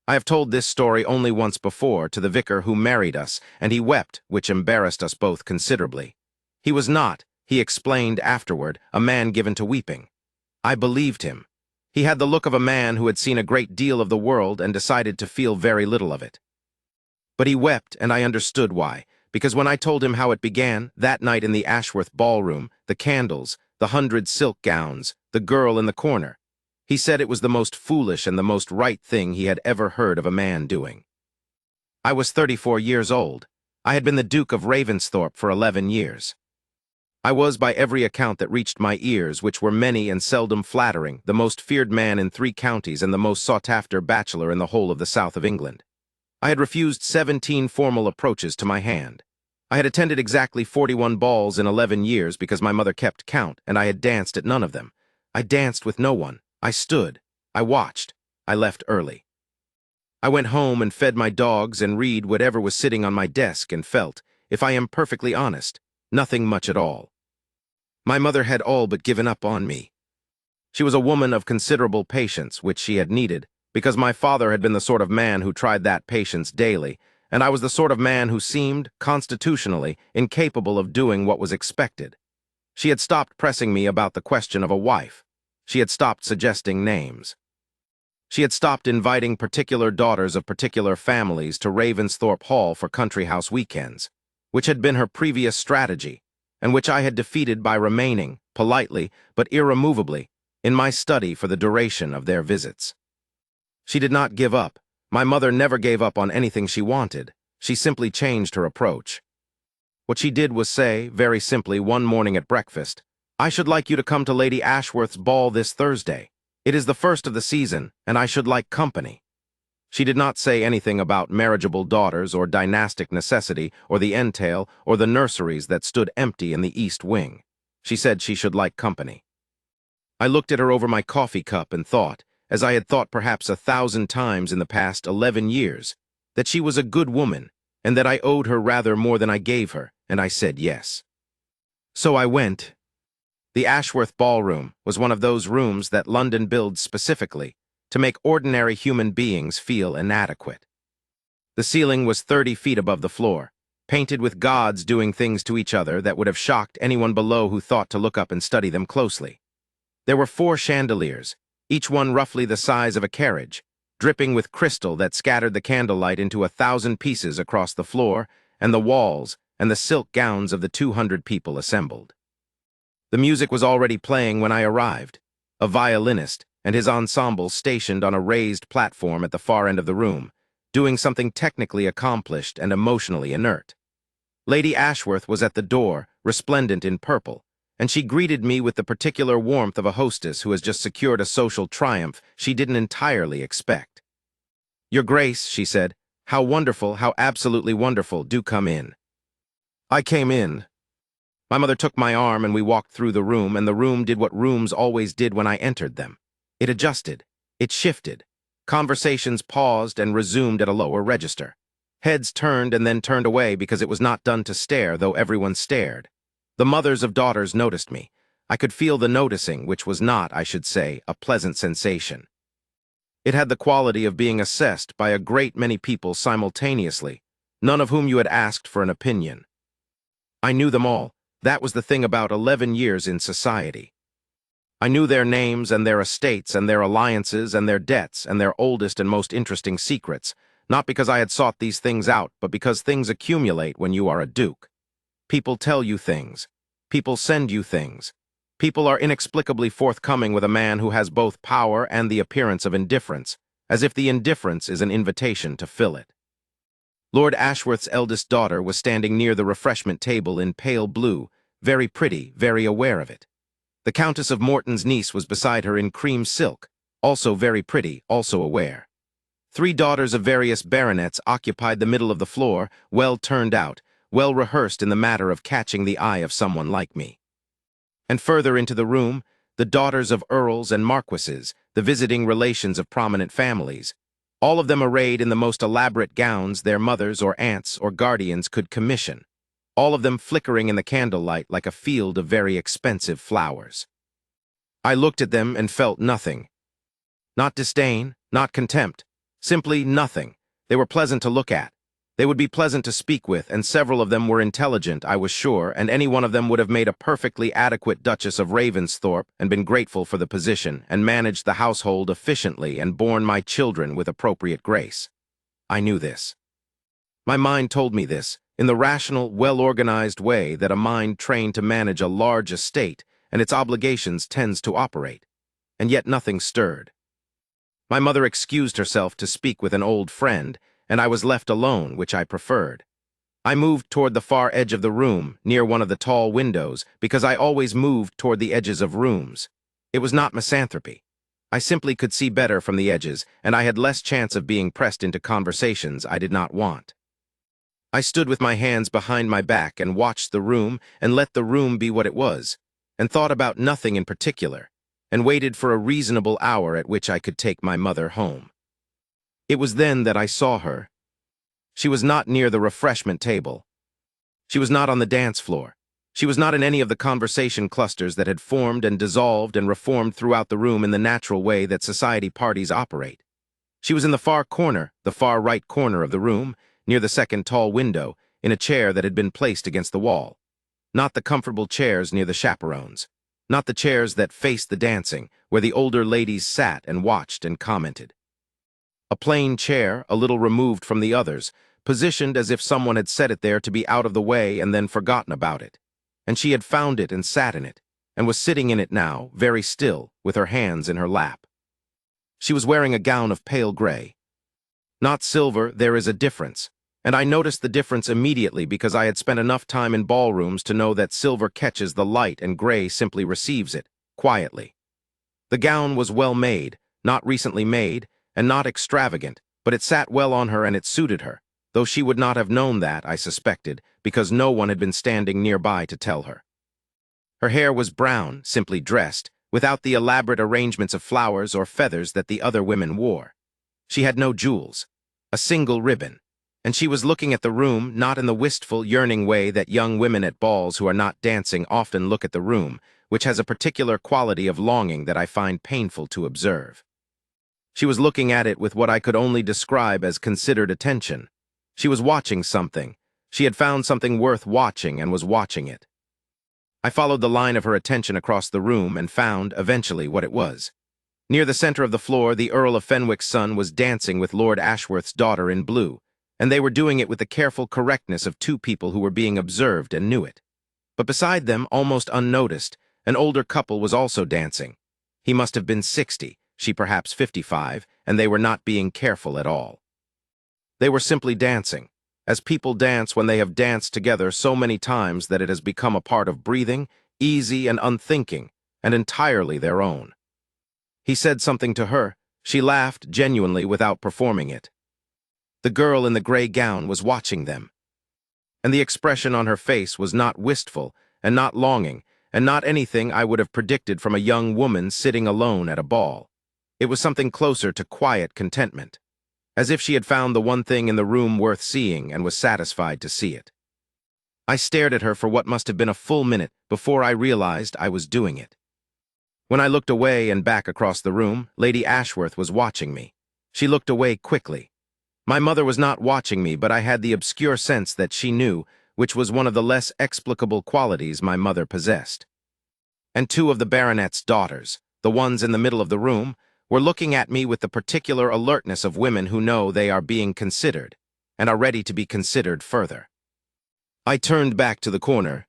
I have told this story only once before to the vicar who married us, and he wept, which embarrassed us both considerably. He was not, he explained afterward, a man given to weeping. I believed him. He had the look of a man who had seen a great deal of the world and decided to feel very little of it. But he wept, and I understood why, because when I told him how it began, that night in the Ashworth ballroom, the candles, the 100 silk gowns, the girl in the corner, he said it was the most foolish and the most right thing he had ever heard of a man doing. I was 34 years old. I had been the Duke of Ravensthorpe for 11 years. I was, by every account that reached my ears, which were many and seldom flattering, the most feared man in 3 counties and the most sought-after bachelor in the whole of the south of England. I had refused 17 formal approaches to my hand. I had attended exactly 41 balls in 11 years because my mother kept count, and I had danced at none of them. I danced with no one. I stood. I watched. I left early. I went home and fed my dogs and read whatever was sitting on my desk and felt, if I am perfectly honest, nothing much at all. My mother had all but given up on me. She was a woman of considerable patience, which she had needed, because my father had been the sort of man who tried that patience daily, and I was the sort of man who seemed, constitutionally, incapable of doing what was expected. She had stopped pressing me about the question of a wife. She had stopped suggesting names. She had stopped inviting particular daughters of particular families to Ravensthorpe Hall for country house weekends, which had been her previous strategy, and which I had defeated by remaining, politely but irremovably, in my study for the duration of their visits. She did not give up. My mother never gave up on anything she wanted. She simply changed her approach. What she did was say, very simply, one morning at breakfast, "I should like you to come to Lady Ashworth's ball this Thursday. It is the first of the season, and I should like company." She did not say anything about marriageable daughters or dynastic necessity or the entail or the nurseries that stood empty in the east wing. She said she should like company. I looked at her over my coffee cup and thought, as I had thought perhaps 1,000 times in the past 11 years, that she was a good woman and that I owed her rather more than I gave her, and I said yes. So I went. The Ashworth Ballroom was one of those rooms that London builds specifically to make ordinary human beings feel inadequate. The ceiling was 30 feet above the floor, painted with gods doing things to each other that would have shocked anyone below who thought to look up and study them closely. There were 4 chandeliers, each one roughly the size of a carriage, dripping with crystal that scattered the candlelight into 1,000 pieces across the floor and the walls and the silk gowns of the 200 people assembled. The music was already playing when I arrived. A violinist and his ensemble stationed on a raised platform at the far end of the room, doing something technically accomplished and emotionally inert. Lady Ashworth was at the door, resplendent in purple, and she greeted me with the particular warmth of a hostess who has just secured a social triumph she didn't entirely expect. "Your Grace," she said, "how wonderful, how absolutely wonderful, do come in." I came in. My mother took my arm and we walked through the room, and the room did what rooms always did when I entered them. It adjusted. It shifted. Conversations paused and resumed at a lower register. Heads turned and then turned away because it was not done to stare, though everyone stared. The mothers of daughters noticed me. I could feel the noticing, which was not, I should say, a pleasant sensation. It had the quality of being assessed by a great many people simultaneously, none of whom you had asked for an opinion. I knew them all. That was the thing about 11 years in society. I knew their names and their estates and their alliances and their debts and their oldest and most interesting secrets, not because I had sought these things out, but because things accumulate when you are a duke. People tell you things. People send you things. People are inexplicably forthcoming with a man who has both power and the appearance of indifference, as if the indifference is an invitation to fill it. Lord Ashworth's eldest daughter was standing near the refreshment table in pale blue, very pretty, very aware of it. The Countess of Morton's niece was beside her in cream silk, also very pretty, also aware. 3 daughters of various baronets occupied the middle of the floor, well turned out, well rehearsed in the matter of catching the eye of someone like me. And further into the room, the daughters of earls and marquises, the visiting relations of prominent families, all of them arrayed in the most elaborate gowns their mothers or aunts or guardians could commission, all of them flickering in the candlelight like a field of very expensive flowers. I looked at them and felt nothing. Not disdain, not contempt, Simply nothing. They were pleasant to look at. They would be pleasant to speak with, and several of them were intelligent, I was sure, and any one of them would have made a perfectly adequate Duchess of Ravensthorpe and been grateful for the position, and managed the household efficiently and borne my children with appropriate grace. I knew this. My mind told me this, in the rational, well-organized way that a mind trained to manage a large estate and its obligations tends to operate. And yet nothing stirred. My mother excused herself to speak with an old friend, and I was left alone, which I preferred. I moved toward the far edge of the room, near one of the tall windows, because I always moved toward the edges of rooms. It was not misanthropy. I simply could see better from the edges, and I had less chance of being pressed into conversations I did not want. I stood with my hands behind my back and watched the room and let the room be what it was, and thought about nothing in particular, and waited for a reasonable hour at which I could take my mother home. It was then that I saw her. She was not near the refreshment table. She was not on the dance floor. She was not in any of the conversation clusters that had formed and dissolved and reformed throughout the room in the natural way that society parties operate. She was in the far corner, the far right corner of the room, near the second tall window, in a chair that had been placed against the wall. Not the comfortable chairs near the chaperones. Not the chairs that faced the dancing, where the older ladies sat and watched and commented. A plain chair, a little removed from the others, positioned as if someone had set it there to be out of the way and then forgotten about it. And she had found it and sat in it, and was sitting in it now, very still, with her hands in her lap. She was wearing a gown of pale gray. Not silver, there is a difference, and I noticed the difference immediately because I had spent enough time in ballrooms to know that silver catches the light and gray simply receives it, quietly. The gown was well made, not recently made, and not extravagant, but it sat well on her and it suited her, though she would not have known that, I suspected, because no one had been standing nearby to tell her. Her hair was brown, simply dressed, without the elaborate arrangements of flowers or feathers that the other women wore. She had no jewels, a single ribbon, and she was looking at the room not in the wistful, yearning way that young women at balls who are not dancing often look at the room, which has a particular quality of longing that I find painful to observe. She was looking at it with what I could only describe as considered attention. She was watching something. She had found something worth watching and was watching it. I followed the line of her attention across the room and found, eventually, what it was. Near the center of the floor, the Earl of Fenwick's son was dancing with Lord Ashworth's daughter in blue, and they were doing it with the careful correctness of two people who were being observed and knew it. But beside them, almost unnoticed, an older couple was also dancing. He must have been 60. She perhaps 55, and they were not being careful at all. They were simply dancing, as people dance when they have danced together so many times that it has become a part of breathing, easy and unthinking, and entirely their own. He said something to her. She laughed genuinely without performing it. The girl in the gray gown was watching them, and the expression on her face was not wistful and not longing and not anything I would have predicted from a young woman sitting alone at a ball. It was something closer to quiet contentment, as if she had found the one thing in the room worth seeing and was satisfied to see it. I stared at her for what must have been a full minute before I realized I was doing it. When I looked away and back across the room, Lady Ashworth was watching me. She looked away quickly. My mother was not watching me, but I had the obscure sense that she knew, which was one of the less explicable qualities my mother possessed. And two of the baronet's daughters, the ones in the middle of the room, were looking at me with the particular alertness of women who know they are being considered, and are ready to be considered further. I turned back to the corner.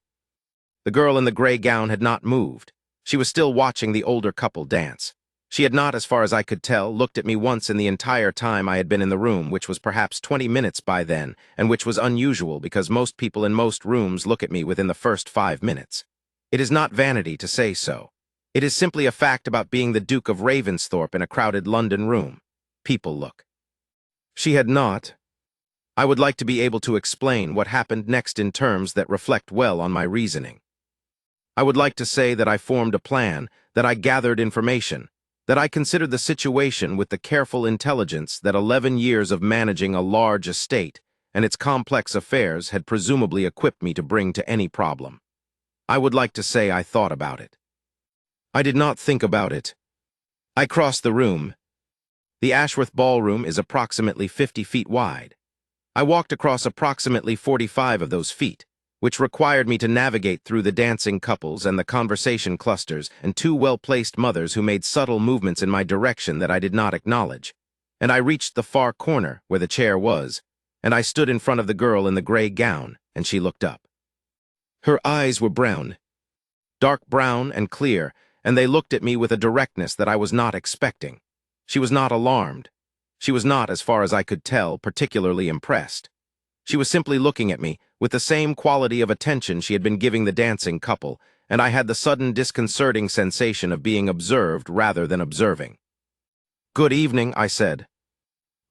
The girl in the gray gown had not moved. She was still watching the older couple dance. She had not, as far as I could tell, looked at me once in the entire time I had been in the room, which was perhaps 20 minutes by then, and which was unusual because most people in most rooms look at me within the first 5 minutes. It is not vanity to say so. It is simply a fact about being the Duke of Ravensthorpe in a crowded London room. People look. She had not. I would like to be able to explain what happened next in terms that reflect well on my reasoning. I would like to say that I formed a plan, that I gathered information, that I considered the situation with the careful intelligence that 11 years of managing a large estate and its complex affairs had presumably equipped me to bring to any problem. I would like to say I thought about it. I did not think about it. I crossed the room. The Ashworth Ballroom is approximately 50 feet wide. I walked across approximately 45 of those feet, which required me to navigate through the dancing couples and the conversation clusters and two well-placed mothers who made subtle movements in my direction that I did not acknowledge. And I reached the far corner where the chair was, and I stood in front of the girl in the gray gown, and she looked up. Her eyes were brown, dark brown and clear, and they looked at me with a directness that I was not expecting. She was not alarmed. She was not, as far as I could tell, particularly impressed. She was simply looking at me with the same quality of attention she had been giving the dancing couple, and I had the sudden disconcerting sensation of being observed rather than observing. "Good evening," I said.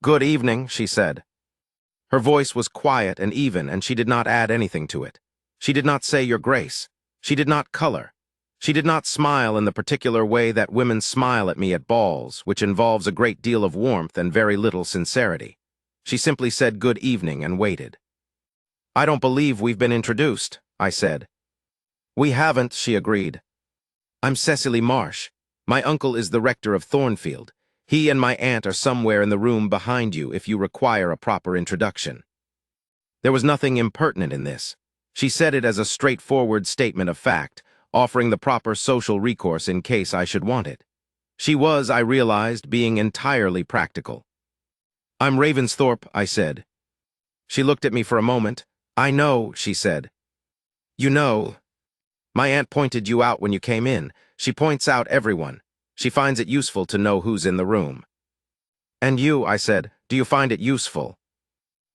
"Good evening," she said. Her voice was quiet and even, and she did not add anything to it. She did not say "Your Grace." She did not color. She did not smile in the particular way that women smile at me at balls, which involves a great deal of warmth and very little sincerity. She simply said "Good evening" and waited. "I don't believe we've been introduced," I said. "We haven't," she agreed. "I'm Cecily Marsh. My uncle is the rector of Thornfield. He and my aunt are somewhere in the room behind you if you require a proper introduction." There was nothing impertinent in this. She said it as a straightforward statement of fact, offering the proper social recourse in case I should want it. She was, I realized, being entirely practical. "I'm Ravensthorpe," I said. She looked at me for a moment. "I know," she said. "You know. My aunt pointed you out when you came in. She points out everyone. She finds it useful to know who's in the room." "And you," I said, "do you find it useful?"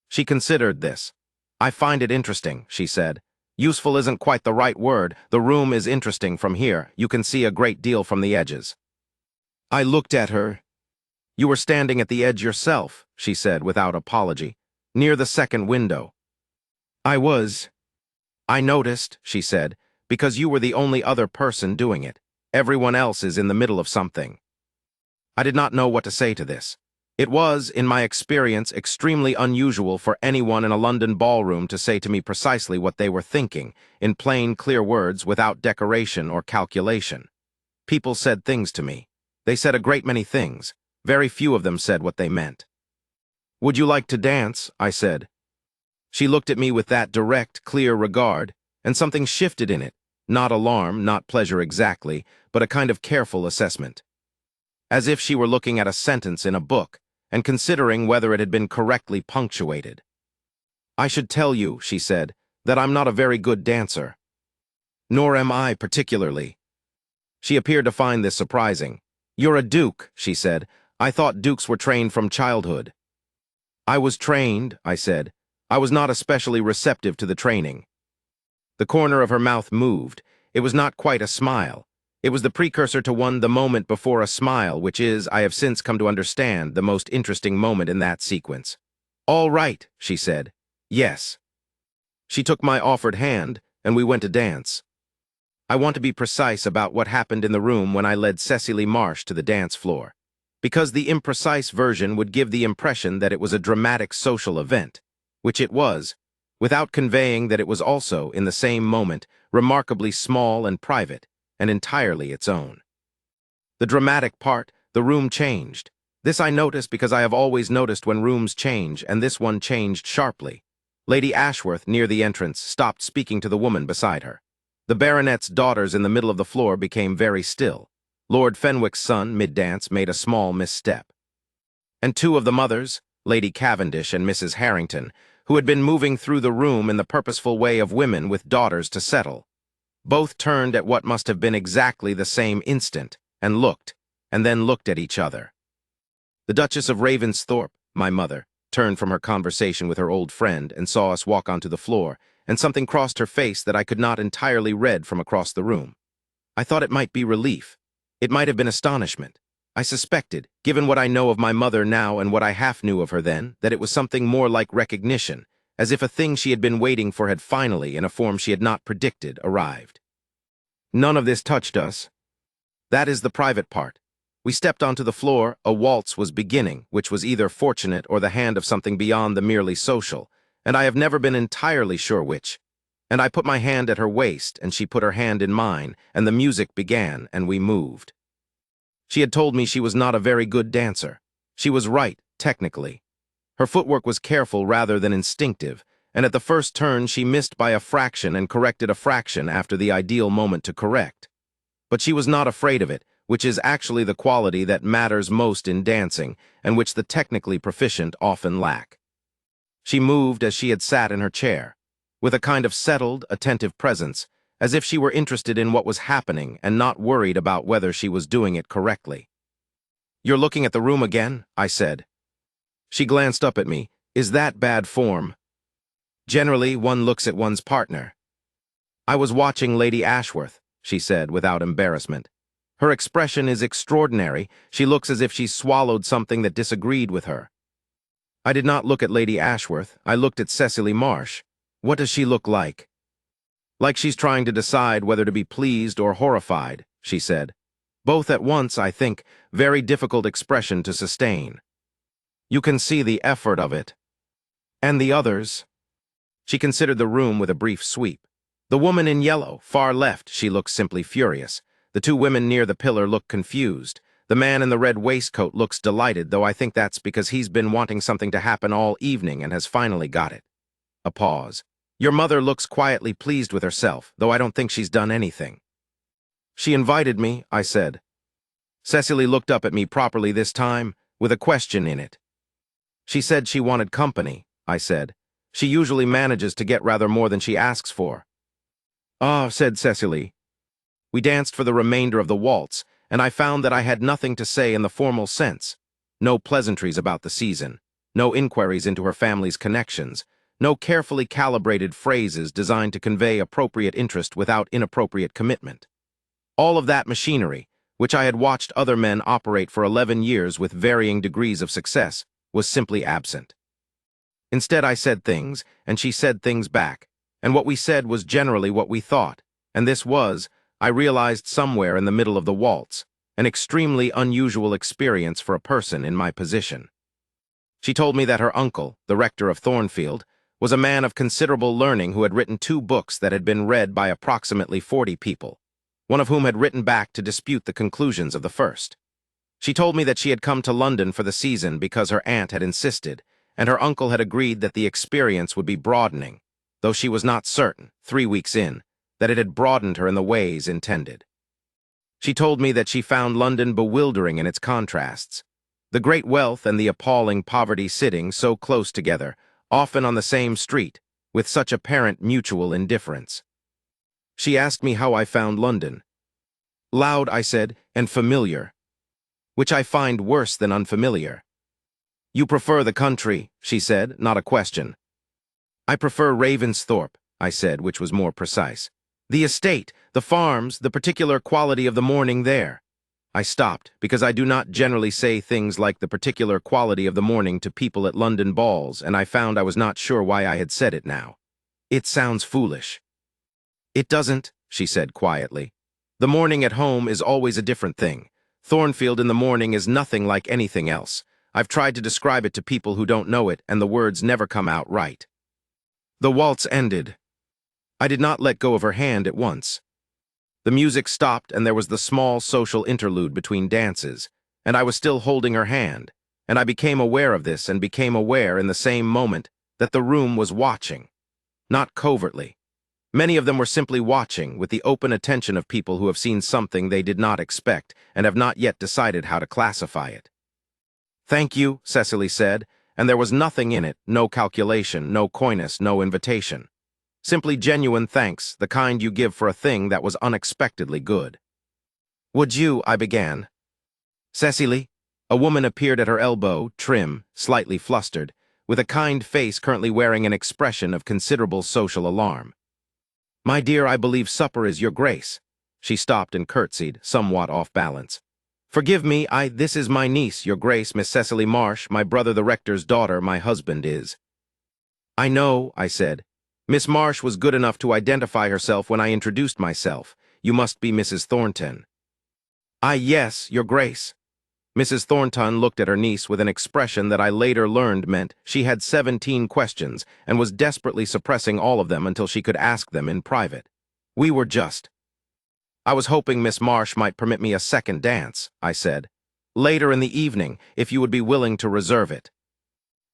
She considered this. "I find it interesting," she said. "Useful isn't quite the right word. The room is interesting from here. You can see a great deal from the edges." I looked at her. "You were standing at the edge yourself," she said without apology, "near the second window." "I was." "I noticed," she said, "because you were the only other person doing it. Everyone else is in the middle of something." I did not know what to say to this. It was, in my experience, extremely unusual for anyone in a London ballroom to say to me precisely what they were thinking, in plain, clear words, without decoration or calculation. People said things to me. They said a great many things. Very few of them said what they meant. "Would you like to dance?" I said. She looked at me with that direct, clear regard, and something shifted in it, not alarm, not pleasure exactly, but a kind of careful assessment. As if she were looking at a sentence in a book, and considering whether it had been correctly punctuated. "I should tell you," she said, "that I'm not a very good dancer." "Nor am I particularly." She appeared to find this surprising. "You're a duke," she said. "I thought dukes were trained from childhood." "I was trained," I said. "I was not especially receptive to the training." The corner of her mouth moved. It was not quite a smile. It was the precursor to one the moment before a smile, which is, I have since come to understand, the most interesting moment in that sequence. "All right," she said. "Yes." She took my offered hand, and we went to dance. I want to be precise about what happened in the room when I led Cecily Marsh to the dance floor, because the imprecise version would give the impression that it was a dramatic social event, which it was, without conveying that it was also, in the same moment, remarkably small and private, and entirely its own. The dramatic part, the room changed. This I noticed because I have always noticed when rooms change, and this one changed sharply. Lady Ashworth, near the entrance, stopped speaking to the woman beside her. The baronet's daughters in the middle of the floor became very still. Lord Fenwick's son, mid-dance, made a small misstep. And two of the mothers, Lady Cavendish and Mrs. Harrington, who had been moving through the room in the purposeful way of women with daughters to settle, both turned at what must have been exactly the same instant, and then looked at each other. The Duchess of Ravensthorpe, my mother, turned from her conversation with her old friend and saw us walk onto the floor, and something crossed her face that I could not entirely read from across the room. I thought it might be relief. It might have been astonishment. I suspected, given what I know of my mother now and what I half knew of her then, that it was something more like recognition, as if a thing she had been waiting for had finally, in a form she had not predicted, arrived. None of this touched us. That is the private part. We stepped onto the floor, a waltz was beginning, which was either fortunate or the hand of something beyond the merely social, and I have never been entirely sure which. And I put my hand at her waist, and she put her hand in mine, and the music began, and we moved. She had told me she was not a very good dancer. She was right, technically. Her footwork was careful rather than instinctive, and at the first turn she missed by a fraction and corrected a fraction after the ideal moment to correct. But she was not afraid of it, which is actually the quality that matters most in dancing, and which the technically proficient often lack. She moved as she had sat in her chair, with a kind of settled, attentive presence, as if she were interested in what was happening and not worried about whether she was doing it correctly. "You're looking at the room again?" I said. She glanced up at me. "Is that bad form?" "Generally, one looks at one's partner." "I was watching Lady Ashworth," she said without embarrassment. "Her expression is extraordinary. She looks as if she swallowed something that disagreed with her." I did not look at Lady Ashworth. I looked at Cecily Marsh. "What does she look like?" "Like she's trying to decide whether to be pleased or horrified," she said. "Both at once, I think. Very difficult expression to sustain. You can see the effort of it." "And the others?" She considered the room with a brief sweep. "The woman in yellow, far left, she looks simply furious. The two women near the pillar look confused. The man in the red waistcoat looks delighted, though I think that's because he's been wanting something to happen all evening and has finally got it." A pause. "Your mother looks quietly pleased with herself, though I don't think she's done anything." "She invited me," I said. Cecily looked up at me properly this time, with a question in it. "She said she wanted company," I said. "She usually manages to get rather more than she asks for." "Ah," said Cecily. We danced for the remainder of the waltz, and I found that I had nothing to say in the formal sense. No pleasantries about the season, no inquiries into her family's connections, no carefully calibrated phrases designed to convey appropriate interest without inappropriate commitment. All of that machinery, which I had watched other men operate for 11 years with varying degrees of success, was simply absent. Instead, I said things, and she said things back, and what we said was generally what we thought, and this was, I realized somewhere in the middle of the waltz, an extremely unusual experience for a person in my position. She told me that her uncle, the rector of Thornfield, was a man of considerable learning who had written 2 books that had been read by approximately 40 people, one of whom had written back to dispute the conclusions of the first. She told me that she had come to London for the season because her aunt had insisted, and her uncle had agreed that the experience would be broadening, though she was not certain, 3 weeks in, that it had broadened her in the ways intended. She told me that she found London bewildering in its contrasts, the great wealth and the appalling poverty sitting so close together, often on the same street, with such apparent mutual indifference. She asked me how I found London. "Loud," I said, "and familiar, which I find worse than unfamiliar." "You prefer the country," she said, not a question. "I prefer Ravensthorpe," I said, which was more precise. "The estate, the farms, the particular quality of the morning there." I stopped, because I do not generally say things like the particular quality of the morning to people at London balls, and I found I was not sure why I had said it now. "It sounds foolish." "It doesn't," she said quietly. "The morning at home is always a different thing. Thornfield in the morning is nothing like anything else. I've tried to describe it to people who don't know it, and the words never come out right." The waltz ended. I did not let go of her hand at once. The music stopped, and there was the small social interlude between dances, and I was still holding her hand, and I became aware of this and became aware in the same moment that the room was watching. Not covertly. Many of them were simply watching, with the open attention of people who have seen something they did not expect and have not yet decided how to classify it. "Thank you," Cecily said, and there was nothing in it, no calculation, no coyness, no invitation. Simply genuine thanks, the kind you give for a thing that was unexpectedly good. "Would you," I began. "Cecily?" A woman appeared at her elbow, trim, slightly flustered, with a kind face currently wearing an expression of considerable social alarm. "My dear, I believe supper is your grace." She stopped and curtsied, somewhat off balance. "Forgive me, this is my niece, your grace, Miss Cecily Marsh, my brother the rector's daughter, my husband is." "I know," I said. "Miss Marsh was good enough to identify herself when I introduced myself. You must be Mrs. Thornton." Yes, your grace." Mrs. Thornton looked at her niece with an expression that I later learned meant she had 17 questions and was desperately suppressing all of them until she could ask them in private. I was hoping Miss Marsh might permit me a second dance," I said. Later in the evening, if you would be willing to reserve it.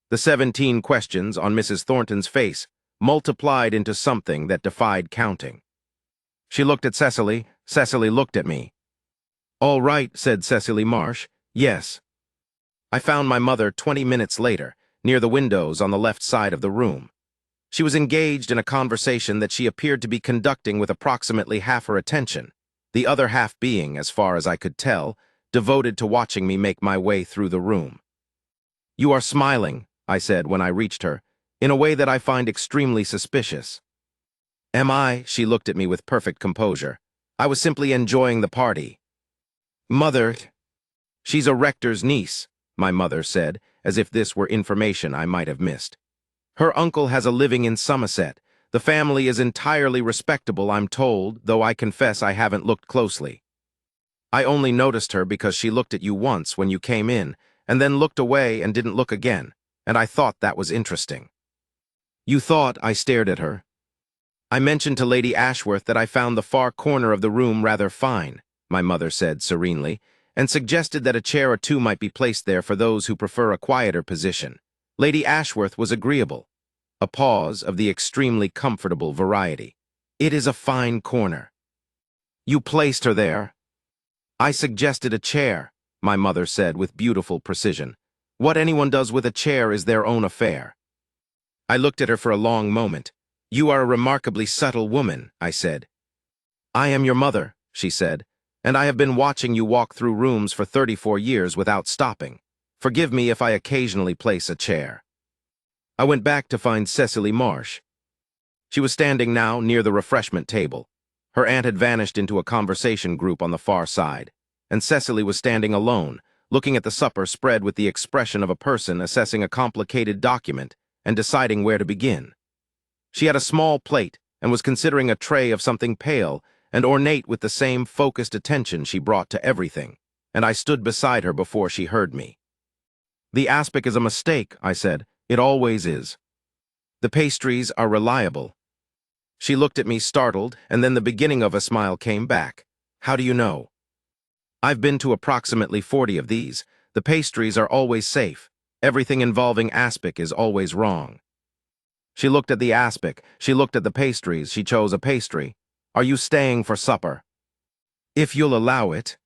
The 17 questions on Mrs. Thornton's face multiplied into something that defied counting. She looked at Cecily. Cecily looked at me. "All right," said Cecily Marsh. "Yes." I found my mother 20 minutes later, near the windows on the left side of the room. She was engaged in a conversation that she appeared to be conducting with approximately half her attention, the other half being, as far as I could tell, devoted to watching me make my way through the room. "You are smiling," I said when I reached her, "in a way that I find extremely suspicious." "Am I?" She looked at me with perfect composure. "I was simply enjoying the party." "Mother, she's a rector's niece," my mother said, as if this were information I might have missed. "Her uncle has a living in Somerset. The family is entirely respectable, I'm told, though I confess I haven't looked closely. I only noticed her because she looked at you once when you came in, and then looked away and didn't look again, and I thought that was interesting." "You thought?" I stared at her. "I mentioned to Lady Ashworth that I found the far corner of the room rather fine," my mother said serenely, "and suggested that a chair or two might be placed there for those who prefer a quieter position. Lady Ashworth was agreeable." A pause of the extremely comfortable variety. "It is a fine corner." "You placed her there?" "I suggested a chair," my mother said with beautiful precision. "What anyone does with a chair is their own affair." I looked at her for a long moment. "You are a remarkably subtle woman," I said. "I am your mother," she said, "and I have been watching you walk through rooms for 34 years without stopping. Forgive me if I occasionally place a chair." I went back to find Cecily Marsh. She was standing now near the refreshment table. Her aunt had vanished into a conversation group on the far side, and Cecily was standing alone, looking at the supper spread with the expression of a person assessing a complicated document and deciding where to begin. She had a small plate and was considering a tray of something pale and ornate with the same focused attention she brought to everything, and I stood beside her before she heard me. "The aspic is a mistake," I said. "It always is. The pastries are reliable." She looked at me startled, and then the beginning of a smile came back. "How do you know?" "I've been to approximately 40 of these. The pastries are always safe. Everything involving aspic is always wrong." She looked at the aspic. She looked at the pastries. She chose a pastry. "Are you staying for supper?" "If you'll allow it."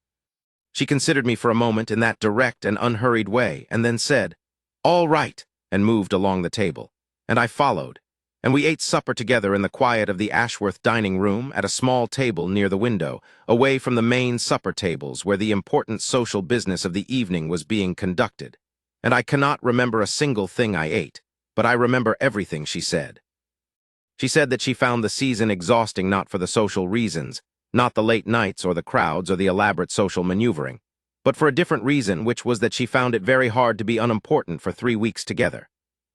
She considered me for a moment in that direct and unhurried way, and then said, "All right," and moved along the table. And I followed, and we ate supper together in the quiet of the Ashworth dining room at a small table near the window, away from the main supper tables where the important social business of the evening was being conducted. And I cannot remember a single thing I ate, but I remember everything she said. She said that she found the season exhausting not for the social reasons, not the late nights or the crowds or the elaborate social maneuvering, but for a different reason, which was that she found it very hard to be unimportant for 3 weeks together.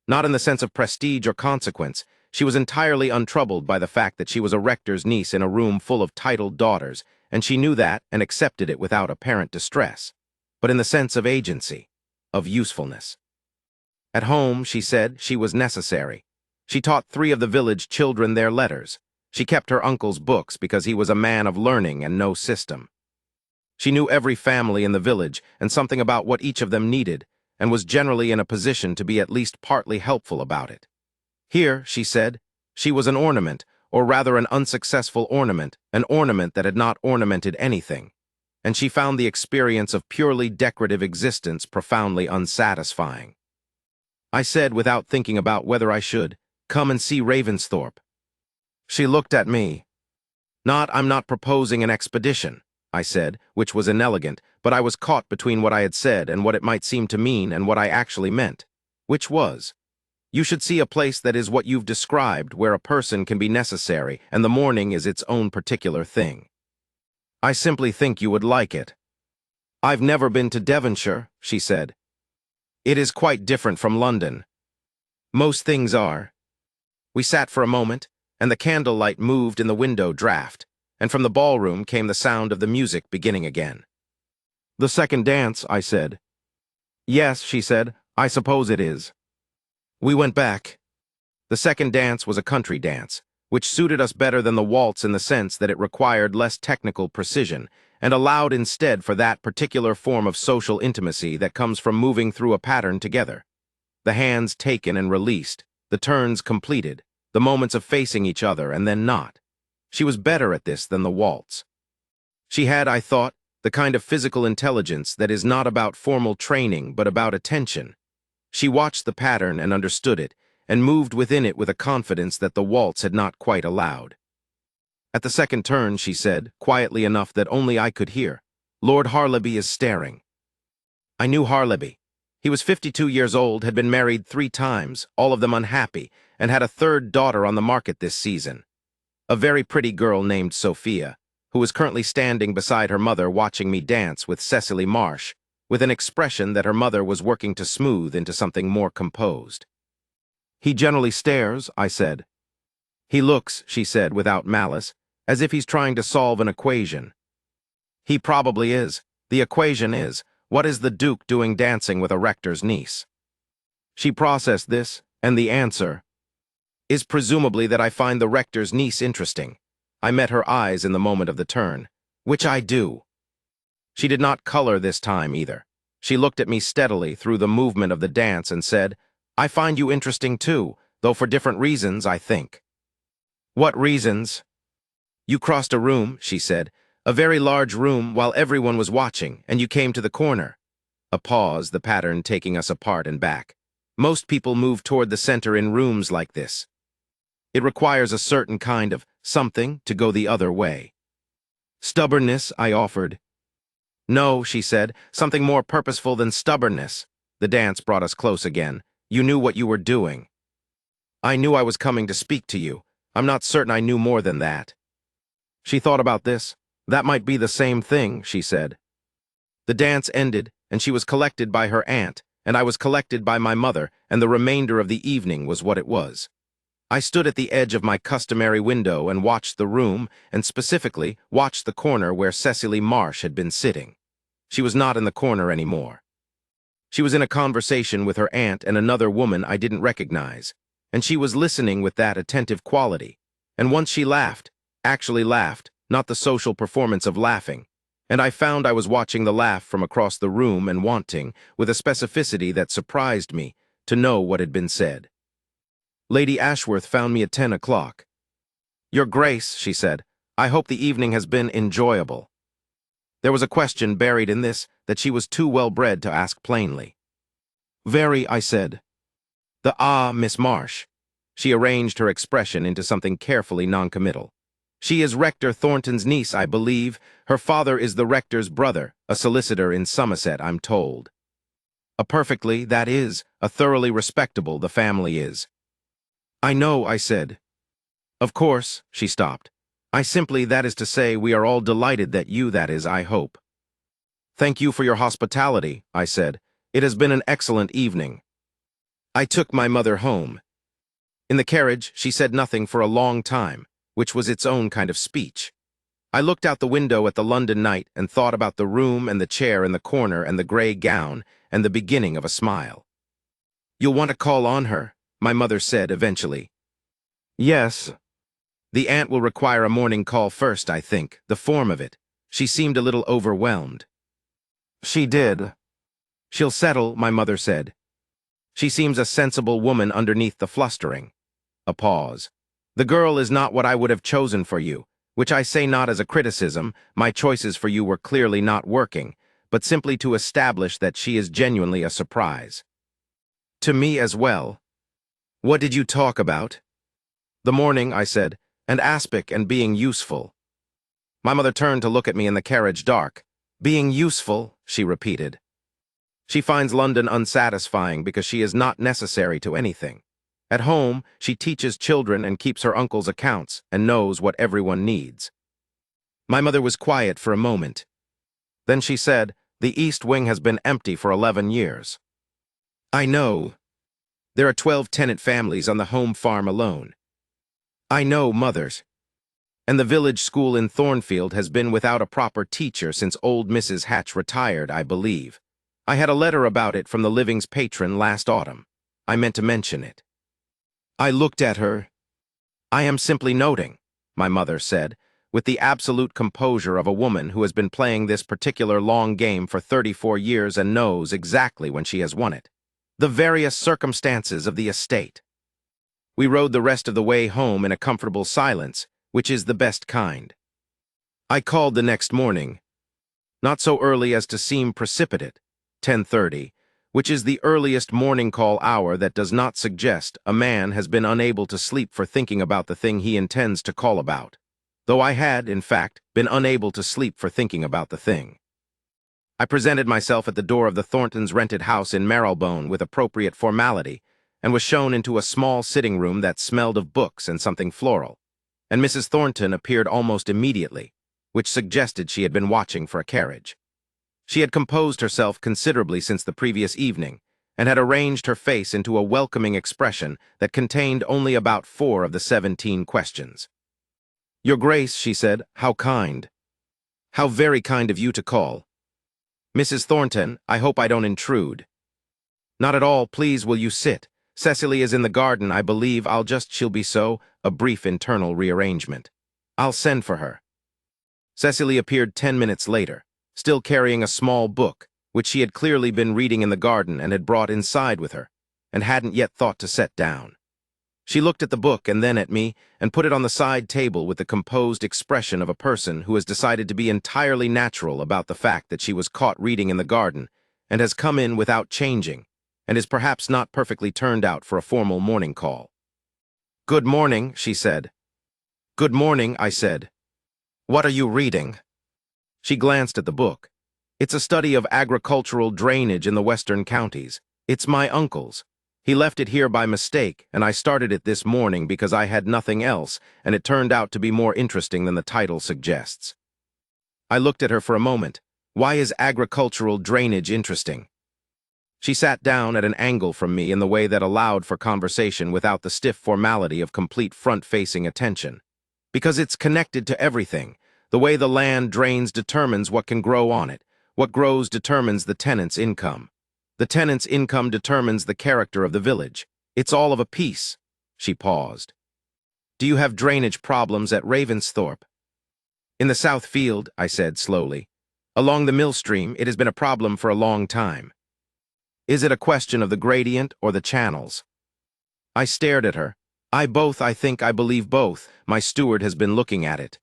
Not in the sense of prestige or consequence. She was entirely untroubled by the fact that she was a rector's niece in a room full of titled daughters, and she knew that and accepted it without apparent distress, but in the sense of agency, of usefulness. At home, she said, she was necessary. She taught 3 of the village children their letters. She kept her uncle's books because he was a man of learning and no system. She knew every family in the village and something about what each of them needed, and was generally in a position to be at least partly helpful about it. Here, she said, she was an ornament, or rather an unsuccessful ornament, an ornament that had not ornamented anything, and she found the experience of purely decorative existence profoundly unsatisfying. I said, without thinking about whether I should, "Come and see Ravensthorpe." She looked at me. I'm not proposing an expedition," I said, which was inelegant, but I was caught between what I had said and what it might seem to mean and what I actually meant, which was, "You should see a place that is what you've described, where a person can be necessary and the morning is its own particular thing. I simply think you would like it." "I've never been to Devonshire," she said. "It is quite different from London." "Most things are." We sat for a moment, and the candlelight moved in the window draught, and from the ballroom came the sound of the music beginning again. "The second dance," I said. "Yes," she said, "I suppose it is." We went back. The second dance was a country dance, which suited us better than the waltz in the sense that it required less technical precision, and allowed instead for that particular form of social intimacy that comes from moving through a pattern together. The hands taken and released, the turns completed, the moments of facing each other and then not. She was better at this than the waltz. She had, I thought, the kind of physical intelligence that is not about formal training but about attention. She watched the pattern and understood it, and moved within it with a confidence that the waltz had not quite allowed. At the second turn, she said, quietly enough that only I could hear, "Lord Harleby is staring." I knew Harleby. He was 52 years old, had been married 3 times, all of them unhappy, and had a 3rd daughter on the market this season. A very pretty girl named Sophia, who was currently standing beside her mother watching me dance with Cecily Marsh, with an expression that her mother was working to smooth into something more composed. "He generally stares," I said. "He looks," she said without malice, "as if he's trying to solve an equation." "He probably is. The equation is, what is the Duke doing dancing with a rector's niece?" She processed this, and the answer is presumably that I find the rector's niece interesting. I met her eyes in the moment of the turn, which I do. She did not color this time either. She looked at me steadily through the movement of the dance and said, "I find you interesting too, though for different reasons, I think." "What reasons?" "You crossed a room," she said, "a very large room while everyone was watching, and you came to the corner." A pause, the pattern taking us apart and back. Most people move toward the center in rooms like this. It requires a certain kind of something to go the other way. "Stubbornness," I offered. "No," she said, "something more purposeful than stubbornness." The dance brought us close again. "You knew what you were doing." "I knew I was coming to speak to you. I'm not certain I knew more than that." She thought about this. "That might be the same thing," she said. The dance ended, and she was collected by her aunt, and I was collected by my mother, and the remainder of the evening was what it was. I stood at the edge of my customary window and watched the room, and specifically watched the corner where Cecily Marsh had been sitting. She was not in the corner anymore. She was in a conversation with her aunt and another woman I didn't recognize, and she was listening with that attentive quality. And once she laughed, actually laughed, not the social performance of laughing, and I found I was watching the laugh from across the room and wanting, with a specificity that surprised me, to know what had been said. Lady Ashworth found me at 10 o'clock. "Your Grace," she said, "I hope the evening has been enjoyable." There was a question buried in this that she was too well-bred to ask plainly. "Very," I said. Miss Marsh." She arranged her expression into something carefully noncommittal. "She is Rector Thornton's niece, I believe. Her father is the rector's brother, a solicitor in Somerset, I'm told." A thoroughly respectable the family is." "I know," I said. "Of course," she stopped. That is to say, we are all delighted that I hope." "Thank you for your hospitality," I said. "It has been an excellent evening." I took my mother home. In the carriage, she said nothing for a long time, which was its own kind of speech. I looked out the window at the London night and thought about the room and the chair in the corner and the gray gown and the beginning of a smile. "You'll want to call on her," my mother said eventually. "Yes. The aunt will require a morning call first, I think, the form of it." She seemed a little overwhelmed. "She did." "She'll settle," my mother said. "She seems a sensible woman underneath the flustering." A pause. "The girl is not what I would have chosen for you, which I say not as a criticism, my choices for you were clearly not working, but simply to establish that she is genuinely a surprise. To me as well." "What did you talk about?" "The morning," I said, "and aspic and being useful." My mother turned to look at me in the carriage dark. "Being useful," she repeated. She finds London unsatisfying because she is not necessary to anything. At home, she teaches children and keeps her uncle's accounts and knows what everyone needs. My mother was quiet for a moment. Then she said, "The East Wing has been empty for 11 years. "I know. There are 12 tenant families on the home farm alone." "I know, mothers. And the village school in Thornfield has been without a proper teacher since old Mrs. Hatch retired, I believe. I had a letter about it from the living's patron last autumn. I meant to mention it." I looked at her. "I am simply noting," my mother said, with the absolute composure of a woman who has been playing this particular long game for 34 years and knows exactly when she has won it. The various circumstances of the estate. We rode the rest of the way home in a comfortable silence, which is the best kind. I called the next morning, not so early as to seem precipitate, 10:30, which is the earliest morning call hour that does not suggest a man has been unable to sleep for thinking about the thing he intends to call about, though I had, in fact, been unable to sleep for thinking about the thing. I presented myself at the door of the Thorntons' rented house in Marylebone with appropriate formality, and was shown into a small sitting room that smelled of books and something floral, and Mrs. Thornton appeared almost immediately, which suggested she had been watching for a carriage. She had composed herself considerably since the previous evening, and had arranged her face into a welcoming expression that contained only about 4 of the 17 questions. "Your Grace," she said, "how kind. How very kind of you to call. Mrs. Thornton, I hope I don't intrude." "Not at all, please will you sit? Cecily is in the garden, I believe she'll be so," a brief internal rearrangement. "I'll send for her." Cecily appeared 10 minutes later, still carrying a small book, which she had clearly been reading in the garden and had brought inside with her, and hadn't yet thought to set down. She looked at the book and then at me, and put it on the side table with the composed expression of a person who has decided to be entirely natural about the fact that she was caught reading in the garden, and has come in without changing, and is perhaps not perfectly turned out for a formal morning call. "Good morning," she said. "Good morning," I said. "What are you reading?" She glanced at the book. "It's a study of agricultural drainage in the western counties. It's my uncle's. He left it here by mistake, and I started it this morning because I had nothing else, and it turned out to be more interesting than the title suggests." I looked at her for a moment. Why is agricultural drainage interesting? She sat down at an angle from me in the way that allowed for conversation without the stiff formality of complete front-facing attention. "Because it's connected to everything. The way the land drains determines what can grow on it. What grows determines the tenant's income. The tenant's income determines the character of the village. It's all of a piece." She paused. "Do you have drainage problems at Ravensthorpe?" "In the South Field," I said slowly. "Along the mill stream, it has been a problem for a long time." "Is it a question of the gradient or the channels?" I stared at her. I believe both. My steward has been looking at it."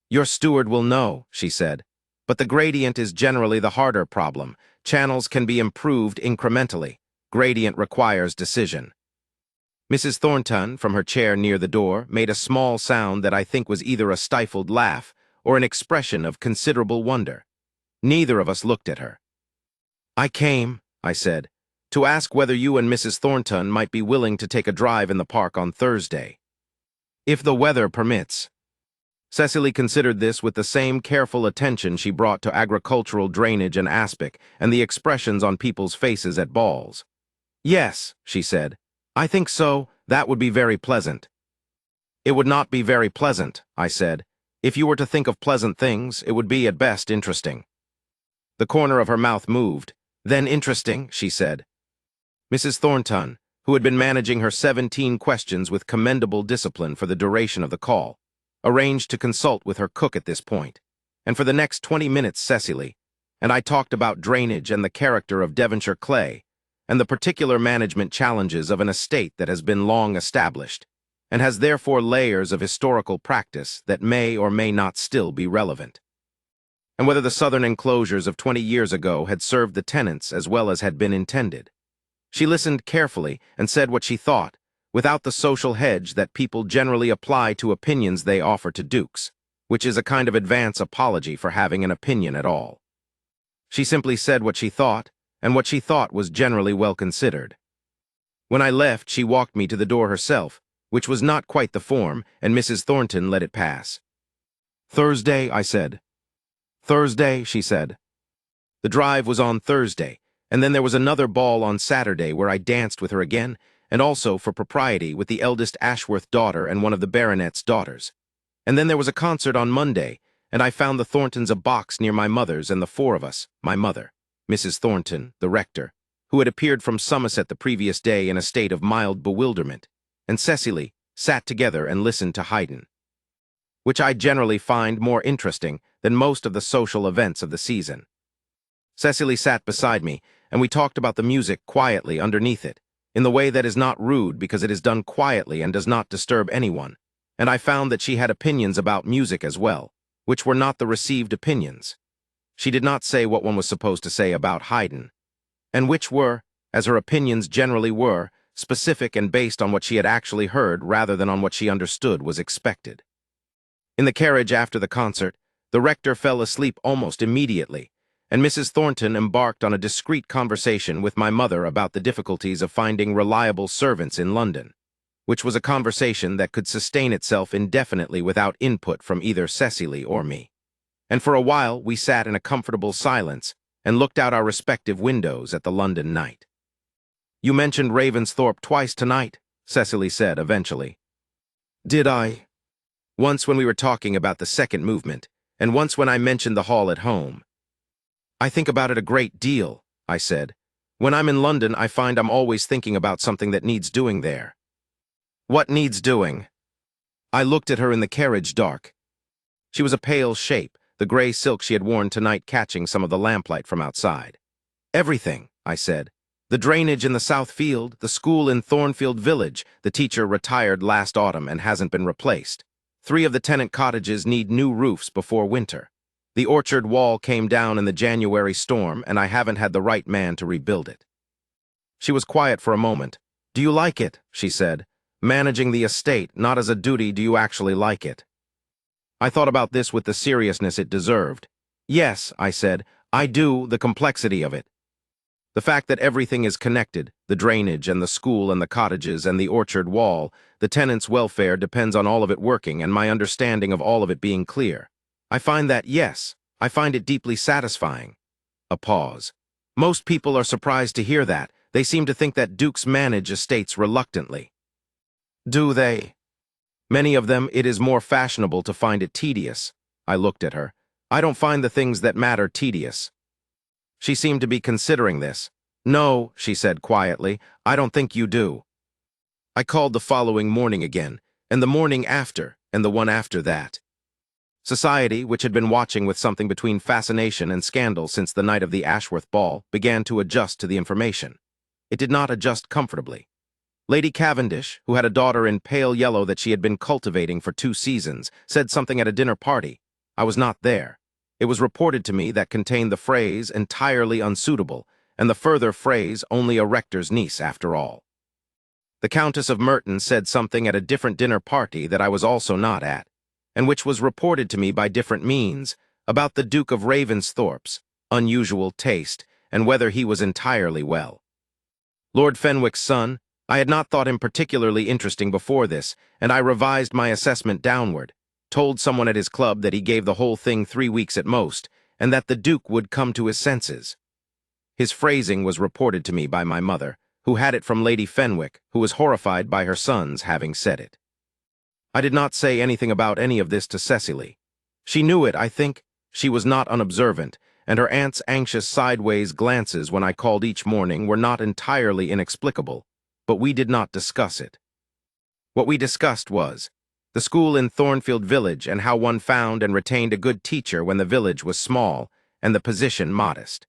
"Your steward will know," she said. "But the gradient is generally the harder problem. Channels can be improved incrementally. Gradient requires decision." Mrs. Thornton, from her chair near the door, made a small sound that I think was either a stifled laugh or an expression of considerable wonder. Neither of us looked at her. "I came," I said, "to ask whether you and Mrs. Thornton might be willing to take a drive in the park on Thursday. If the weather permits." Cecily considered this with the same careful attention she brought to agricultural drainage and aspic and the expressions on people's faces at balls. "Yes," she said. "I think so. That would be very pleasant." "It would not be very pleasant," I said. "If you were to think of pleasant things, it would be at best interesting." The corner of her mouth moved. "Then interesting," she said. Mrs. Thornton, who had been managing her 17 questions with commendable discipline for the duration of the call, arranged to consult with her cook at this point, and for the next 20 minutes Cecily, and I talked about drainage and the character of Devonshire clay, and the particular management challenges of an estate that has been long established, and has therefore layers of historical practice that may or may not still be relevant, and whether the southern enclosures of 20 years ago had served the tenants as well as had been intended. She listened carefully and said what she thought, without the social hedge that people generally apply to opinions they offer to dukes, which is a kind of advance apology for having an opinion at all. She simply said what she thought, and what she thought was generally well considered. When I left, she walked me to the door herself, which was not quite the form, and Mrs. Thornton let it pass. "Thursday," I said. "Thursday," she said. The drive was on Thursday, and then there was another ball on Saturday where I danced with her again, and also, for propriety, with the eldest Ashworth daughter and one of the baronet's daughters. And then there was a concert on Monday, and I found the Thorntons a box near my mother's, and the 4 of us, my mother, Mrs. Thornton, the rector, who had appeared from Somerset the previous day in a state of mild bewilderment, and Cecily, sat together and listened to Haydn. which I generally find more interesting than most of the social events of the season. Cecily sat beside me, and we talked about the music quietly underneath it, in the way that is not rude because it is done quietly and does not disturb anyone, and I found that she had opinions about music as well, which were not the received opinions. She did not say what one was supposed to say about Haydn, and which were, as her opinions generally were, specific and based on what she had actually heard rather than on what she understood was expected. In the carriage after the concert, the rector fell asleep almost immediately, and Mrs. Thornton embarked on a discreet conversation with my mother about the difficulties of finding reliable servants in London, which was a conversation that could sustain itself indefinitely without input from either Cecily or me. And for a while we sat in a comfortable silence and looked out our respective windows at the London night. "You mentioned Ravensthorpe twice tonight," Cecily said eventually. "Did I?" "Once when we were talking about the second movement, and once when I mentioned the hall at home." "I think about it a great deal," I said. "When I'm in London, I find I'm always thinking about something that needs doing there." "What needs doing?" I looked at her in the carriage dark. She was a pale shape, the gray silk she had worn tonight catching some of the lamplight from outside. "Everything," I said. "The drainage in the South Field, the school in Thornfield Village, the teacher retired last autumn and hasn't been replaced. 3 of the tenant cottages need new roofs before winter. The orchard wall came down in the January storm, and I haven't had the right man to rebuild it." She was quiet for a moment. "Do you like it?" she said. "Managing the estate, not as a duty, do you actually like it?" I thought about this with the seriousness it deserved. "Yes," I said, "I do, the complexity of it. The fact that everything is connected, the drainage and the school and the cottages and the orchard wall, the tenants' welfare depends on all of it working and my understanding of all of it being clear. I find that, yes, I find it deeply satisfying." A pause. "Most people are surprised to hear that. They seem to think that dukes manage estates reluctantly." "Do they?" "Many of them, it is more fashionable to find it tedious." I looked at her. "I don't find the things that matter tedious." She seemed to be considering this. "No," she said quietly, "I don't think you do." I called the following morning again, and the morning after, and the one after that. Society, which had been watching with something between fascination and scandal since the night of the Ashworth ball, began to adjust to the information. It did not adjust comfortably. Lady Cavendish, who had a daughter in pale yellow that she had been cultivating for 2 seasons, said something at a dinner party. I was not there. It was reported to me that contained the phrase entirely unsuitable, and the further phrase only a rector's niece after all. The Countess of Merton said something at a different dinner party that I was also not at, and which was reported to me by different means, about the Duke of Ravensthorpe's unusual taste, and whether he was entirely well. Lord Fenwick's son, I had not thought him particularly interesting before this, and I revised my assessment downward, told someone at his club that he gave the whole thing 3 weeks at most, and that the Duke would come to his senses. His phrasing was reported to me by my mother, who had it from Lady Fenwick, who was horrified by her son's having said it. I did not say anything about any of this to Cecily. She knew it, I think. She was not unobservant, and her aunt's anxious sideways glances when I called each morning were not entirely inexplicable, but we did not discuss it. What we discussed was the school in Thornfield Village and how one found and retained a good teacher when the village was small and the position modest.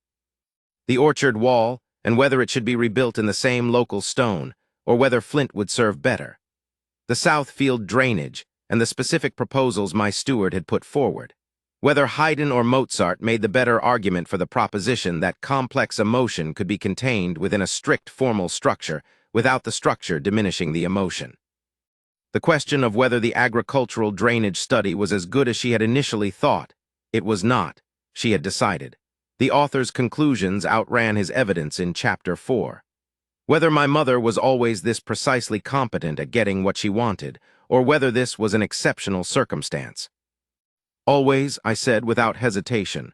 The orchard wall, and whether it should be rebuilt in the same local stone, or whether flint would serve better. The South Field drainage, and the specific proposals my steward had put forward. Whether Haydn or Mozart made the better argument for the proposition that complex emotion could be contained within a strict formal structure without the structure diminishing the emotion. The question of whether the agricultural drainage study was as good as she had initially thought. It was not, she had decided. The author's conclusions outran his evidence in Chapter 4. Whether my mother was always this precisely competent at getting what she wanted, or whether this was an exceptional circumstance. Always, I said without hesitation.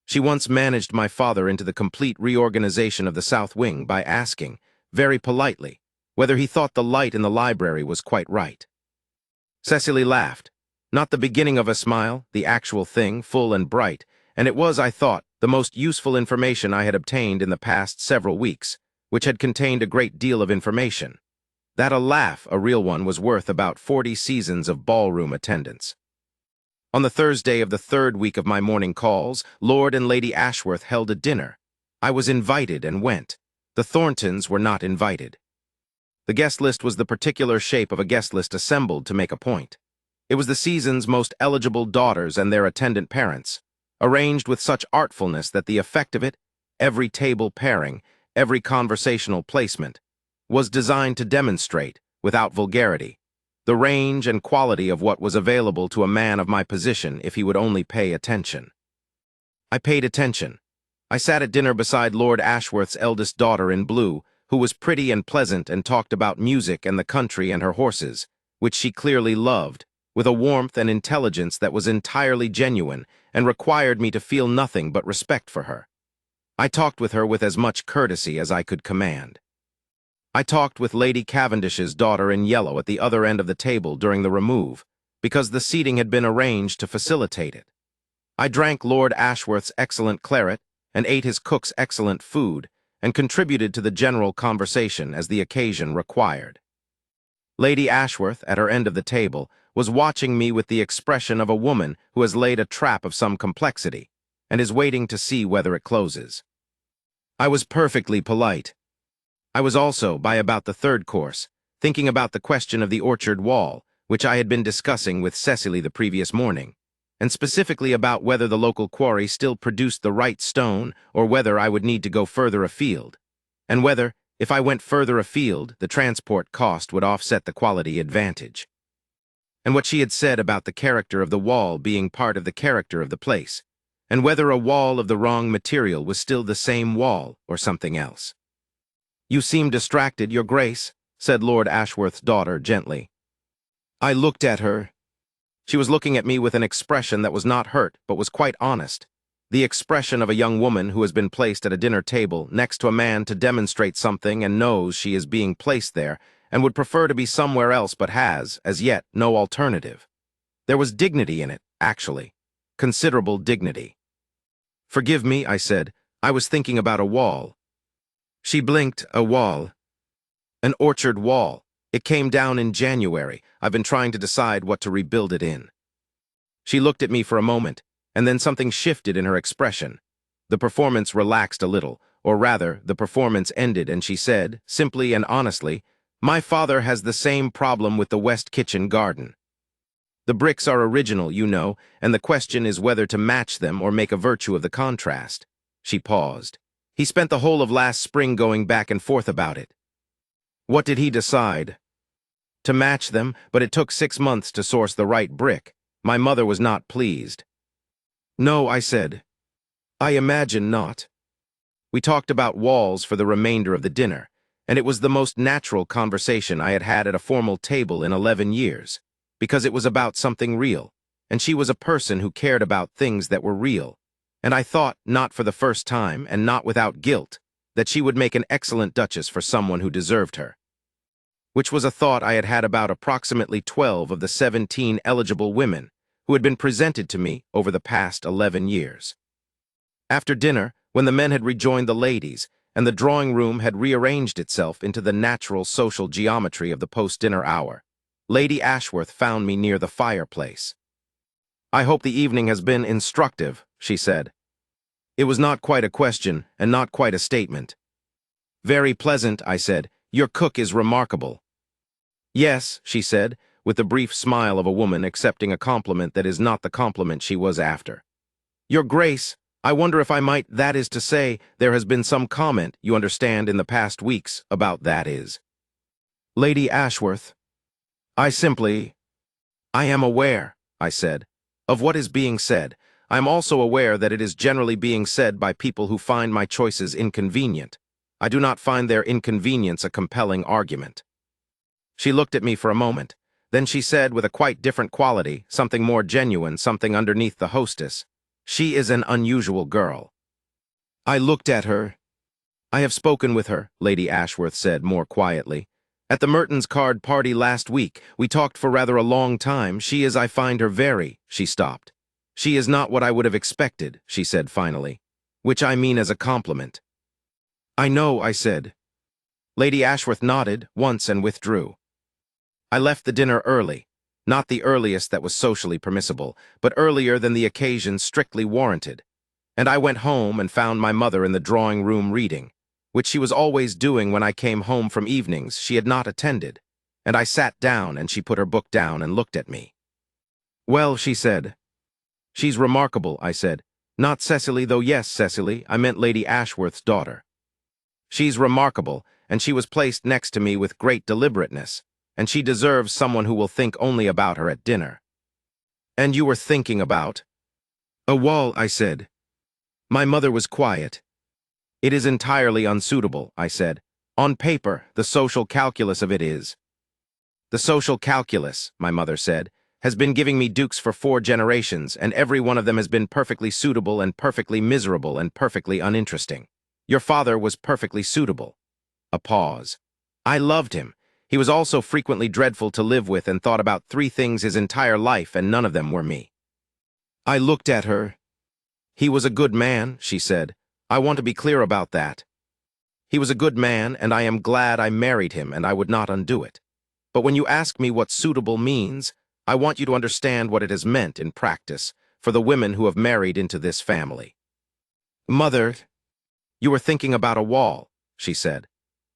She once managed my father into the complete reorganization of the South Wing by asking, very politely, whether he thought the light in the library was quite right. Cecily laughed. Not the beginning of a smile, the actual thing, full and bright, and it was, I thought, the most useful information I had obtained in the past several weeks, which had contained a great deal of information. That a laugh, a real one, was worth about 40 seasons of ballroom attendance. On the Thursday of the third week of my morning calls, Lord and Lady Ashworth held a dinner. I was invited and went. The Thorntons were not invited. The guest list was the particular shape of a guest list assembled to make a point. It was the season's most eligible daughters and their attendant parents, arranged with such artfulness that the effect of it, every table pairing, every conversational placement, was designed to demonstrate, without vulgarity, the range and quality of what was available to a man of my position if he would only pay attention. I paid attention. I sat at dinner beside Lord Ashworth's eldest daughter in blue, who was pretty and pleasant and talked about music and the country and her horses, which she clearly loved, with a warmth and intelligence that was entirely genuine and required me to feel nothing but respect for her. I talked with her with as much courtesy as I could command. I talked with Lady Cavendish's daughter in yellow at the other end of the table during the remove, because the seating had been arranged to facilitate it. I drank Lord Ashworth's excellent claret and ate his cook's excellent food, and contributed to the general conversation as the occasion required. Lady Ashworth, at her end of the table, was watching me with the expression of a woman who has laid a trap of some complexity, and is waiting to see whether it closes. I was perfectly polite. I was also, by about the third course, thinking about the question of the orchard wall, which I had been discussing with Cecily the previous morning, and specifically about whether the local quarry still produced the right stone or whether I would need to go further afield, and whether, if I went further afield, the transport cost would offset the quality advantage. And what she had said about the character of the wall being part of the character of the place, and whether a wall of the wrong material was still the same wall or something else. "You seem distracted, Your Grace," said Lord Ashworth's daughter gently. I looked at her. She was looking at me with an expression that was not hurt but was quite honest, the expression of a young woman who has been placed at a dinner table next to a man to demonstrate something and knows she is being placed there and would prefer to be somewhere else but has, as yet, no alternative. There was dignity in it, actually, considerable dignity. "Forgive me," I said. "I was thinking about a wall." She blinked. "A wall." "An orchard wall. It came down in January. I've been trying to decide what to rebuild it in." She looked at me for a moment, and then something shifted in her expression. The performance relaxed a little, or rather, the performance ended, and she said, simply and honestly, "My father has the same problem with the West Kitchen garden. The bricks are original, you know, and the question is whether to match them or make a virtue of the contrast." She paused. "He spent the whole of last spring going back and forth about it." "What did he decide?" "To match them, but it took 6 months to source the right brick. My mother was not pleased." "No," I said. "I imagine not." We talked about walls for the remainder of the dinner, and it was the most natural conversation I had had at a formal table in 11 years, because it was about something real, and she was a person who cared about things that were real. And I thought, not for the first time, and not without guilt, that she would make an excellent duchess for someone who deserved her. Which was a thought I had had about approximately 12 of the 17 eligible women who had been presented to me over the past 11 years. After dinner, when the men had rejoined the ladies, and the drawing room had rearranged itself into the natural social geometry of the post-dinner hour, Lady Ashworth found me near the fireplace. "I hope the evening has been instructive," she said. It was not quite a question, and not quite a statement. "Very pleasant," I said. "Your cook is remarkable." "Yes," she said, with the brief smile of a woman accepting a compliment that is not the compliment she was after. "Your Grace, I wonder if I might, that is to say, there has been some comment, you understand, in the past weeks, about that is." "Lady Ashworth." I am aware," I said, "of what is being said. I am also aware that it is generally being said by people who find my choices inconvenient. I do not find their inconvenience a compelling argument." She looked at me for a moment. Then she said, with a quite different quality, something more genuine, something underneath the hostess, "She is an unusual girl." I looked at her. "I have spoken with her," Lady Ashworth said more quietly. "At the Mertons' card party last week, we talked for rather a long time. She is, I find her very—" She stopped. "She is not what I would have expected," she said finally, "which I mean as a compliment." "I know," I said. Lady Ashworth nodded once and withdrew. I left the dinner early. not the earliest that was socially permissible, but earlier than the occasion strictly warranted. And I went home and found my mother in the drawing room reading, which she was always doing when I came home from evenings she had not attended. And I sat down and she put her book down and looked at me. "Well," she said. "She's remarkable," I said. "Not Cecily, though yes, Cecily, I meant Lady Ashworth's daughter. She's remarkable, and she was placed next to me with great deliberateness, and she deserves someone who will think only about her at dinner." "And you were thinking about?" "A wall," I said. My mother was quiet. "It is entirely unsuitable," I said. "On paper, the social calculus of it is." "The social calculus," my mother said, "has been giving me dukes for 4 generations, and every one of them has been perfectly suitable and perfectly miserable and perfectly uninteresting. Your father was perfectly suitable." A pause. "I loved him. He was also frequently dreadful to live with and thought about 3 things his entire life, and none of them were me." I looked at her. "He was a good man," she said. "I want to be clear about that. He was a good man, and I am glad I married him, and I would not undo it. But when you ask me what suitable means, I want you to understand what it has meant in practice for the women who have married into this family." "Mother, you were thinking about a wall," she said.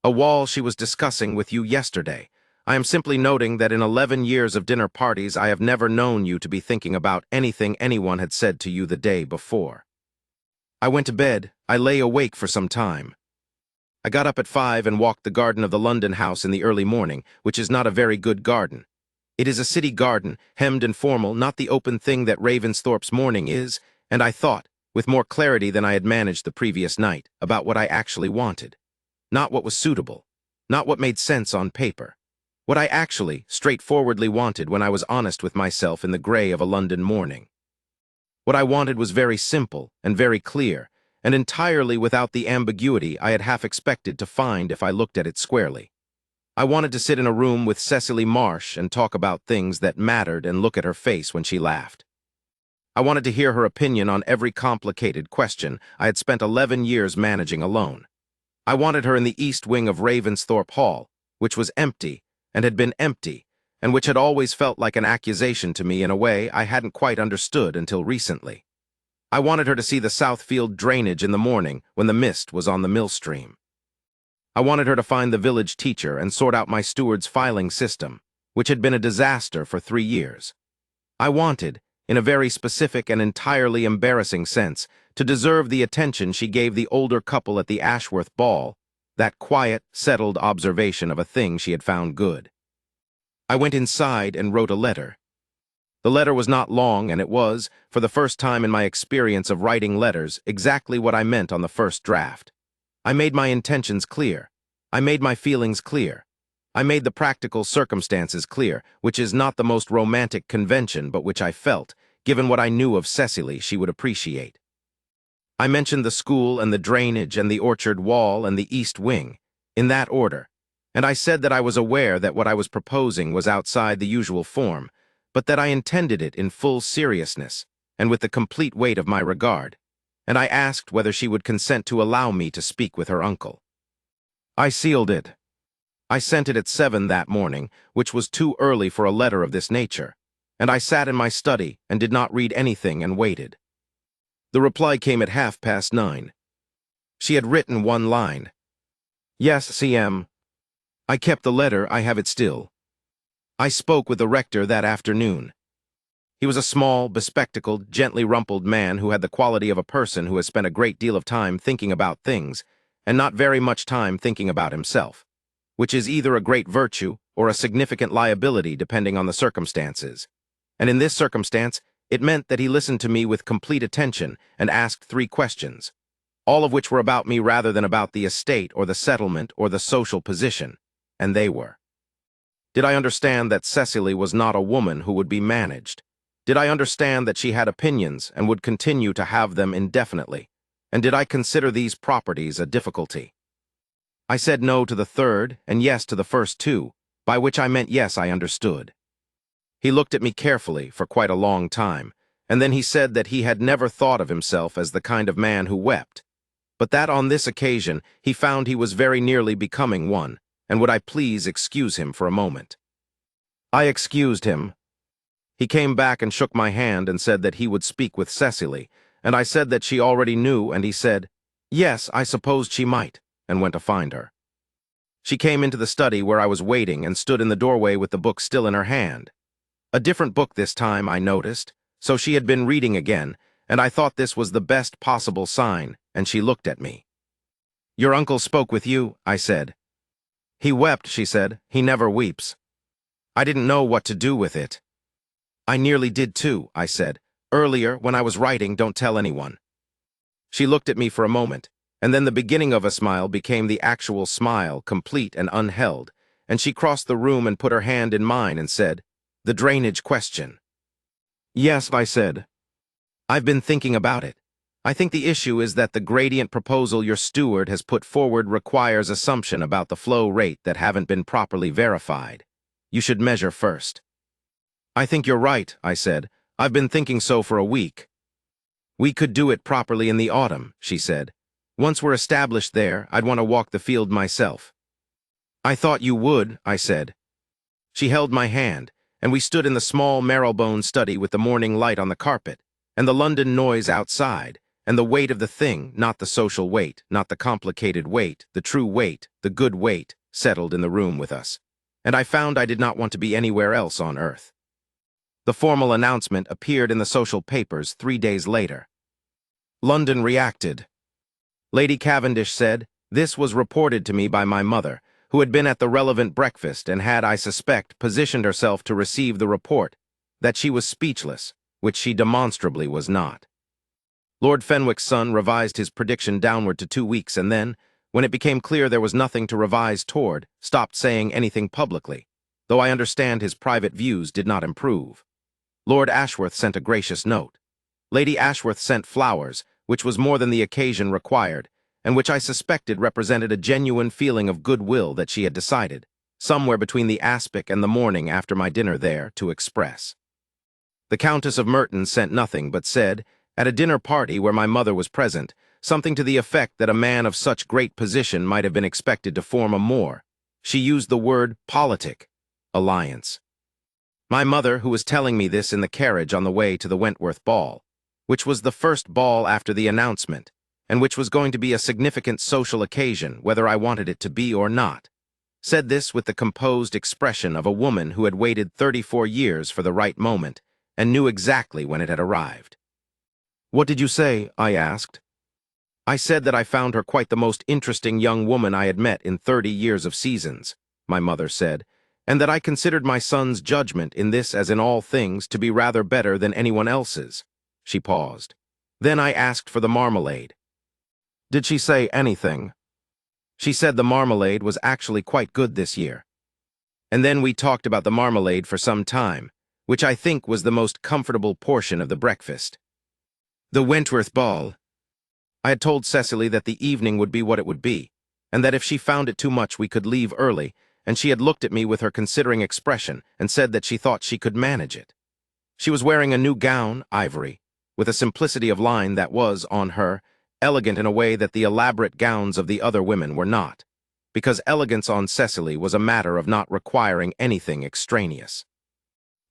"A wall she was discussing with you yesterday. I am simply noting that in 11 years of dinner parties I have never known you to be thinking about anything anyone had said to you the day before." I went to bed. I lay awake for some time. I got up at 5 and walked the garden of the London house in the early morning, which is not a very good garden. It is a city garden, hemmed and formal, not the open thing that Ravensthorpe's morning is, and I thought, with more clarity than I had managed the previous night, about what I actually wanted. Not what was suitable, not what made sense on paper. What I actually, straightforwardly wanted when I was honest with myself in the gray of a London morning. What I wanted was very simple and very clear, and entirely without the ambiguity I had half expected to find if I looked at it squarely. I wanted to sit in a room with Cecily Marsh and talk about things that mattered and look at her face when she laughed. I wanted to hear her opinion on every complicated question I had spent 11 years managing alone. I wanted her in the east wing of Ravensthorpe Hall, which was empty and had been empty, and which had always felt like an accusation to me in a way I hadn't quite understood until recently. I wanted her to see the Southfield drainage in the morning when the mist was on the millstream. I wanted her to find the village teacher and sort out my steward's filing system, which had been a disaster for 3 years. I wanted, in a very specific and entirely embarrassing sense, to deserve the attention she gave the older couple at the Ashworth ball, that quiet, settled observation of a thing she had found good. I went inside and wrote a letter. The letter was not long, and it was, for the first time in my experience of writing letters, exactly what I meant on the first draft. I made my intentions clear. I made my feelings clear. I made the practical circumstances clear, which is not the most romantic convention, but which I felt, given what I knew of Cecily, she would appreciate. I mentioned the school and the drainage and the orchard wall and the east wing, in that order, and I said that I was aware that what I was proposing was outside the usual form, but that I intended it in full seriousness and with the complete weight of my regard, and I asked whether she would consent to allow me to speak with her uncle. I sealed it. I sent it at 7 that morning, which was too early for a letter of this nature, and I sat in my study and did not read anything and waited. The reply came at 9:30. She had written one line. "Yes, CM. I kept the letter, I have it still." I spoke with the rector that afternoon. He was a small, bespectacled, gently rumpled man who had the quality of a person who has spent a great deal of time thinking about things, and not very much time thinking about himself, which is either a great virtue or a significant liability depending on the circumstances. And in this circumstance, it meant that he listened to me with complete attention and asked 3 questions, all of which were about me rather than about the estate or the settlement or the social position, and they were: did I understand that Cecily was not a woman who would be managed? Did I understand that she had opinions and would continue to have them indefinitely? And did I consider these properties a difficulty? I said no to the third and yes to the first 2, by which I meant yes, I understood. He looked at me carefully for quite a long time, and then he said that he had never thought of himself as the kind of man who wept, but that on this occasion he found he was very nearly becoming one, and would I please excuse him for a moment. I excused him. He came back and shook my hand and said that he would speak with Cecily, and I said that she already knew, and he said, "Yes, I supposed she might," and went to find her. She came into the study where I was waiting and stood in the doorway with the book still in her hand. A different book this time, I noticed, so she had been reading again, and I thought this was the best possible sign, and she looked at me. "Your uncle spoke with you," I said. "He wept," she said. "He never weeps." I didn't know what to do with it. "I nearly did too," I said. "Earlier, when I was writing, don't tell anyone." She looked at me for a moment, and then the beginning of a smile became the actual smile, complete and unheld, and she crossed the room and put her hand in mine and said, "The drainage question." "Yes," I said. "I've been thinking about it. I think the issue is that the gradient proposal your steward has put forward requires assumption about the flow rate that haven't been properly verified. You should measure first." "I think you're right," I said. "I've been thinking so for a week." "We could do it properly in the autumn," she said. "Once we're established there, I'd want to walk the field myself." "I thought you would," I said. She held my hand, and we stood in the small marrowbone study with the morning light on the carpet, and the London noise outside, and the weight of the thing, not the social weight, not the complicated weight, the true weight, the good weight, settled in the room with us. And I found I did not want to be anywhere else on earth. The formal announcement appeared in the social papers 3 days later. London reacted. Lady Cavendish said, "This was reported to me by my mother, who had been at the relevant breakfast and had, I suspect, positioned herself to receive the report, that she was speechless, which she demonstrably was not." Lord Fenwick's son revised his prediction downward to 2 weeks and then, when it became clear there was nothing to revise toward, stopped saying anything publicly, though I understand his private views did not improve. Lord Ashworth sent a gracious note. Lady Ashworth sent flowers, which was more than the occasion required, and which I suspected represented a genuine feeling of goodwill that she had decided, somewhere between the aspic and the morning after my dinner there, to express. The Countess of Merton sent nothing, but said, at a dinner party where my mother was present, something to the effect that a man of such great position might have been expected to form a more, she used the word politic, alliance. My mother, who was telling me this in the carriage on the way to the Wentworth ball, which was the first ball after the announcement, and which was going to be a significant social occasion, whether I wanted it to be or not, said this with the composed expression of a woman who had waited 34 years for the right moment and knew exactly when it had arrived. "What did you say?" I asked. "I said that I found her quite the most interesting young woman I had met in 30 years of seasons," my mother said, "and that I considered my son's judgment in this as in all things to be rather better than anyone else's." She paused. Then I asked for the marmalade. "Did she say anything?" "She said the marmalade was actually quite good this year." And then we talked about the marmalade for some time, which I think was the most comfortable portion of the breakfast. The Wentworth ball. I had told Cecily that the evening would be what it would be, and that if she found it too much we could leave early, and she had looked at me with her considering expression and said that she thought she could manage it. She was wearing a new gown, ivory, with a simplicity of line that was, on her, elegant in a way that the elaborate gowns of the other women were not, because elegance on Cecily was a matter of not requiring anything extraneous.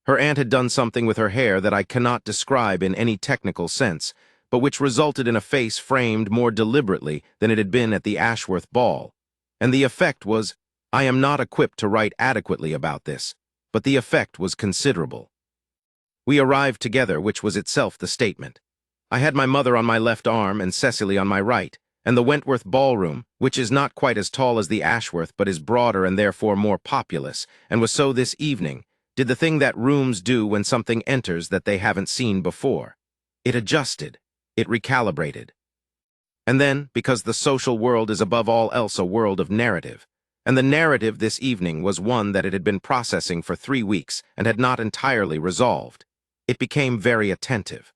Her aunt had done something with her hair that I cannot describe in any technical sense, but which resulted in a face framed more deliberately than it had been at the Ashworth ball, and the effect was, I am not equipped to write adequately about this, but the effect was considerable. We arrived together, which was itself the statement. I had my mother on my left arm and Cecily on my right, and the Wentworth ballroom, which is not quite as tall as the Ashworth but is broader and therefore more populous, and was so this evening, did the thing that rooms do when something enters that they haven't seen before. It adjusted. It recalibrated. And then, because the social world is above all else a world of narrative, and the narrative this evening was one that it had been processing for 3 weeks and had not entirely resolved, it became very attentive.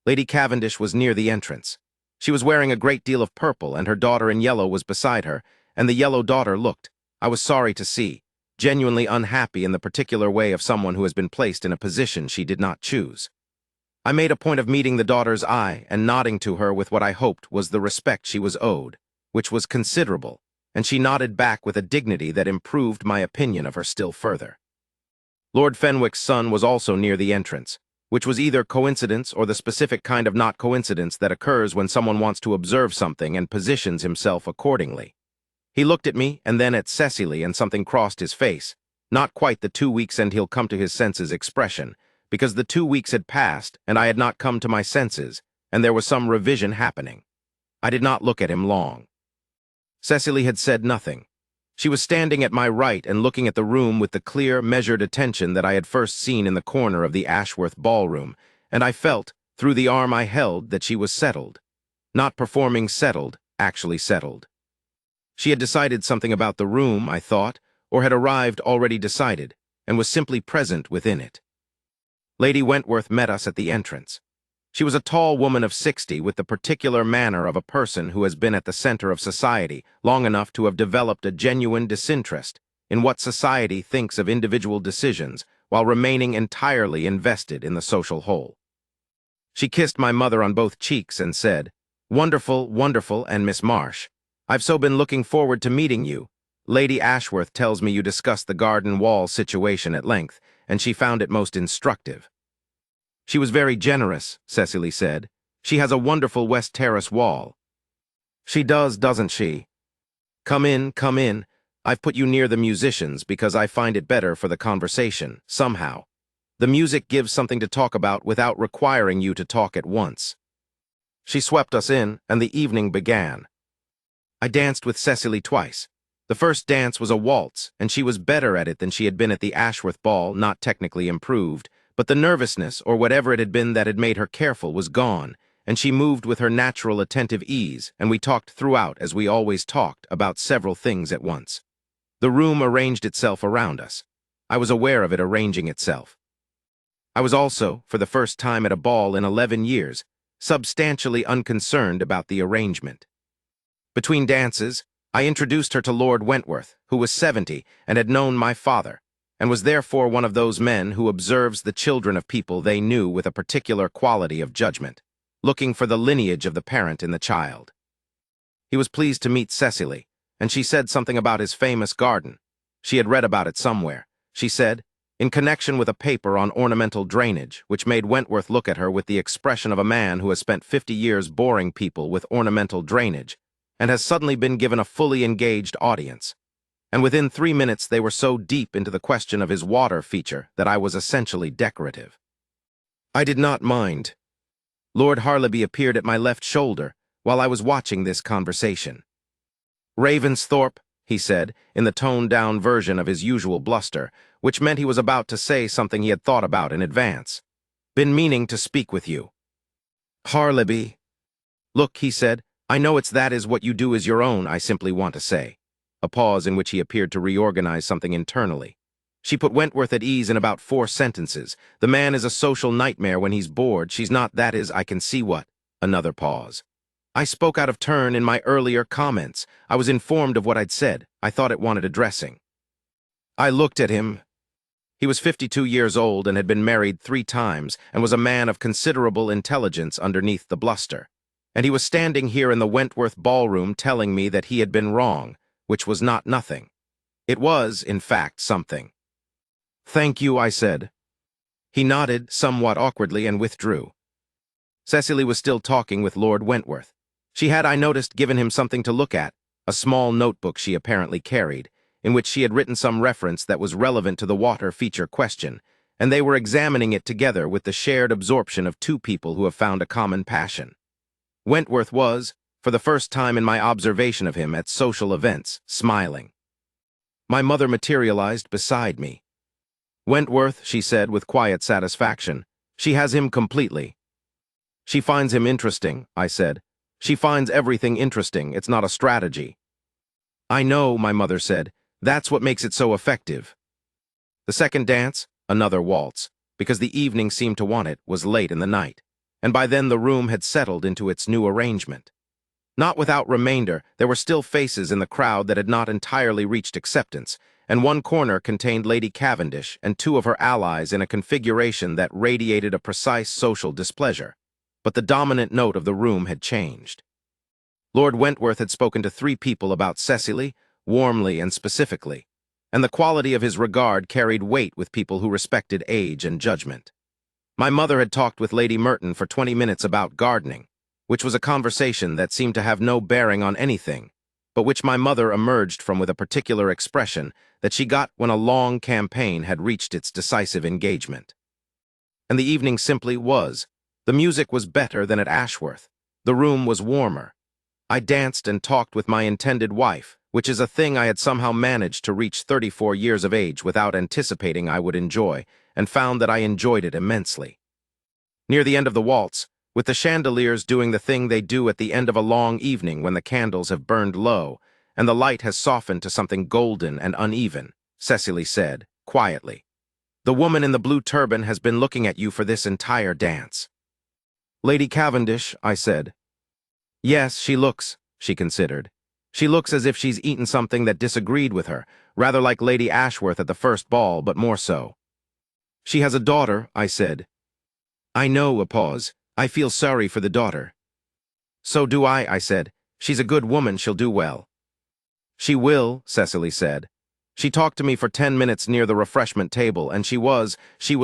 Lady Cavendish was near the entrance. She was wearing a great deal of purple, and her daughter in yellow was beside her, and the yellow daughter looked, I was sorry to see, genuinely unhappy in the particular way of someone who has been placed in a position she did not choose. I made a point of meeting the daughter's eye and nodding to her with what I hoped was the respect she was owed, which was considerable, and she nodded back with a dignity that improved my opinion of her still further. Lord Fenwick's son was also near the entrance, which was either coincidence or the specific kind of not coincidence that occurs when someone wants to observe something and positions himself accordingly. He looked at me and then at Cecily, and something crossed his face. Not quite the 2 weeks and he'll come to his senses expression, because the 2 weeks had passed and I had not come to my senses, and there was some revision happening. I did not look at him long. Cecily had said nothing. She was standing at my right and looking at the room with the clear, measured attention that I had first seen in the corner of the Ashworth ballroom, and I felt, through the arm I held, that she was settled. Not performing settled, actually settled. She had decided something about the room, I thought, or had arrived already decided, and was simply present within it. Lady Wentworth met us at the entrance. She was a tall woman of 60 with the particular manner of a person who has been at the center of society long enough to have developed a genuine disinterest in what society thinks of individual decisions while remaining entirely invested in the social whole. She kissed my mother on both cheeks and said, "Wonderful, wonderful, and Miss Marsh. I've so been looking forward to meeting you. Lady Ashworth tells me you discussed the garden wall situation at length, and she found it most instructive." "She was very generous," Cecily said. "She has a wonderful West Terrace wall." "She does, doesn't she? Come in, come in. I've put you near the musicians because I find it better for the conversation, somehow. The music gives something to talk about without requiring you to talk at once." She swept us in, and the evening began. I danced with Cecily twice. The first dance was a waltz, and she was better at it than she had been at the Ashworth ball, not technically improved, but the nervousness, or whatever it had been that had made her careful, was gone, and she moved with her natural attentive ease, and we talked throughout, as we always talked, about several things at once. The room arranged itself around us. I was aware of it arranging itself. I was also, for the first time at a ball in 11 years, substantially unconcerned about the arrangement. Between dances, I introduced her to Lord Wentworth, who was 70 and had known my father, and was therefore one of those men who observes the children of people they knew with a particular quality of judgment, looking for the lineage of the parent in the child. He was pleased to meet Cecily, and she said something about his famous garden. She had read about it somewhere, she said, in connection with a paper on ornamental drainage, which made Wentworth look at her with the expression of a man who has spent 50 years boring people with ornamental drainage, and has suddenly been given a fully engaged audience. And within 3 minutes they were so deep into the question of his water feature that I was essentially decorative. I did not mind. Lord Harleby appeared at my left shoulder while I was watching this conversation. "Ravensthorpe," he said, in the toned-down version of his usual bluster, which meant he was about to say something he had thought about in advance. "Been meaning to speak with you." "Harleby." "Look," he said, "I know that is what you do is your own, I simply want to say." A pause in which he appeared to reorganize something internally. She put Wentworth at ease in about 4 sentences. "The man is a social nightmare when he's bored. She's not, that is, I can see what." Another pause. "I spoke out of turn in my earlier comments. I was informed of what I'd said. I thought it wanted addressing." I looked at him. He was 52 years old and had been married 3 times and was a man of considerable intelligence underneath the bluster. And he was standing here in the Wentworth ballroom telling me that he had been wrong, which was not nothing. It was, in fact, something. "Thank you," I said. He nodded, somewhat awkwardly, and withdrew. Cecily was still talking with Lord Wentworth. She had, I noticed, given him something to look at, a small notebook she apparently carried, in which she had written some reference that was relevant to the water feature question, and they were examining it together with the shared absorption of 2 people who have found a common passion. Wentworth was, for the first time in my observation of him at social events, smiling. My mother materialized beside me. "Wentworth," she said with quiet satisfaction. "She has him completely." "She finds him interesting," I said. "She finds everything interesting. It's not a strategy." "I know," my mother said. "That's what makes it so effective." The second dance, another waltz, because the evening seemed to want it, was late in the night, and by then the room had settled into its new arrangement. Not without remainder, there were still faces in the crowd that had not entirely reached acceptance, and one corner contained Lady Cavendish and 2 of her allies in a configuration that radiated a precise social displeasure. But the dominant note of the room had changed. Lord Wentworth had spoken to 3 people about Cecily, warmly and specifically. and the quality of his regard carried weight with people who respected age and judgment. My mother had talked with Lady Merton for 20 minutes about gardening, which was a conversation that seemed to have no bearing on anything, but which my mother emerged from with a particular expression that she got when a long campaign had reached its decisive engagement. And the evening simply was. The music was better than at Ashworth. The room was warmer. I danced and talked with my intended wife, which is a thing I had somehow managed to reach 34 years of age without anticipating I would enjoy, and found that I enjoyed it immensely. Near the end of the waltz, with the chandeliers doing the thing they do at the end of a long evening when the candles have burned low, and the light has softened to something golden and uneven, Cecily said, quietly, "The woman in the blue turban has been looking at you for this entire dance." "Lady Cavendish," I said. "Yes, she looks," she considered. "She looks as if she's eaten something that disagreed with her, rather like Lady Ashworth at the first ball, but more so." "She has a daughter," I said. "I know," a pause. "I feel sorry for the daughter." "So do I said. "She's a good woman, she'll do well." "She will," Cecily said. "She talked to me for 10 minutes near the refreshment table, and she was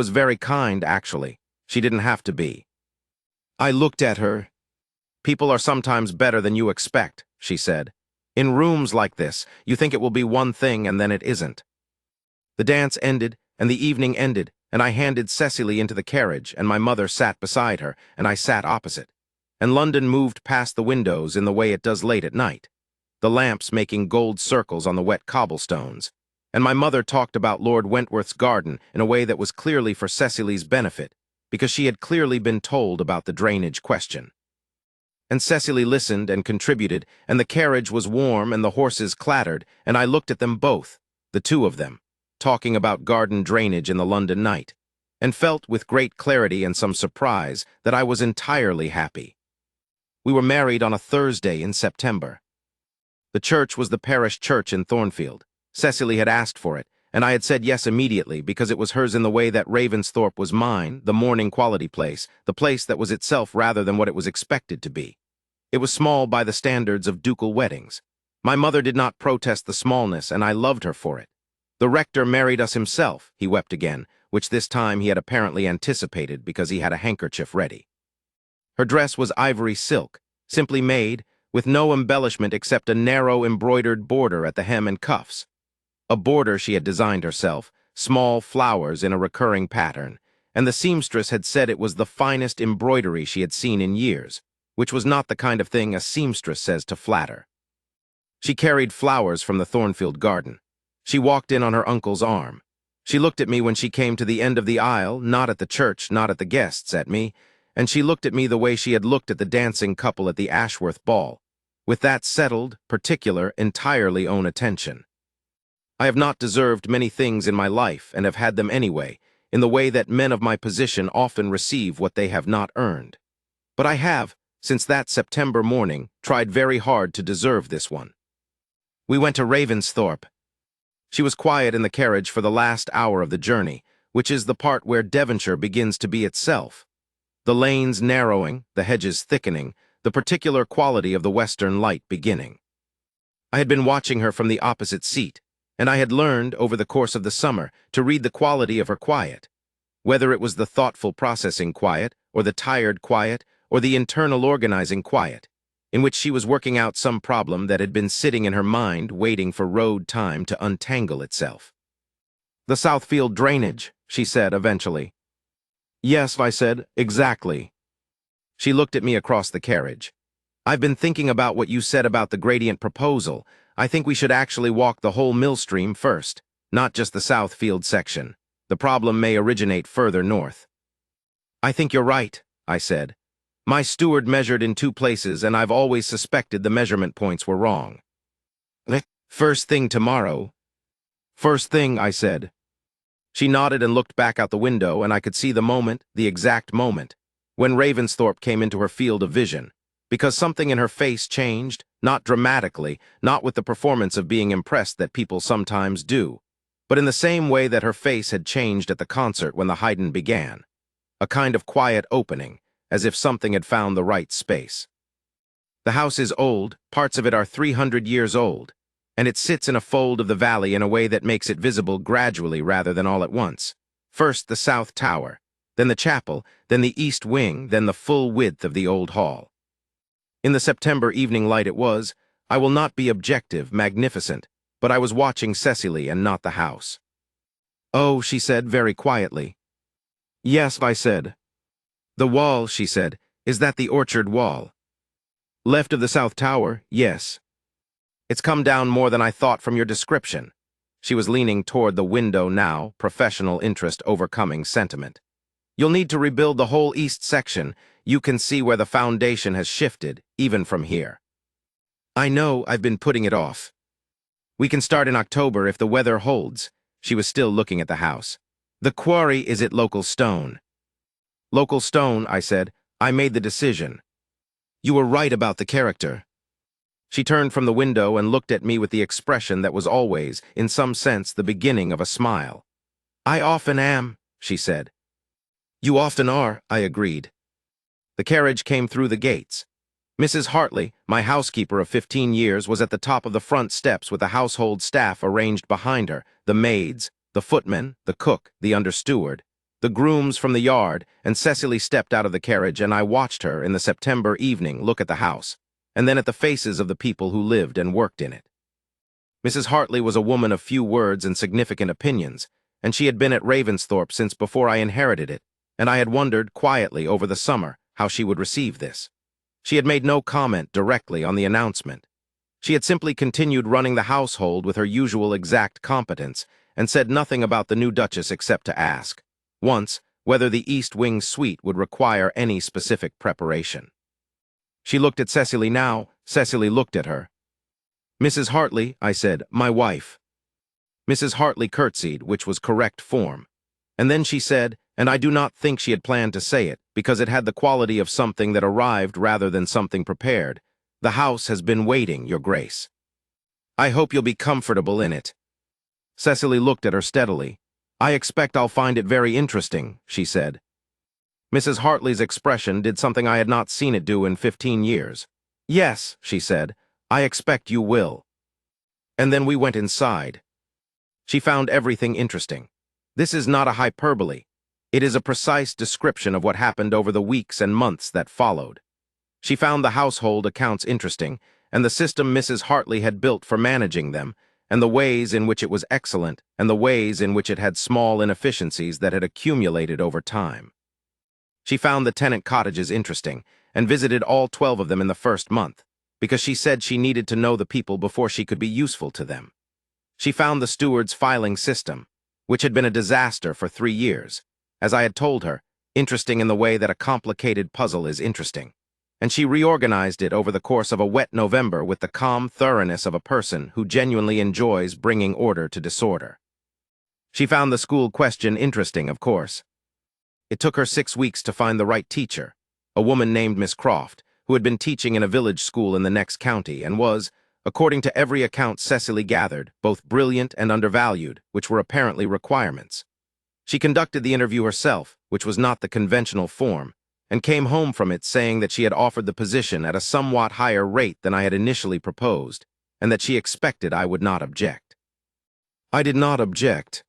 very kind, actually. She didn't have to be." I looked at her. "People are sometimes better than you expect," she said. "In rooms like this, you think it will be one thing and then it isn't." The dance ended, and the evening ended, and I handed Cecily into the carriage, and my mother sat beside her, and I sat opposite. And London moved past the windows in the way it does late at night, the lamps making gold circles on the wet cobblestones, and my mother talked about Lord Wentworth's garden in a way that was clearly for Cecily's benefit, because she had clearly been told about the drainage question. And Cecily listened and contributed, and the carriage was warm and the horses clattered, and I looked at them both, the two of them, talking about garden drainage in the London night, and felt with great clarity and some surprise that I was entirely happy. We were married on a Thursday in September. The church was the parish church in Thornfield. Cecily had asked for it, and I had said yes immediately because it was hers in the way that Ravensthorpe was mine, the mourning quality place, the place that was itself rather than what it was expected to be. It was small by the standards of ducal weddings. My mother did not protest the smallness, and I loved her for it. The rector married us himself, he wept again, which this time he had apparently anticipated because he had a handkerchief ready. Her dress was ivory silk, simply made, with no embellishment except a narrow embroidered border at the hem and cuffs. A border she had designed herself, small flowers in a recurring pattern, and the seamstress had said it was the finest embroidery she had seen in years, which was not the kind of thing a seamstress says to flatter. She carried flowers from the Thornfield garden. She walked in on her uncle's arm. She looked at me when she came to the end of the aisle, not at the church, not at the guests, at me, and she looked at me the way she had looked at the dancing couple at the Ashworth ball, with that settled, particular, entirely own attention. I have not deserved many things in my life and have had them anyway, in the way that men of my position often receive what they have not earned. But I have, since that September morning, tried very hard to deserve this one. We went to Ravensthorpe. She was quiet in the carriage for the last hour of the journey, which is the part where Devonshire begins to be itself. The lanes narrowing, the hedges thickening, the particular quality of the western light beginning. I had been watching her from the opposite seat, and I had learned, over the course of the summer, to read the quality of her quiet. Whether it was the thoughtful processing quiet, or the tired quiet, or the internal organizing quiet, in which she was working out some problem that had been sitting in her mind waiting for road time to untangle itself. "The Southfield drainage," she said eventually. "Yes," I said, "exactly." She looked at me across the carriage. "I've been thinking about what you said about the gradient proposal. I think we should actually walk the whole Millstream first, not just the Southfield section. The problem may originate further north." "I think you're right," I said. "My steward measured in 2 places, and I've always suspected the measurement points were wrong." "First thing tomorrow." "First thing," I said. She nodded and looked back out the window, and I could see the moment, the exact moment, when Ravensthorpe came into her field of vision, because something in her face changed, not dramatically, not with the performance of being impressed that people sometimes do, but in the same way that her face had changed at the concert when the Haydn began, a kind of quiet opening, as if something had found the right space. The house is old, parts of it are 300 years old, and it sits in a fold of the valley in a way that makes it visible gradually rather than all at once. First the south tower, then the chapel, then the east wing, then the full width of the old hall. In the September evening light it was, I will not be objective, magnificent, but I was watching Cecily and not the house. "Oh," she said very quietly. "Yes," I said. "The wall," she said, "is that the orchard wall?" "Left of the south tower, yes." "It's come down more than I thought from your description." She was leaning toward the window now, professional interest overcoming sentiment. "You'll need to rebuild the whole east section. You can see where the foundation has shifted, even from here." "I know, I've been putting it off." "We can start in October if the weather holds." She was still looking at the house. "The quarry is at local stone." "Local stone," I said. "I made the decision." "You were right about the character." She turned from the window and looked at me with the expression that was always, in some sense, the beginning of a smile. "I often am," she said. "You often are," I agreed. The carriage came through the gates. Mrs. Hartley, my housekeeper of 15 years, was at the top of the front steps with the household staff arranged behind her, the maids, the footman, the cook, the understeward, the grooms from the yard, and Cecily stepped out of the carriage, and I watched her, in the September evening, look at the house, and then at the faces of the people who lived and worked in it. Mrs. Hartley was a woman of few words and significant opinions, and she had been at Ravensthorpe since before I inherited it, and I had wondered, quietly, over the summer, how she would receive this. She had made no comment directly on the announcement. She had simply continued running the household with her usual exact competence, and said nothing about the new Duchess except to ask, once, whether the East Wing suite would require any specific preparation. She looked at Cecily now. Cecily looked at her. "Mrs. Hartley," I said, "my wife." Mrs. Hartley curtsied, which was correct form. And then she said, and I do not think she had planned to say it, because it had the quality of something that arrived rather than something prepared, "The house has been waiting, Your Grace. I hope you'll be comfortable in it." Cecily looked at her steadily. "I expect I'll find it very interesting," she said. Mrs. Hartley's expression did something I had not seen it do in 15 years. "Yes," she said, "I expect you will." And then we went inside. She found everything interesting. This is not a hyperbole. It is a precise description of what happened over the weeks and months that followed. She found the household accounts interesting, and the system Mrs. Hartley had built for managing them, and the ways in which it was excellent, and the ways in which it had small inefficiencies that had accumulated over time. She found the tenant cottages interesting, and visited all 12 of them in the first month, because she said she needed to know the people before she could be useful to them. She found the steward's filing system, which had been a disaster for 3 years, as I had told her, interesting in the way that a complicated puzzle is interesting, and she reorganized it over the course of a wet November with the calm thoroughness of a person who genuinely enjoys bringing order to disorder. She found the school question interesting, of course. It took her 6 weeks to find the right teacher, a woman named Miss Croft, who had been teaching in a village school in the next county and was, according to every account Cecily gathered, both brilliant and undervalued, which were apparently requirements. She conducted the interview herself, which was not the conventional form, and came home from it saying that she had offered the position at a somewhat higher rate than I had initially proposed, and that she expected I would not object. I did not object.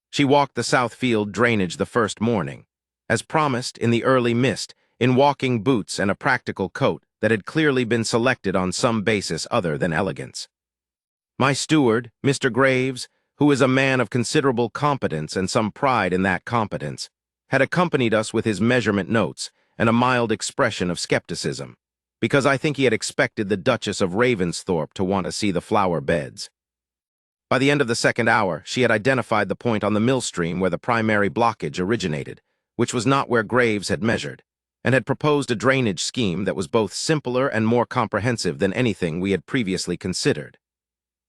She walked the Southfield drainage the first morning, as promised, in the early mist, in walking boots and a practical coat that had clearly been selected on some basis other than elegance. My steward, Mr. Graves, who is a man of considerable competence and some pride in that competence, had accompanied us with his measurement notes and a mild expression of skepticism, because I think he had expected the Duchess of Ravensthorpe to want to see the flower beds. By the end of the second hour, she had identified the point on the mill stream where the primary blockage originated, which was not where Graves had measured, and had proposed a drainage scheme that was both simpler and more comprehensive than anything we had previously considered.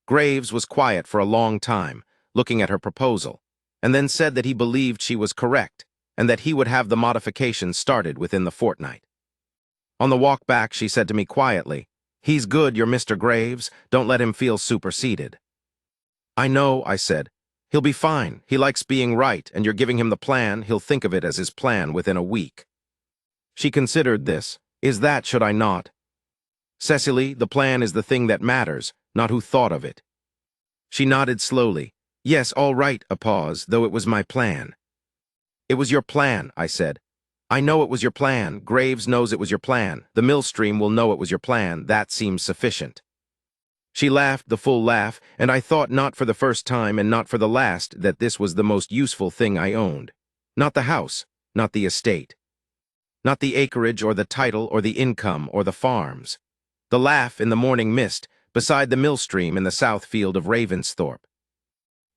Graves was quiet for a long time, looking at her proposal, and then said that he believed she was correct, and that he would have the modifications started within the fortnight. On the walk back, she said to me quietly, "He's good, your Mr. Graves. Don't let him feel superseded." "I know," I said. "He'll be fine. He likes being right, and you're giving him the plan. He'll think of it as his plan within a week." She considered this. Should I not? "Cecily, the plan is the thing that matters, not who thought of it. She nodded slowly. Yes, all right, a pause, though it was my plan. It was your plan, I said. I know it was your plan. Graves knows it was your plan. The Millstream will know it was your plan. That seems sufficient. She laughed the full laugh, and I thought not for the first time and not for the last that this was the most useful thing I owned. Not the house, not the estate. Not the acreage or the title or the income or the farms. The laugh in the morning mist, beside the Millstream in the south field of Ravensthorpe.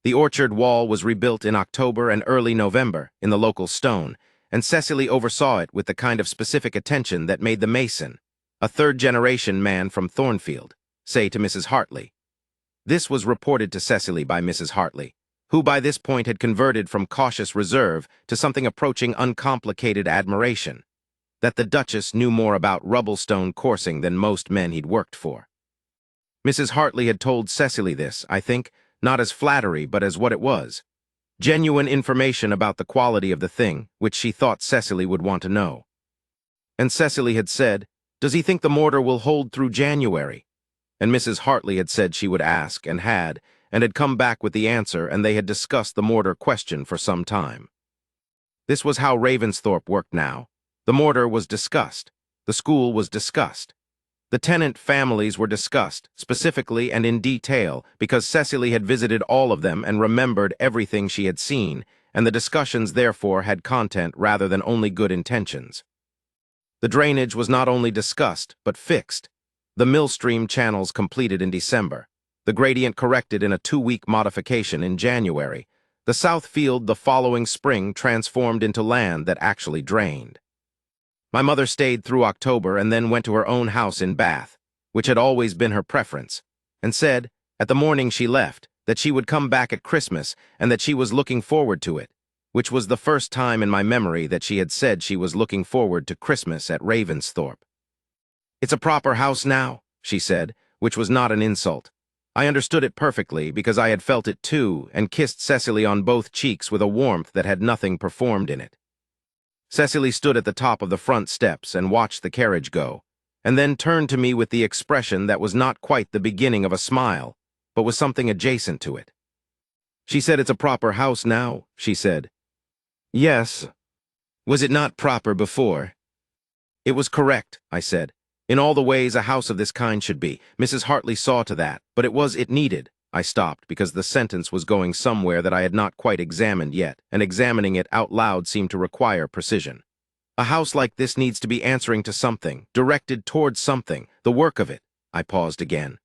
The orchard wall was rebuilt in October and early November in the local stone, and Cecily oversaw it with the kind of specific attention that made the mason, a third-generation man from Thornfield, say to Mrs. Hartley. This was reported to Cecily by Mrs. Hartley, who by this point had converted from cautious reserve to something approaching uncomplicated admiration, that the Duchess knew more about rubblestone coursing than most men he'd worked for. Mrs. Hartley had told Cecily this, I think, not as flattery but as what it was, genuine information about the quality of the thing, which she thought Cecily would want to know. And Cecily had said, "Does he think the mortar will hold through January?" And Mrs. Hartley had said she would ask, and had come back with the answer, and they had discussed the mortar question for some time. This was how Ravensthorpe worked now. The mortar was discussed. The school was discussed. The tenant families were discussed, specifically and in detail, because Cecily had visited all of them and remembered everything she had seen, and the discussions therefore had content rather than only good intentions. The drainage was not only discussed, but fixed. The Millstream channels completed in December. The gradient corrected in a 2-week modification in January. The south field the following spring transformed into land that actually drained. My mother stayed through October and then went to her own house in Bath, which had always been her preference, and said, at the morning she left, that she would come back at Christmas and that she was looking forward to it, which was the first time in my memory that she had said she was looking forward to Christmas at Ravensthorpe. "It's a proper house now," she said, which was not an insult. I understood it perfectly because I had felt it too and kissed Cecily on both cheeks with a warmth that had nothing performed in it. Cecily stood at the top of the front steps and watched the carriage go, and then turned to me with the expression that was not quite the beginning of a smile, but was something adjacent to it. She said, "It's a proper house now," she said. "Yes. Was it not proper before?" "It was correct," I said. "In all the ways a house of this kind should be. Mrs. Hartley saw to that, but it needed." I stopped because the sentence was going somewhere that I had not quite examined yet, and examining it out loud seemed to require precision. "A house like this needs to be answering to something, directed towards something, the work of it." I paused again.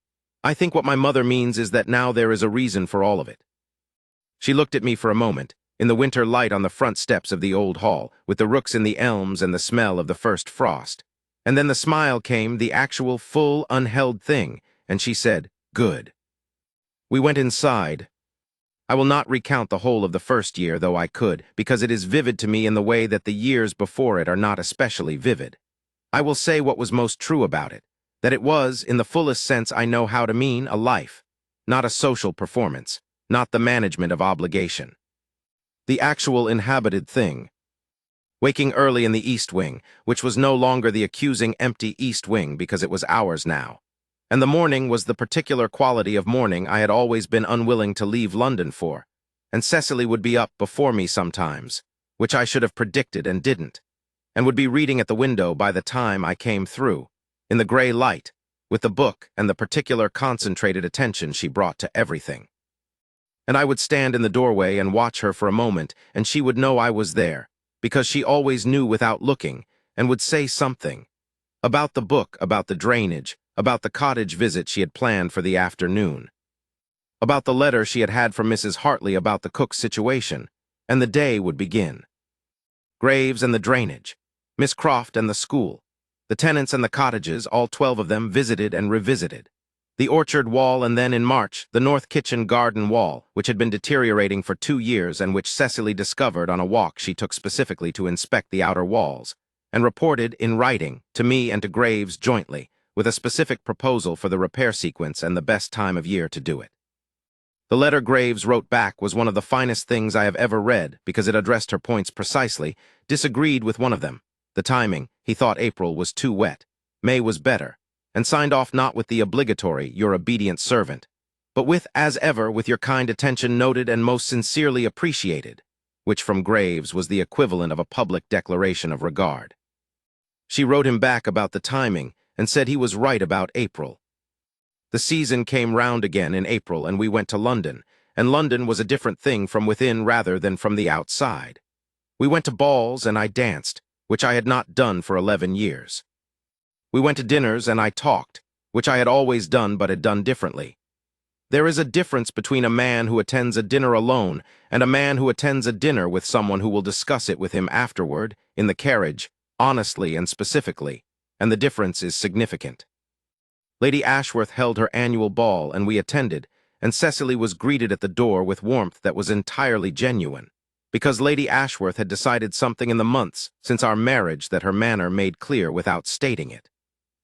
"I think what my mother means is that now there is a reason for all of it." She looked at me for a moment, in the winter light on the front steps of the old hall, with the rooks in the elms and the smell of the first frost. And then the smile came, the actual, full, unheld thing, and she said, "Good." We went inside. I will not recount the whole of the first year, though I could, because it is vivid to me in the way that the years before it are not especially vivid. I will say what was most true about it, that it was, in the fullest sense I know how to mean, a life, not a social performance, not the management of obligation. The actual inhabited thing. Waking early in the East Wing, which was no longer the accusing empty East Wing because it was ours now. And the morning was the particular quality of morning I had always been unwilling to leave London for, and Cecily would be up before me sometimes, which I should have predicted and didn't, and would be reading at the window by the time I came through, in the gray light, with the book and the particular concentrated attention she brought to everything. And I would stand in the doorway and watch her for a moment, and she would know I was there, because she always knew without looking, and would say something. About the book, about the drainage, about the cottage visit she had planned for the afternoon. About the letter she had had from Mrs. Hartley about the cook's situation, and the day would begin. Graves and the drainage, Miss Croft and the school, the tenants and the cottages, all 12 of them visited and revisited. The orchard wall, and then in March, the north kitchen garden wall, which had been deteriorating for 2 years and which Cecily discovered on a walk she took specifically to inspect the outer walls, and reported in writing to me and to Graves jointly, with a specific proposal for the repair sequence and the best time of year to do it. The letter Graves wrote back was one of the finest things I have ever read because it addressed her points precisely, disagreed with one of them. The timing, he thought April was too wet, May was better, and signed off not with the obligatory, "your obedient servant," but with, as ever, with your kind attention noted and most sincerely appreciated, which from Graves was the equivalent of a public declaration of regard. She wrote him back about the timing and said he was right about April. The season came round again in April and we went to London, and London was a different thing from within rather than from the outside. We went to balls and I danced, which I had not done for 11 years. We went to dinners and I talked, which I had always done but had done differently. There is a difference between a man who attends a dinner alone and a man who attends a dinner with someone who will discuss it with him afterward, in the carriage, honestly and specifically, and the difference is significant. Lady Ashworth held her annual ball and we attended, and Cecily was greeted at the door with warmth that was entirely genuine, because Lady Ashworth had decided something in the months since our marriage that her manner made clear without stating it.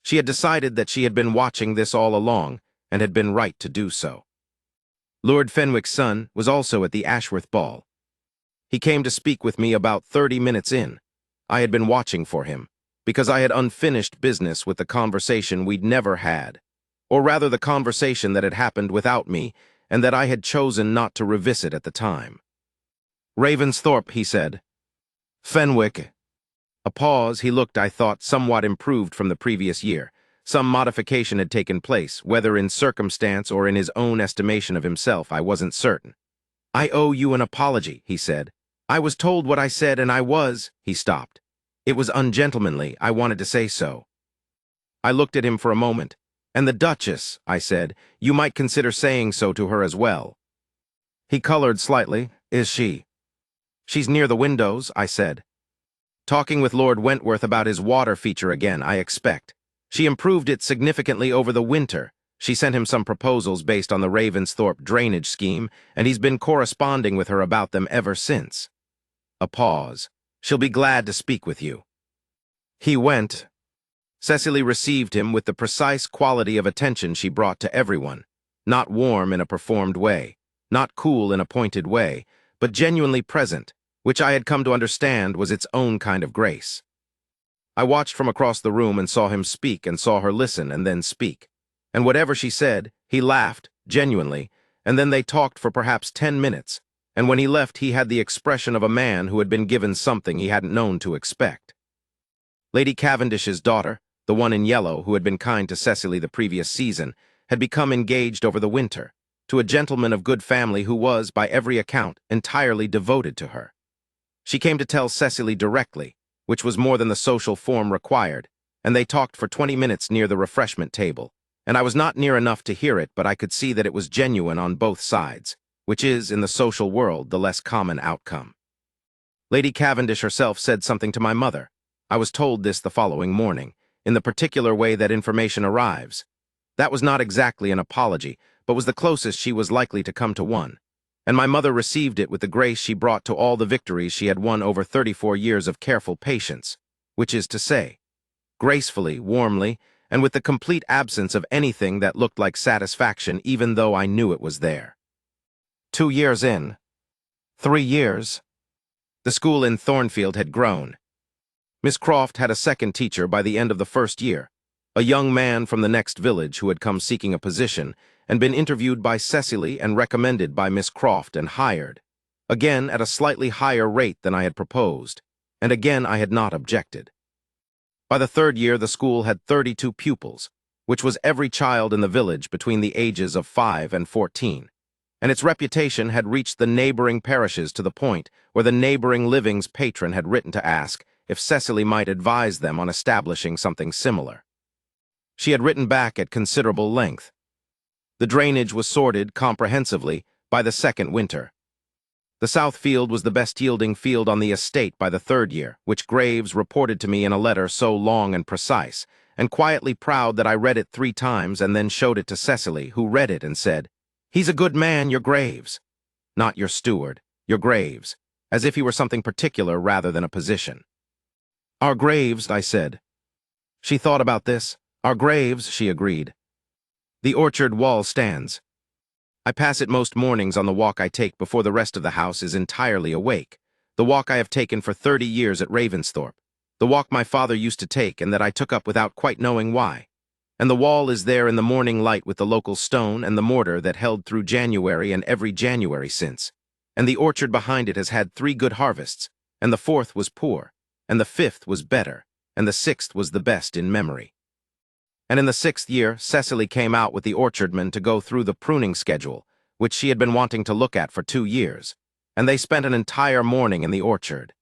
She had decided that she had been watching this all along, and had been right to do so. Lord Fenwick's son was also at the Ashworth ball. He came to speak with me about 30 minutes in. I had been watching for him, because I had unfinished business with the conversation we'd never had, or rather the conversation that had happened without me, and that I had chosen not to revisit at the time. Ravensthorpe, he said. Fenwick. A pause. He looked, I thought, somewhat improved from the previous year. Some modification had taken place, whether in circumstance or in his own estimation of himself, I wasn't certain. I owe you an apology, he said. I was told what I said and he stopped. It was ungentlemanly, I wanted to say so. I looked at him for a moment. And the Duchess, I said, you might consider saying so to her as well. He colored slightly. Is she? She's near the windows, I said. Talking with Lord Wentworth about his water feature again, I expect. She improved it significantly over the winter. She sent him some proposals based on the Ravensthorpe drainage scheme, and he's been corresponding with her about them ever since. A pause. She'll be glad to speak with you. He went. Cecily received him with the precise quality of attention she brought to everyone, not warm in a performed way, not cool in a pointed way, but genuinely present, which I had come to understand was its own kind of grace. I watched from across the room and saw him speak and saw her listen and then speak. And whatever she said, he laughed, genuinely, and then they talked for perhaps 10 minutes, and when he left he had the expression of a man who had been given something he hadn't known to expect. Lady Cavendish's daughter, the one in yellow who had been kind to Cecily the previous season, had become engaged over the winter, to a gentleman of good family who was, by every account, entirely devoted to her. She came to tell Cecily directly, which was more than the social form required, and they talked for 20 minutes near the refreshment table, and I was not near enough to hear it, but I could see that it was genuine on both sides, which is, in the social world, the less common outcome. Lady Cavendish herself said something to my mother. I was told this the following morning, in the particular way that information arrives. That was not exactly an apology, but was the closest she was likely to come to one, and my mother received it with the grace she brought to all the victories she had won over 34 years of careful patience, which is to say, gracefully, warmly, and with the complete absence of anything that looked like satisfaction even though I knew it was there. 2 years in. 3 years. The school in Thornfield had grown. Miss Croft had a second teacher by the end of the first year, a young man from the next village who had come seeking a position and been interviewed by Cecily and recommended by Miss Croft and hired, again at a slightly higher rate than I had proposed, and again I had not objected. By the third year the school had 32 pupils, which was every child in the village between the ages of 5 and 14, and its reputation had reached the neighboring parishes to the point where the neighboring living's patron had written to ask if Cecily might advise them on establishing something similar. She had written back at considerable length. The drainage was sorted comprehensively by the second winter. The south field was the best-yielding field on the estate by the third year, which Graves reported to me in a letter so long and precise, and quietly proud that I read it 3 times and then showed it to Cecily, who read it and said, "He's a good man, your Graves." Not your steward, your Graves, as if he were something particular rather than a position. "Our Graves," I said. She thought about this. "Our Graves," she agreed. The orchard wall stands. I pass it most mornings on the walk I take before the rest of the house is entirely awake, the walk I have taken for 30 years at Ravensthorpe, the walk my father used to take and that I took up without quite knowing why. And the wall is there in the morning light with the local stone and the mortar that held through January and every January since. And the orchard behind it has had 3 good harvests, and the 4th was poor, and the 5th was better, and the 6th was the best in memory. And in the 6th year, Cecily came out with the orchardman to go through the pruning schedule, which she had been wanting to look at for 2 years, and they spent an entire morning in the orchard.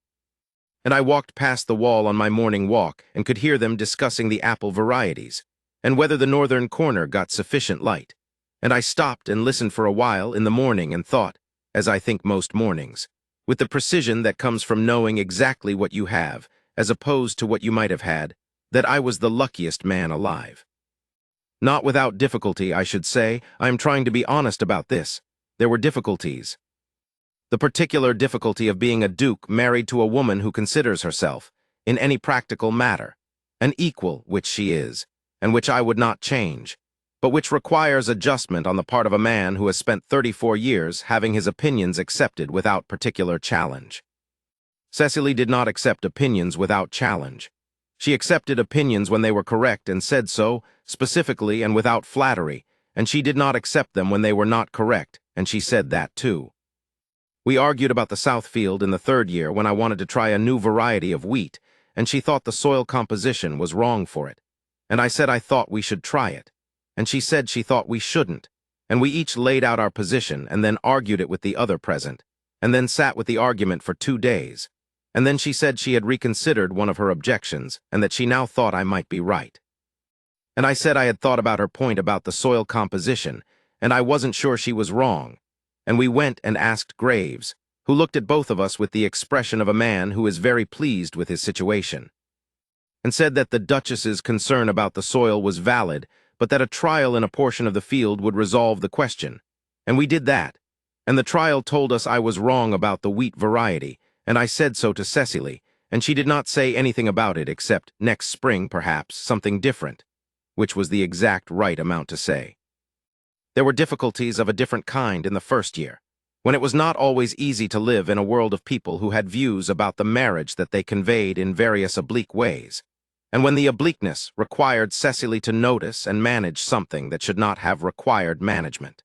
And I walked past the wall on my morning walk and could hear them discussing the apple varieties, and whether the northern corner got sufficient light. And I stopped and listened for a while in the morning and thought, as I think most mornings, with the precision that comes from knowing exactly what you have, as opposed to what you might have had, that I was the luckiest man alive. Not without difficulty, I should say. I am trying to be honest about this. There were difficulties. The particular difficulty of being a duke married to a woman who considers herself, in any practical matter, an equal, which she is, and which I would not change, but which requires adjustment on the part of a man who has spent 34 years having his opinions accepted without particular challenge. Cecily did not accept opinions without challenge. She accepted opinions when they were correct and said so, specifically and without flattery, and she did not accept them when they were not correct, and she said that too. We argued about the South Field in the 3rd year when I wanted to try a new variety of wheat, and she thought the soil composition was wrong for it. And I said I thought we should try it, and she said she thought we shouldn't, and we each laid out our position and then argued it with the other present, and then sat with the argument for 2 days, and then she said she had reconsidered one of her objections and that she now thought I might be right. And I said I had thought about her point about the soil composition, and I wasn't sure she was wrong, and we went and asked Graves, who looked at both of us with the expression of a man who is very pleased with his situation, and said that the Duchess's concern about the soil was valid, but that a trial in a portion of the field would resolve the question. And we did that, and the trial told us I was wrong about the wheat variety, and I said so to Cecily, and she did not say anything about it except, next spring, perhaps, something different, which was the exact right amount to say. There were difficulties of a different kind in the 1st year, when it was not always easy to live in a world of people who had views about the marriage that they conveyed in various oblique ways, and when the obliqueness required Cecily to notice and manage something that should not have required management.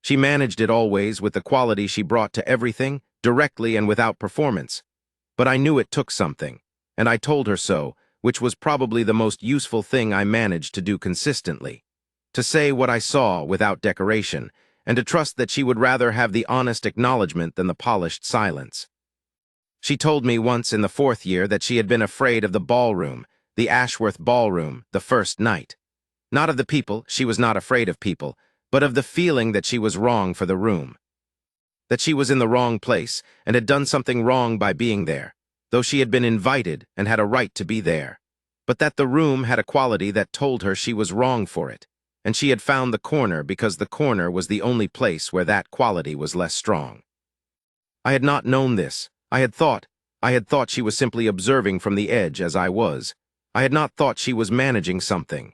She managed it always with the quality she brought to everything, directly and without performance, but I knew it took something, and I told her so, which was probably the most useful thing I managed to do consistently, to say what I saw without decoration, and to trust that she would rather have the honest acknowledgement than the polished silence. She told me once in the 4th year that she had been afraid of the ballroom, the Ashworth ballroom, the first night. Not of the people, she was not afraid of people, but of the feeling that she was wrong for the room. That she was in the wrong place and had done something wrong by being there, though she had been invited and had a right to be there, but that the room had a quality that told her she was wrong for it, and she had found the corner because the corner was the only place where that quality was less strong. I had not known this. I had thought she was simply observing from the edge as I was. I had not thought she was managing something.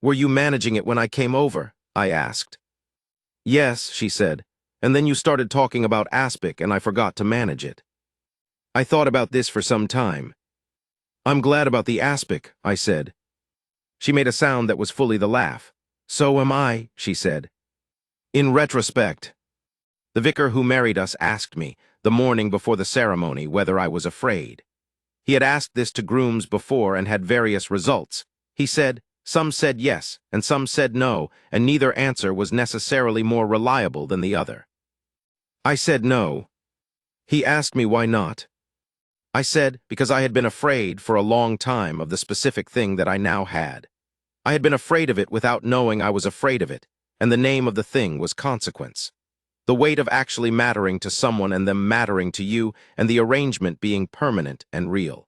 "Were you managing it when I came over?" I asked. "Yes," she said, "and then you started talking about aspic and I forgot to manage it." I thought about this for some time. "I'm glad about the aspic," I said. She made a sound that was fully the laugh. "So am I," she said. "In retrospect." The vicar who married us asked me, the morning before the ceremony, whether I was afraid. He had asked this to grooms before and had various results. He said, some said yes, and some said no, and neither answer was necessarily more reliable than the other. I said no. He asked me why not. I said because I had been afraid for a long time of the specific thing that I now had. I had been afraid of it without knowing I was afraid of it, and the name of the thing was consequence. The weight of actually mattering to someone and them mattering to you, and the arrangement being permanent and real.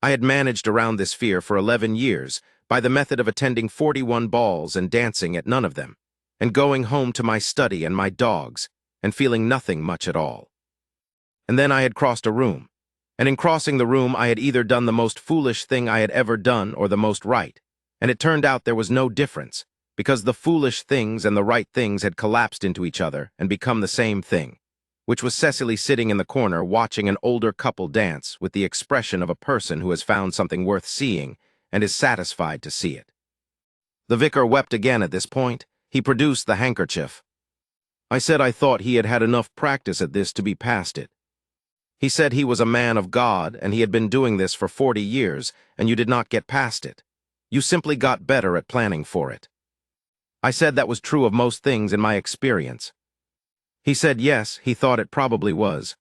I had managed around this fear for 11 years by the method of attending 41 balls and dancing at none of them, and going home to my study and my dogs, and feeling nothing much at all. And then I had crossed a room, and in crossing the room I had either done the most foolish thing I had ever done or the most right, and it turned out there was no difference, because the foolish things and the right things had collapsed into each other and become the same thing, which was Cecily sitting in the corner watching an older couple dance with the expression of a person who has found something worth seeing and is satisfied to see it. The vicar wept again at this point. He produced the handkerchief. I said I thought he had had enough practice at this to be past it. He said he was a man of God, and he had been doing this for 40 years, and you did not get past it. You simply got better at planning for it. I said that was true of most things in my experience. He said yes, he thought it probably was.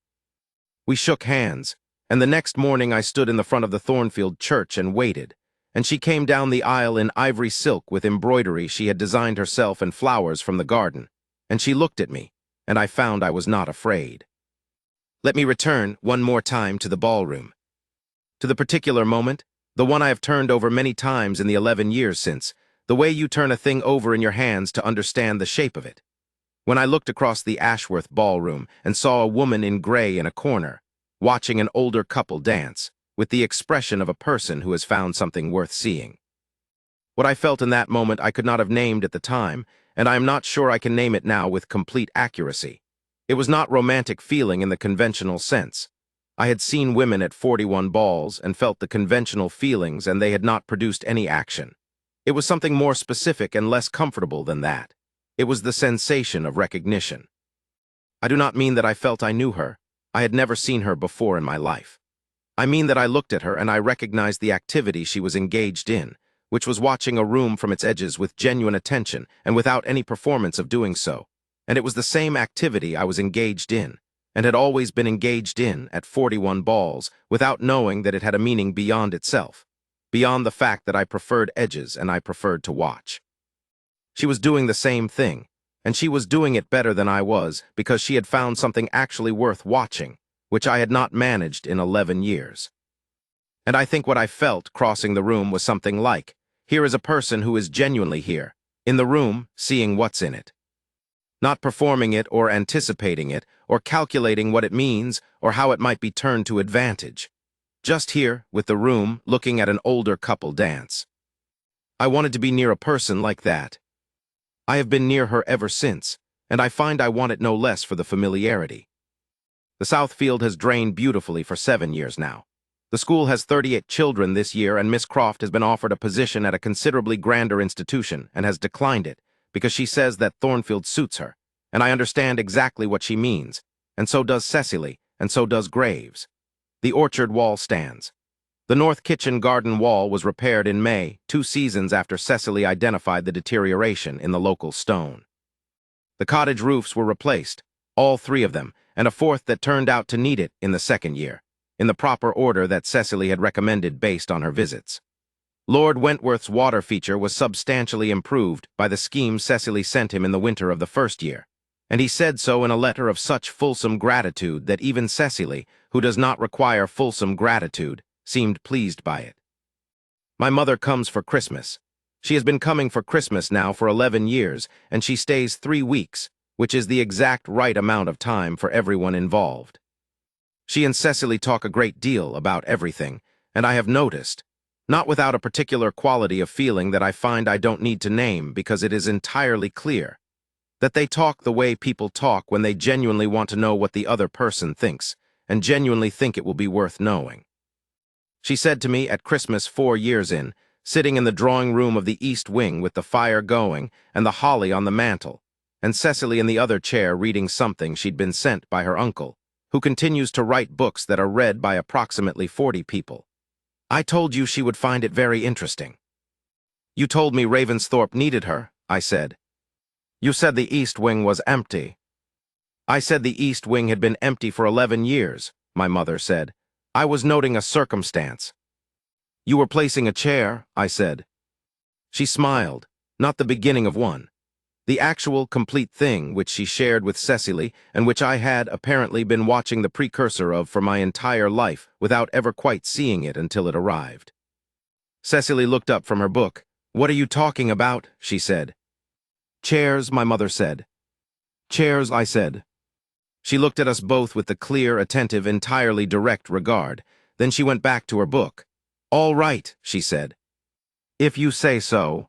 We shook hands, and the next morning I stood in the front of the Thornfield church and waited, and she came down the aisle in ivory silk with embroidery she had designed herself and flowers from the garden, and she looked at me, and I found I was not afraid. Let me return one more time to the ballroom. To the particular moment, the one I have turned over many times in the 11 years since, the way you turn a thing over in your hands to understand the shape of it. When I looked across the Ashworth ballroom and saw a woman in gray in a corner, watching an older couple dance, with the expression of a person who has found something worth seeing. What I felt in that moment I could not have named at the time, and I am not sure I can name it now with complete accuracy. It was not romantic feeling in the conventional sense. I had seen women at 41 balls and felt the conventional feelings, and they had not produced any action. It was something more specific and less comfortable than that. It was the sensation of recognition. I do not mean that I felt I knew her. I had never seen her before in my life. I mean that I looked at her and I recognized the activity she was engaged in, which was watching a room from its edges with genuine attention and without any performance of doing so. And it was the same activity I was engaged in, and had always been engaged in at 41 balls, without knowing that it had a meaning beyond itself, beyond the fact that I preferred edges and I preferred to watch. She was doing the same thing, and she was doing it better than I was because she had found something actually worth watching, which I had not managed in 11 years. And I think what I felt crossing the room was something like, here is a person who is genuinely here, in the room, seeing what's in it. Not performing it or anticipating it or calculating what it means or how it might be turned to advantage. Just here, with the room, looking at an older couple dance. I wanted to be near a person like that. I have been near her ever since, and I find I want it no less for the familiarity. The South Field has drained beautifully for 7 years now. The school has 38 children this year, and Miss Croft has been offered a position at a considerably grander institution and has declined it because she says that Thornfield suits her, and I understand exactly what she means, and so does Cecily, and so does Graves. The orchard wall stands. The north kitchen garden wall was repaired in May, 2 seasons after Cecily identified the deterioration in the local stone. The cottage roofs were replaced, all 3 of them, and a 4th that turned out to need it in the 2nd year, in the proper order that Cecily had recommended based on her visits. Lord Wentworth's water feature was substantially improved by the scheme Cecily sent him in the winter of the 1st year, and he said so in a letter of such fulsome gratitude that even Cecily, who does not require fulsome gratitude, seemed pleased by it. My mother comes for Christmas. She has been coming for Christmas now for 11 years, and she stays 3 weeks, which is the exact right amount of time for everyone involved. She and Cecily talk a great deal about everything, and I have noticed, not without a particular quality of feeling that I find I don't need to name because it is entirely clear, that they talk the way people talk when they genuinely want to know what the other person thinks, and genuinely think it will be worth knowing. She said to me at Christmas 4 years in, sitting in the drawing room of the East Wing with the fire going and the holly on the mantel, and Cecily in the other chair reading something she'd been sent by her uncle, who continues to write books that are read by approximately 40 people. I told you she would find it very interesting. You told me Ravensthorpe needed her, I said. You said the East Wing was empty. I said the East Wing had been empty for 11 years, my mother said. I was noting a circumstance. You were placing a chair, I said. She smiled, not the beginning of one. The actual, complete thing which she shared with Cecily and which I had apparently been watching the precursor of for my entire life without ever quite seeing it until it arrived. Cecily looked up from her book. What are you talking about? She said. Chairs, my mother said. Chairs, I said. She looked at us both with the clear, attentive, entirely direct regard. Then she went back to her book. All right, she said. If you say so.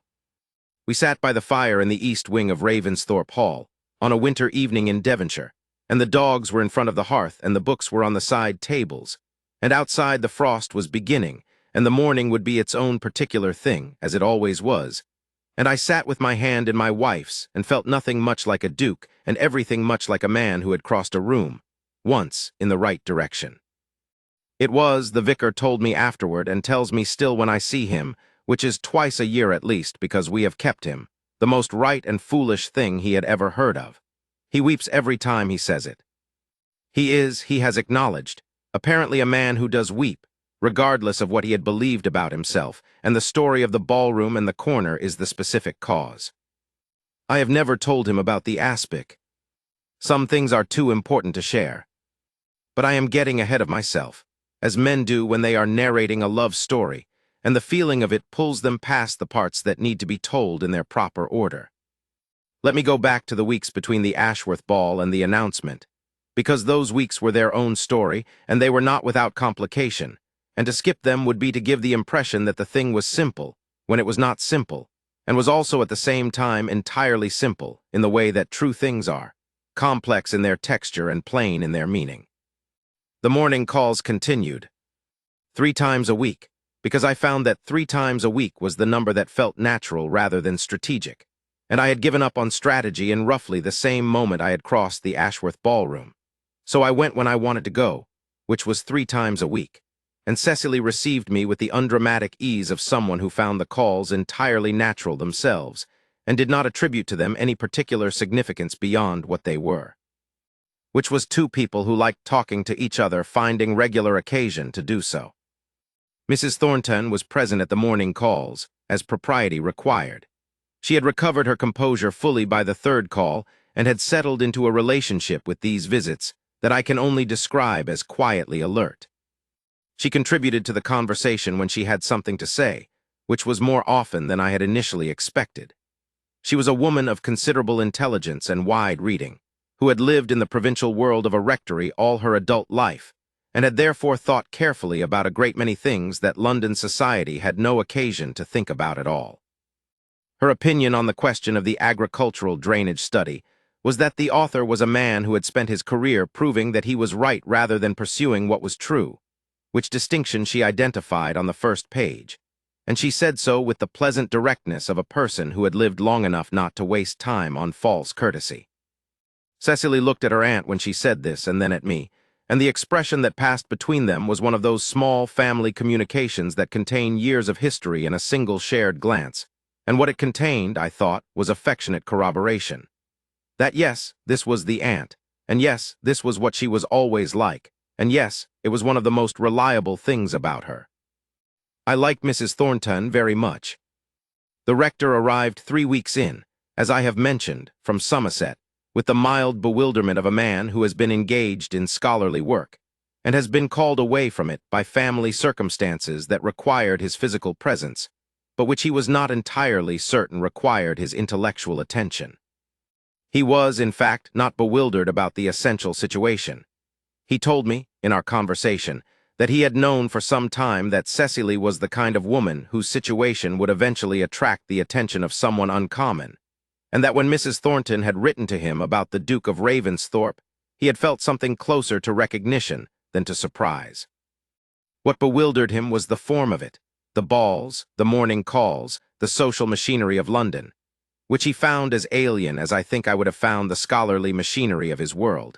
We sat by the fire in the East Wing of Ravensthorpe Hall, on a winter evening in Devonshire, and the dogs were in front of the hearth and the books were on the side tables, and outside the frost was beginning, and the morning would be its own particular thing, as it always was, And I sat with my hand in my wife's and felt nothing much like a duke and everything much like a man who had crossed a room, once in the right direction. It was, the vicar told me afterward and tells me still when I see him, which is twice a year at least because we have kept him, the most right and foolish thing he had ever heard of. He weeps every time he says it. He has acknowledged, apparently a man who does weep, regardless of what he had believed about himself, and the story of the ballroom and the corner is the specific cause. I have never told him about the aspic. Some things are too important to share. But I am getting ahead of myself, as men do when they are narrating a love story, and the feeling of it pulls them past the parts that need to be told in their proper order. Let me go back to the weeks between the Ashworth ball and the announcement, because those weeks were their own story, and they were not without complication, and to skip them would be to give the impression that the thing was simple, when it was not simple, and was also at the same time entirely simple in the way that true things are, complex in their texture and plain in their meaning. The morning calls continued. 3 times a week, because I found that 3 times a week was the number that felt natural rather than strategic, and I had given up on strategy in roughly the same moment I had crossed the Ashworth ballroom. So I went when I wanted to go, which was 3 times a week, and Cecily received me with the undramatic ease of someone who found the calls entirely natural themselves, and did not attribute to them any particular significance beyond what they were. Which was 2 people who liked talking to each other finding regular occasion to do so. Mrs. Thornton was present at the morning calls, as propriety required. She had recovered her composure fully by the 3rd call and had settled into a relationship with these visits that I can only describe as quietly alert. She contributed to the conversation when she had something to say, which was more often than I had initially expected. She was a woman of considerable intelligence and wide reading, who had lived in the provincial world of a rectory all her adult life, and had therefore thought carefully about a great many things that London society had no occasion to think about at all. Her opinion on the question of the agricultural drainage study was that the author was a man who had spent his career proving that he was right rather than pursuing what was true, which distinction she identified on the 1st page, and she said so with the pleasant directness of a person who had lived long enough not to waste time on false courtesy. Cecily looked at her aunt when she said this and then at me, and the expression that passed between them was one of those small family communications that contain years of history in a single shared glance, and what it contained, I thought, was affectionate corroboration. That yes, this was the aunt, and yes, this was what she was always like, and yes, it was one of the most reliable things about her. I liked Mrs. Thornton very much. The rector arrived 3 weeks in, as I have mentioned, from Somerset, with the mild bewilderment of a man who has been engaged in scholarly work, and has been called away from it by family circumstances that required his physical presence, but which he was not entirely certain required his intellectual attention. He was, in fact, not bewildered about the essential situation. He told me, in our conversation, that he had known for some time that Cecily was the kind of woman whose situation would eventually attract the attention of someone uncommon, and that when Mrs. Thornton had written to him about the Duke of Ravensthorpe, he had felt something closer to recognition than to surprise. What bewildered him was the form of it, the balls, the morning calls, the social machinery of London, which he found as alien as I think I would have found the scholarly machinery of his world,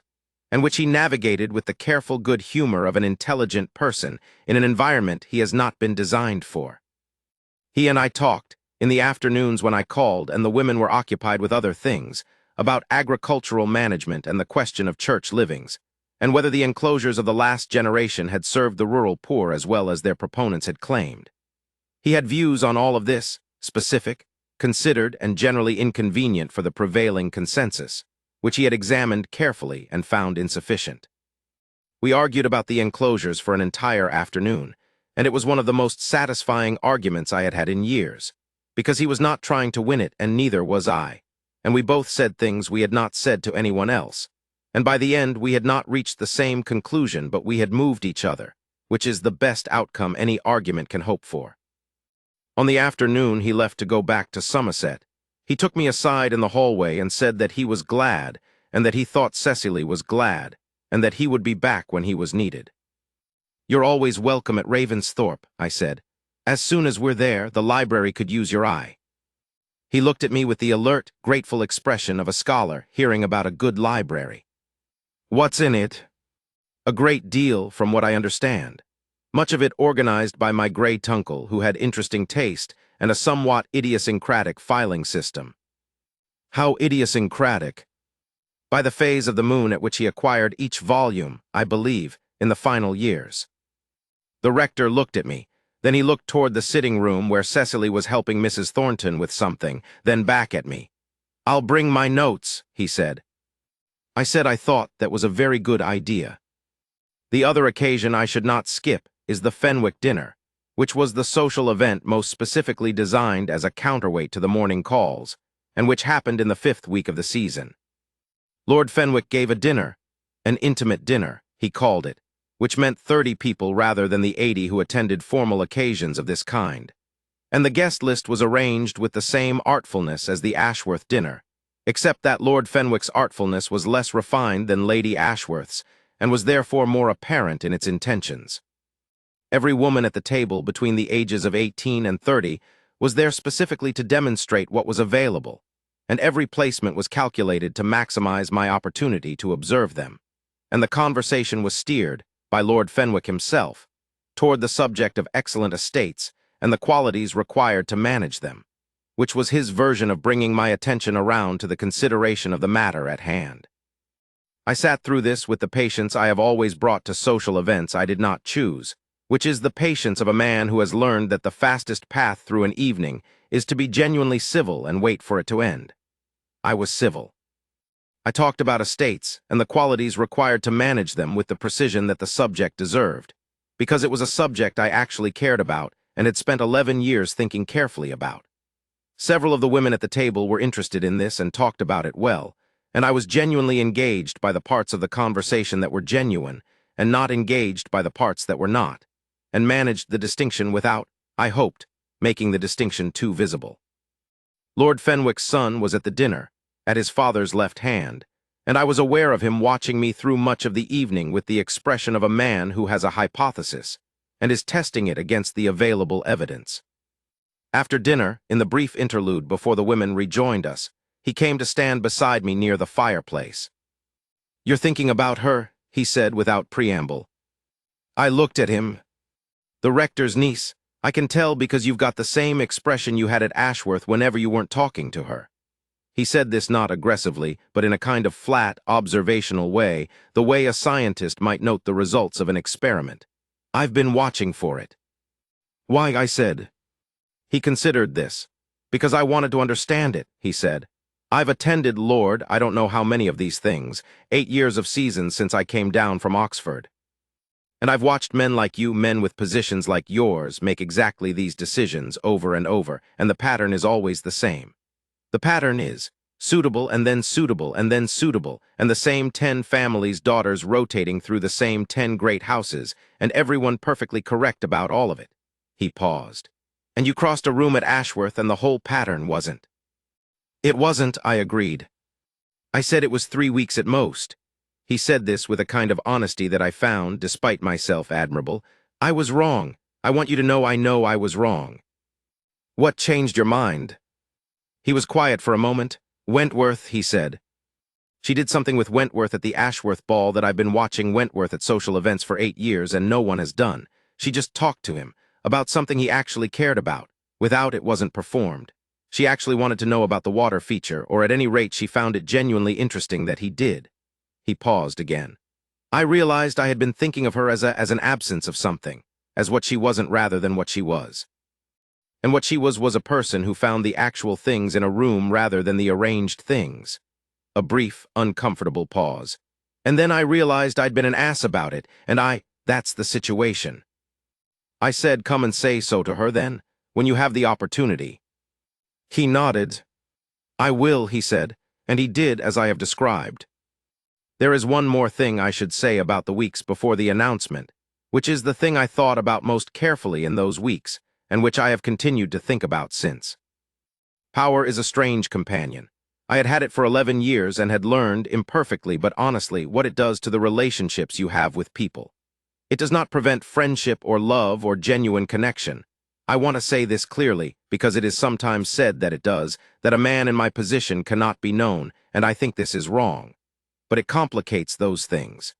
and which he navigated with the careful good humor of an intelligent person in an environment he has not been designed for. He and I talked, in the afternoons when I called and the women were occupied with other things, about agricultural management and the question of church livings, and whether the enclosures of the last generation had served the rural poor as well as their proponents had claimed. He had views on all of this, specific, considered, and generally inconvenient for the prevailing consensus, which he had examined carefully and found insufficient. We argued about the enclosures for an entire afternoon, and it was one of the most satisfying arguments I had had in years, because he was not trying to win it and neither was I, and we both said things we had not said to anyone else, and by the end we had not reached the same conclusion but we had moved each other, which is the best outcome any argument can hope for. On the afternoon he left to go back to Somerset, he took me aside in the hallway and said that he was glad, and that he thought Cecily was glad, and that he would be back when he was needed. "You're always welcome at Ravensthorpe," I said. "As soon as we're there, the library could use your eye." He looked at me with the alert, grateful expression of a scholar hearing about a good library. "What's in it?" "A great deal, from what I understand. Much of it organized by my great uncle, who had interesting taste and a somewhat idiosyncratic filing system." "How idiosyncratic?" "By the phase of the moon at which he acquired each volume, I believe, in the final years." The rector looked at me. Then he looked toward the sitting room where Cecily was helping Mrs. Thornton with something, then back at me. "I'll bring my notes," he said. I said I thought that was a very good idea. The other occasion I should not skip is the Fenwick dinner, which was the social event most specifically designed as a counterweight to the morning calls, and which happened in the 5th week of the season. Lord Fenwick gave a dinner, an intimate dinner, he called it, which meant 30 people rather than the 80 who attended formal occasions of this kind. And the guest list was arranged with the same artfulness as the Ashworth dinner, except that Lord Fenwick's artfulness was less refined than Lady Ashworth's, and was therefore more apparent in its intentions. Every woman at the table between the ages of 18 and 30 was there specifically to demonstrate what was available, and every placement was calculated to maximize my opportunity to observe them. And the conversation was steered, by Lord Fenwick himself, toward the subject of excellent estates and the qualities required to manage them, which was his version of bringing my attention around to the consideration of the matter at hand. I sat through this with the patience I have always brought to social events I did not choose, which is the patience of a man who has learned that the fastest path through an evening is to be genuinely civil and wait for it to end. I was civil. I talked about estates and the qualities required to manage them with the precision that the subject deserved, because it was a subject I actually cared about and had spent 11 years thinking carefully about. Several of the women at the table were interested in this and talked about it well, and I was genuinely engaged by the parts of the conversation that were genuine and not engaged by the parts that were not, and managed the distinction without, I hoped, making the distinction too visible. Lord Fenwick's son was at the dinner, at his father's left hand, and I was aware of him watching me through much of the evening with the expression of a man who has a hypothesis and is testing it against the available evidence. After dinner, in the brief interlude before the women rejoined us, he came to stand beside me near the fireplace. "You're thinking about her," he said without preamble. I looked at him. "The rector's niece. I can tell because you've got the same expression you had at Ashworth whenever you weren't talking to her." He said this not aggressively, but in a kind of flat, observational way, the way a scientist might note the results of an experiment. "I've been watching for it." "Why?" I said. He considered this. "Because I wanted to understand it," he said. "I've attended, Lord, I don't know how many of these things, 8 years of seasons since I came down from Oxford. And I've watched men like you, men with positions like yours, make exactly these decisions over and over, and the pattern is always the same. The pattern is suitable and then suitable and then suitable, and the same 10 families' daughters rotating through the same 10 great houses, and everyone perfectly correct about all of it." He paused. "And you crossed a room at Ashworth and the whole pattern wasn't." "It wasn't," I agreed. I said it was 3 weeks at most. He said this with a kind of honesty that I found, despite myself, admirable. "I was wrong. I want you to know I was wrong." "What changed your mind?" He was quiet for a moment. "Wentworth," he said. "She did something with Wentworth at the Ashworth ball that I've been watching Wentworth at social events for 8 years and no one has done. She just talked to him, about something he actually cared about. Without it wasn't performed. She actually wanted to know about the water feature, or at any rate she found it genuinely interesting that he did." He paused again. I realized I had been thinking of her as an absence of something, as what she wasn't rather than what she was. And what she was a person who found the actual things in a room rather than the arranged things. A brief, uncomfortable pause. And then I realized I'd been an ass about it, and that's the situation. I said, "Come and say so to her then, when you have the opportunity." He nodded. "I will," he said, and he did as I have described. There is one more thing I should say about the weeks before the announcement, which is the thing I thought about most carefully in those weeks, and which I have continued to think about since. Power is a strange companion. I had had it for 11 years and had learned, imperfectly but honestly, what it does to the relationships you have with people. It does not prevent friendship or love or genuine connection. I want to say this clearly, because it is sometimes said that it does, that a man in my position cannot be known, and I think this is wrong. But it complicates those things.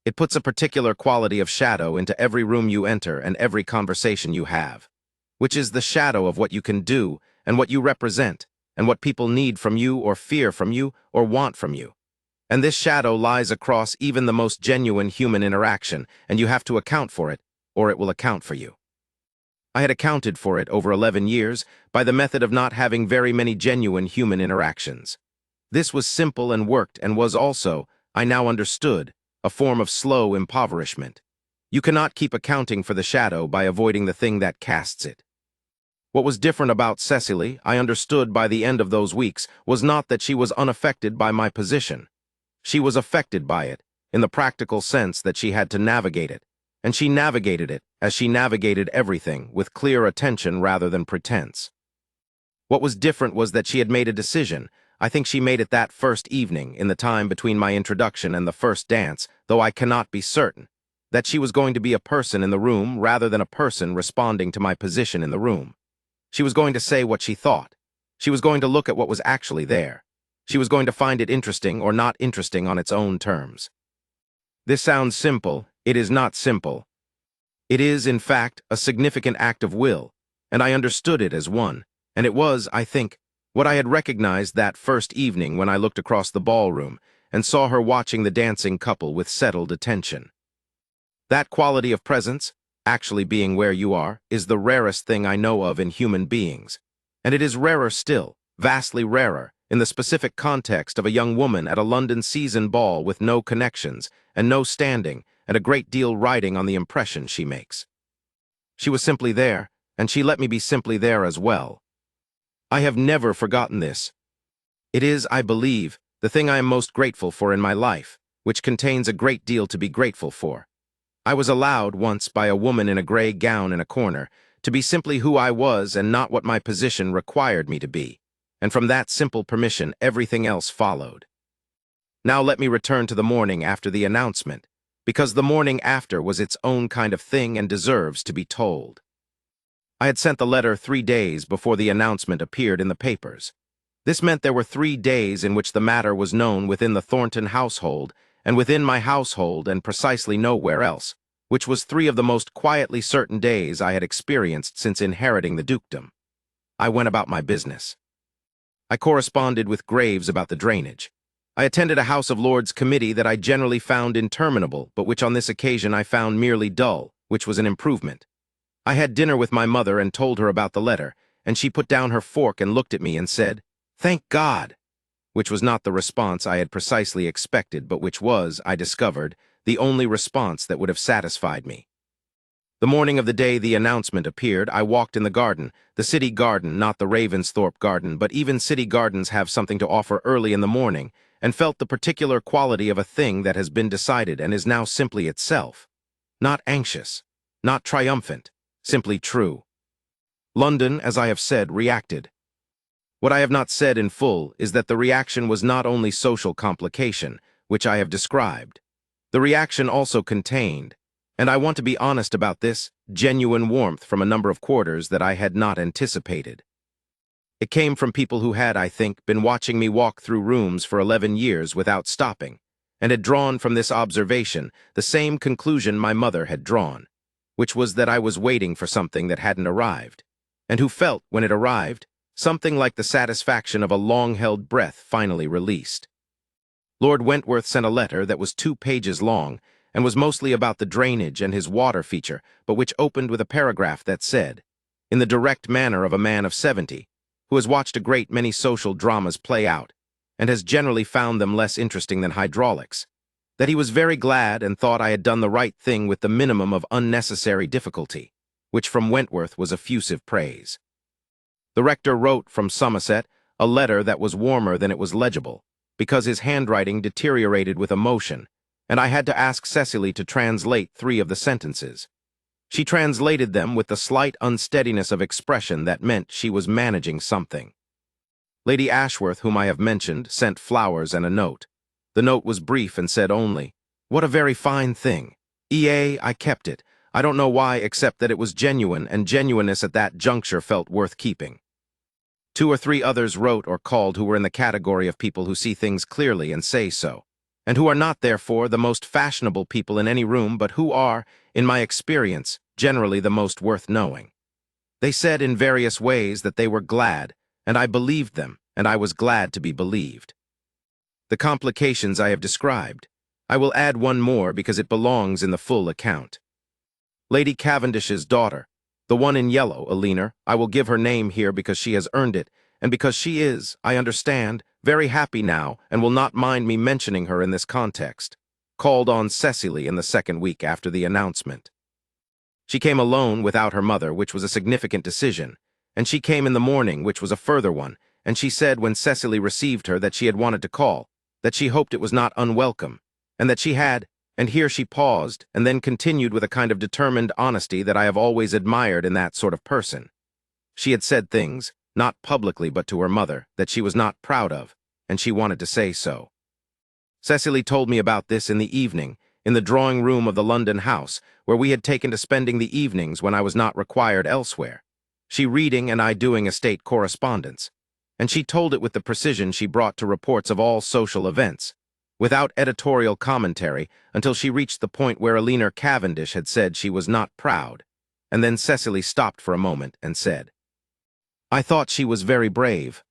It puts a particular quality of shadow into every room you enter and every conversation you have, which is the shadow of what you can do and what you represent, and what people need from you or fear from you or want from you. And this shadow lies across even the most genuine human interaction, and you have to account for it, or it will account for you. I had accounted for it over 11 years by the method of not having very many genuine human interactions. This was simple and worked and was also, I now understood, a form of slow impoverishment. You cannot keep accounting for the shadow by avoiding the thing that casts it. What was different about Cecily, I understood by the end of those weeks, was not that she was unaffected by my position. She was affected by it, in the practical sense that she had to navigate it, and she navigated it, as she navigated everything, with clear attention rather than pretense. What was different was that she had made a decision. I think she made it that first evening, in the time between my introduction and the first dance, though I cannot be certain, that she was going to be a person in the room rather than a person responding to my position in the room. She was going to say what she thought. She was going to look at what was actually there. She was going to find it interesting or not interesting on its own terms. This sounds simple. It is not simple. It is, in fact, a significant act of will, and I understood it as one, and it was, I think, what I had recognized that first evening when I looked across the ballroom and saw her watching the dancing couple with settled attention. That quality of presence, actually being where you are, is the rarest thing I know of in human beings, and it is rarer still, vastly rarer, in the specific context of a young woman at a London season ball with no connections and no standing and a great deal riding on the impression she makes. She was simply there, and she let me be simply there as well. I have never forgotten this. It is, I believe, the thing I am most grateful for in my life, which contains a great deal to be grateful for. I was allowed once by a woman in a gray gown in a corner to be simply who I was and not what my position required me to be, and from that simple permission everything else followed. Now let me return to the morning after the announcement, because the morning after was its own kind of thing and deserves to be told. I had sent the letter 3 days before the announcement appeared in the papers. This meant there were 3 days in which the matter was known within the Thornton household and within my household and precisely nowhere else, which was 3 of the most quietly certain days I had experienced since inheriting the dukedom. I went about my business. I corresponded with Graves about the drainage. I attended a House of Lords committee that I generally found interminable, but which on this occasion I found merely dull, which was an improvement. I had dinner with my mother and told her about the letter, and she put down her fork and looked at me and said, "Thank God," which was not the response I had precisely expected, but which was, I discovered, the only response that would have satisfied me. The morning of the day the announcement appeared, I walked in the garden, the city garden, not the Ravensthorpe garden, but even city gardens have something to offer early in the morning, and felt the particular quality of a thing that has been decided and is now simply itself. Not anxious, not triumphant, simply true. London, as I have said, reacted. What I have not said in full is that the reaction was not only social complication, which I have described. The reaction also contained, and I want to be honest about this, genuine warmth from a number of quarters that I had not anticipated. It came from people who had, I think, been watching me walk through rooms for 11 years without stopping, and had drawn from this observation the same conclusion my mother had drawn, which was that I was waiting for something that hadn't arrived, and who felt, when it arrived, something like the satisfaction of a long-held breath finally released. Lord Wentworth sent a letter that was 2 pages long and was mostly about the drainage and his water feature, but which opened with a paragraph that said, in the direct manner of a man of 70, who has watched a great many social dramas play out, and has generally found them less interesting than hydraulics, that he was very glad and thought I had done the right thing with the minimum of unnecessary difficulty, which from Wentworth was effusive praise. The rector wrote from Somerset a letter that was warmer than it was legible, because his handwriting deteriorated with emotion, and I had to ask Cecily to translate 3 of the sentences. She translated them with the slight unsteadiness of expression that meant she was managing something. Lady Ashworth, whom I have mentioned, sent flowers and a note. The note was brief and said only, "What a very fine thing. I kept it. I don't know why, except that it was genuine, and genuineness at that juncture felt worth keeping. 2 or 3 others wrote or called who were in the category of people who see things clearly and say so, and who are not, therefore, the most fashionable people in any room, but who are, in my experience, generally the most worth knowing. They said in various ways that they were glad, and I believed them, and I was glad to be believed. The complications I have described. I will add one more because it belongs in the full account. Lady Cavendish's daughter, the one in yellow, Alina, I will give her name here because she has earned it, and because she is, I understand, very happy now and will not mind me mentioning her in this context, called on Cecily in the 2nd week after the announcement. She came alone without her mother, which was a significant decision, and she came in the morning, which was a further one, and she said when Cecily received her that she had wanted to call, that she hoped it was not unwelcome, and that she had, and here she paused, and then continued with a kind of determined honesty that I have always admired in that sort of person. She had said things, not publicly but to her mother, that she was not proud of, and she wanted to say so. Cecily told me about this in the evening, in the drawing-room of the London house, where we had taken to spending the evenings when I was not required elsewhere, she reading and I doing estate correspondence, and she told it with the precision she brought to reports of all social events, without editorial commentary, until she reached the point where Alina Cavendish had said she was not proud, and then Cecily stopped for a moment and said, "I thought she was very brave."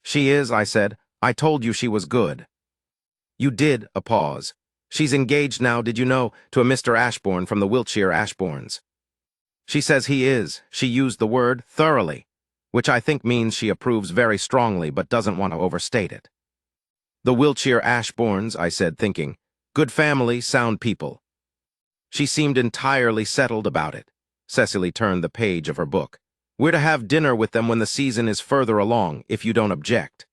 "She is," I said. "I told you she was good." "You did," a pause. "She's engaged now, did you know, to a Mr. Ashbourne from the Wiltshire Ashbournes. She says he is, she used the word, thoroughly, which I think means she approves very strongly but doesn't want to overstate it." "The Wiltshire Ashbournes," I said, thinking. "Good family, sound people." She seemed entirely settled about it. Cecily turned the page of her book. "We're to have dinner with them when the season is further along, if you don't object."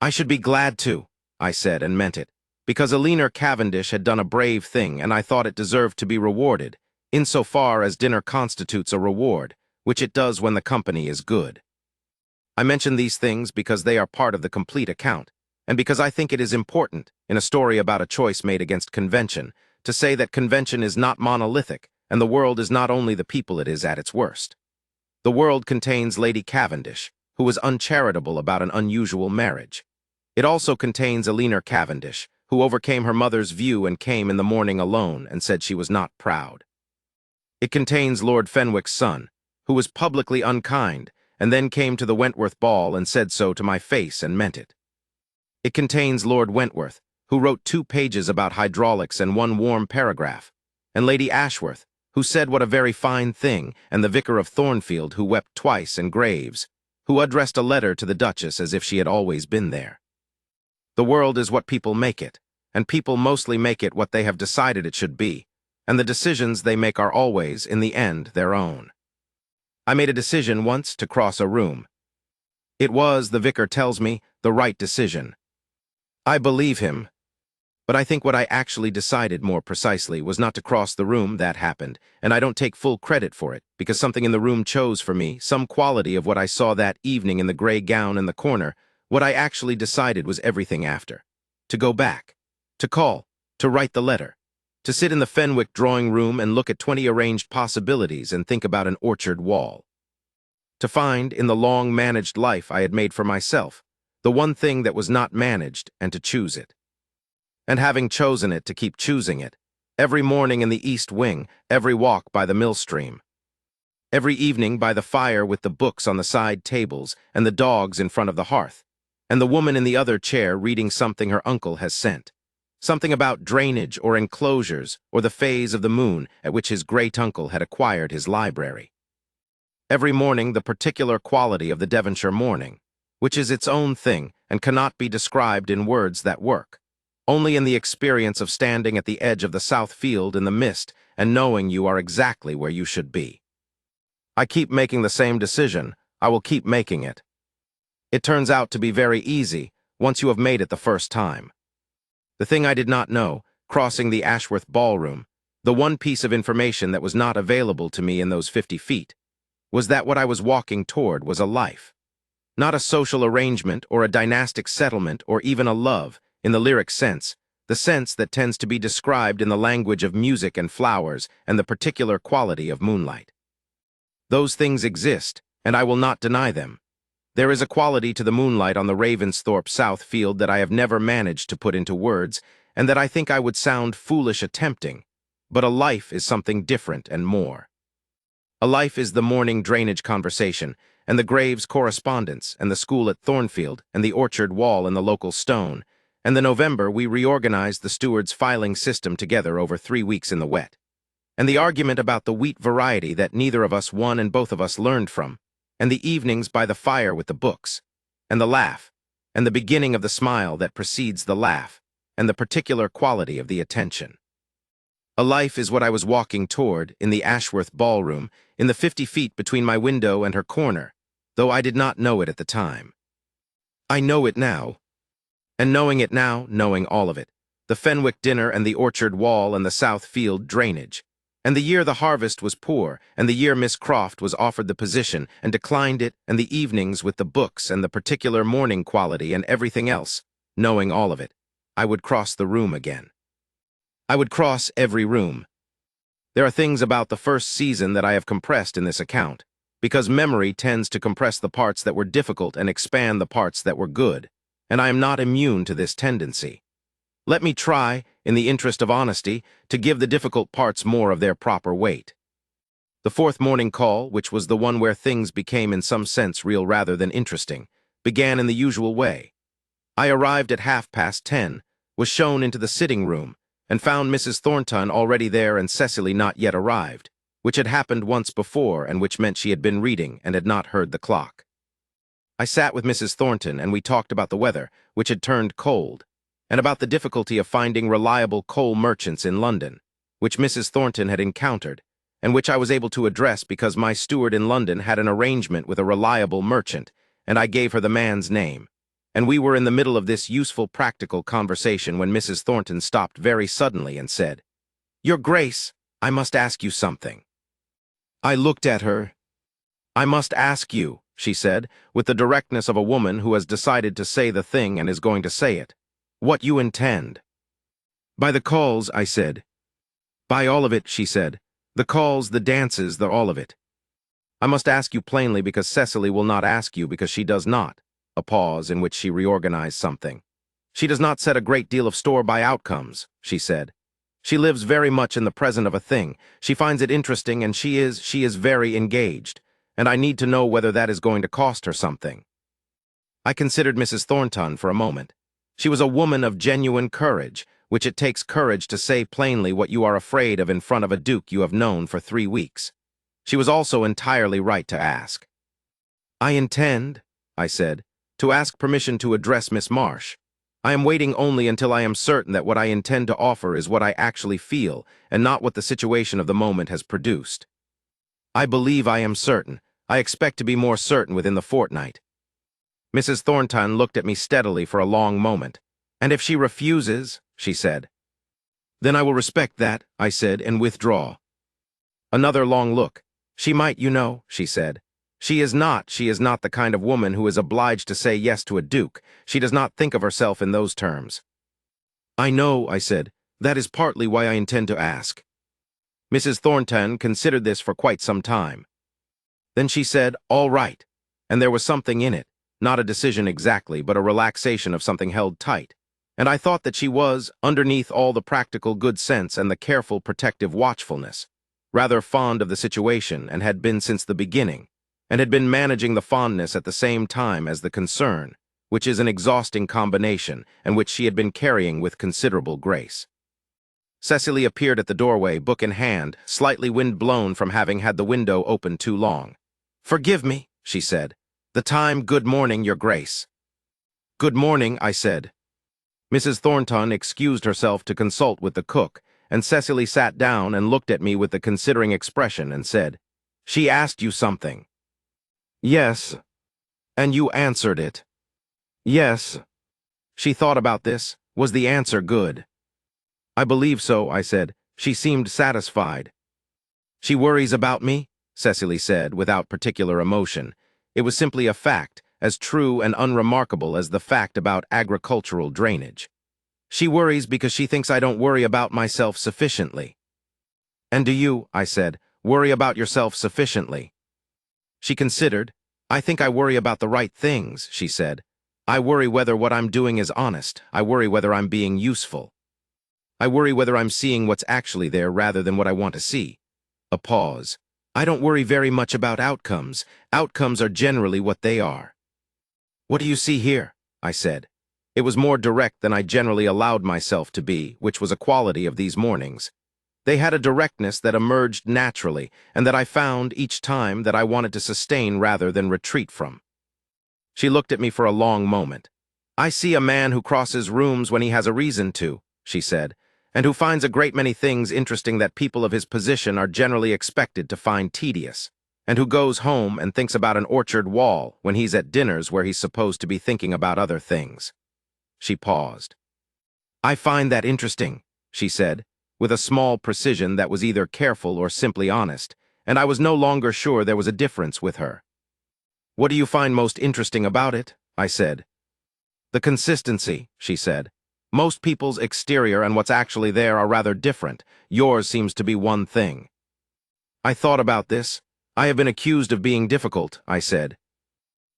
"I should be glad to," I said, and meant it, because Alina Cavendish had done a brave thing, and I thought it deserved to be rewarded, insofar as dinner constitutes a reward, which it does when the company is good. I mention these things because they are part of the complete account, and because I think it is important, in a story about a choice made against convention, to say that convention is not monolithic, and the world is not only the people it is at its worst. The world contains Lady Cavendish, who was uncharitable about an unusual marriage. It also contains Alina Cavendish, who overcame her mother's view and came in the morning alone and said she was not proud. It contains Lord Fenwick's son, who was publicly unkind, and then came to the Wentworth ball and said so to my face and meant it. It contains Lord Wentworth, who wrote 2 pages about hydraulics and 1 warm paragraph, and Lady Ashworth, who said what a very fine thing, and the Vicar of Thornfield, who wept twice, and Graves, who addressed a letter to the Duchess as if she had always been there. The world is what people make it, and people mostly make it what they have decided it should be, and the decisions they make are always, in the end, their own. I made a decision once to cross a room. It was, the vicar tells me, the right decision. I believe him, but I think what I actually decided more precisely was not to cross the room. That happened, and I don't take full credit for it, because something in the room chose for me, some quality of what I saw that evening in the gray gown in the corner. What I actually decided was everything after. To go back, to call, to write the letter, to sit in the Fenwick drawing room and look at 20 arranged possibilities and think about an orchard wall. To find, in the long managed life I had made for myself, the one thing that was not managed, and to choose it. And having chosen it, to keep choosing it, every morning in the East Wing, every walk by the mill stream, every evening by the fire with the books on the side tables and the dogs in front of the hearth, and the woman in the other chair reading something her uncle has sent, something about drainage or enclosures or the phase of the moon at which his great-uncle had acquired his library. Every morning the particular quality of the Devonshire morning, which is its own thing and cannot be described in words that work, only in the experience of standing at the edge of the south field in the mist and knowing you are exactly where you should be. I keep making the same decision. I will keep making it. It turns out to be very easy once you have made it the first time. The thing I did not know, crossing the Ashworth ballroom, the one piece of information that was not available to me in those 50 feet, was that what I was walking toward was a life. Not a social arrangement or a dynastic settlement or even a love, in the lyric sense, the sense that tends to be described in the language of music and flowers and the particular quality of moonlight. Those things exist, and I will not deny them. There is a quality to the moonlight on the Ravensthorpe South field that I have never managed to put into words, and that I think I would sound foolish attempting. But a life is something different and more. A life is the morning drainage conversation, and the Graves correspondence, and the school at Thornfield, and the orchard wall and the local stone, and the November we reorganized the steward's filing system together over 3 weeks in the wet, and the argument about the wheat variety that neither of us won and both of us learned from, and the evenings by the fire with the books, and the laugh, and the beginning of the smile that precedes the laugh, and the particular quality of the attention. A life is what I was walking toward in the Ashworth ballroom, in the 50 feet between my window and her corner, though I did not know it at the time. I know it now. And knowing it now, knowing all of it, the Fenwick dinner and the orchard wall and the South Field drainage, and the year the harvest was poor, and the year Miss Croft was offered the position and declined it, and the evenings with the books and the particular morning quality and everything else, knowing all of it, I would cross the room again. I would cross every room. There are things about the first season that I have compressed in this account, because memory tends to compress the parts that were difficult and expand the parts that were good, and I am not immune to this tendency. Let me try, in the interest of honesty, to give the difficult parts more of their proper weight. The fourth morning call, which was the one where things became in some sense real rather than interesting, began in the usual way. I arrived at 10:30, was shown into the sitting room, and found Mrs. Thornton already there and Cecily not yet arrived, which had happened once before and which meant she had been reading and had not heard the clock. I sat with Mrs. Thornton and we talked about the weather, which had turned cold, and about the difficulty of finding reliable coal merchants in London, which Mrs. Thornton had encountered, and which I was able to address because my steward in London had an arrangement with a reliable merchant, and I gave her the man's name. And we were in the middle of this useful practical conversation when Mrs. Thornton stopped very suddenly and said, "Your Grace, I must ask you something." I looked at her. "I must ask you," she said, with the directness of a woman who has decided to say the thing and is going to say it, "what you intend." "By the calls," I said. "By all of it," she said. "The calls, the dances, the all of it." "I must ask you plainly because Cecily will not ask you because she does not." A pause in which she reorganized something. "She does not set a great deal of store by outcomes," she said. "She lives very much in the present of a thing. She finds it interesting and she is very engaged, and I need to know whether that is going to cost her something." I considered Mrs. Thornton for a moment. She was a woman of genuine courage, which it takes courage to say plainly what you are afraid of in front of a duke you have known for 3 weeks. She was also entirely right to ask. "I intend," I said, "to ask permission to address Miss Marsh. I am waiting only until I am certain that what I intend to offer is what I actually feel, and not what the situation of the moment has produced. I believe I am certain. I expect to be more certain within the fortnight." Mrs. Thornton looked at me steadily for a long moment. "And if she refuses," she said. "Then I will respect that," I said, "and withdraw." Another long look. "She might, you know," she said. She is not the kind of woman who is obliged to say yes to a duke. She does not think of herself in those terms." "I know," I said. "That is partly why I intend to ask." Mrs. Thornton considered this for quite some time. Then she said, "All right," and there was something in it, not a decision exactly, but a relaxation of something held tight, and I thought that she was, underneath all the practical good sense and the careful protective watchfulness, rather fond of the situation and had been since the beginning, and had been managing the fondness at the same time as the concern, which is an exhausting combination, and which she had been carrying with considerable grace. Cecily appeared at the doorway, book in hand, slightly wind-blown from having had the window open too long. "Forgive me," she said. "The time, good morning, Your Grace." "Good morning," I said. Mrs. Thornton excused herself to consult with the cook, and Cecily sat down and looked at me with a considering expression and said, "She asked you something." "Yes." "And you answered it." "Yes." She thought about this. Was the answer good? "I believe so," I said. She seemed satisfied. "She worries about me?" Cecily said, without particular emotion. It was simply a fact, as true and unremarkable as the fact about agricultural drainage. She worries because she thinks I don't worry about myself sufficiently. And do you, I said, worry about yourself sufficiently? She considered. I think I worry about the right things, she said. I worry whether what I'm doing is honest. I worry whether I'm being useful. I worry whether I'm seeing what's actually there rather than what I want to see. A pause. I don't worry very much about outcomes. Outcomes are generally what they are. What do you see here? I said. It was more direct than I generally allowed myself to be, which was a quality of these mornings. They had a directness that emerged naturally, and that I found each time that I wanted to sustain rather than retreat from. She looked at me for a long moment. I see a man who crosses rooms when he has a reason to, she said, and who finds a great many things interesting that people of his position are generally expected to find tedious, and who goes home and thinks about an orchard wall when he's at dinners where he's supposed to be thinking about other things. She paused. I find that interesting, she said, with a small precision that was either careful or simply honest, and I was no longer sure there was a difference with her. What do you find most interesting about it? I said. The consistency, she said. Most people's exterior and what's actually there are rather different. Yours seems to be one thing. I thought about this. I have been accused of being difficult, I said.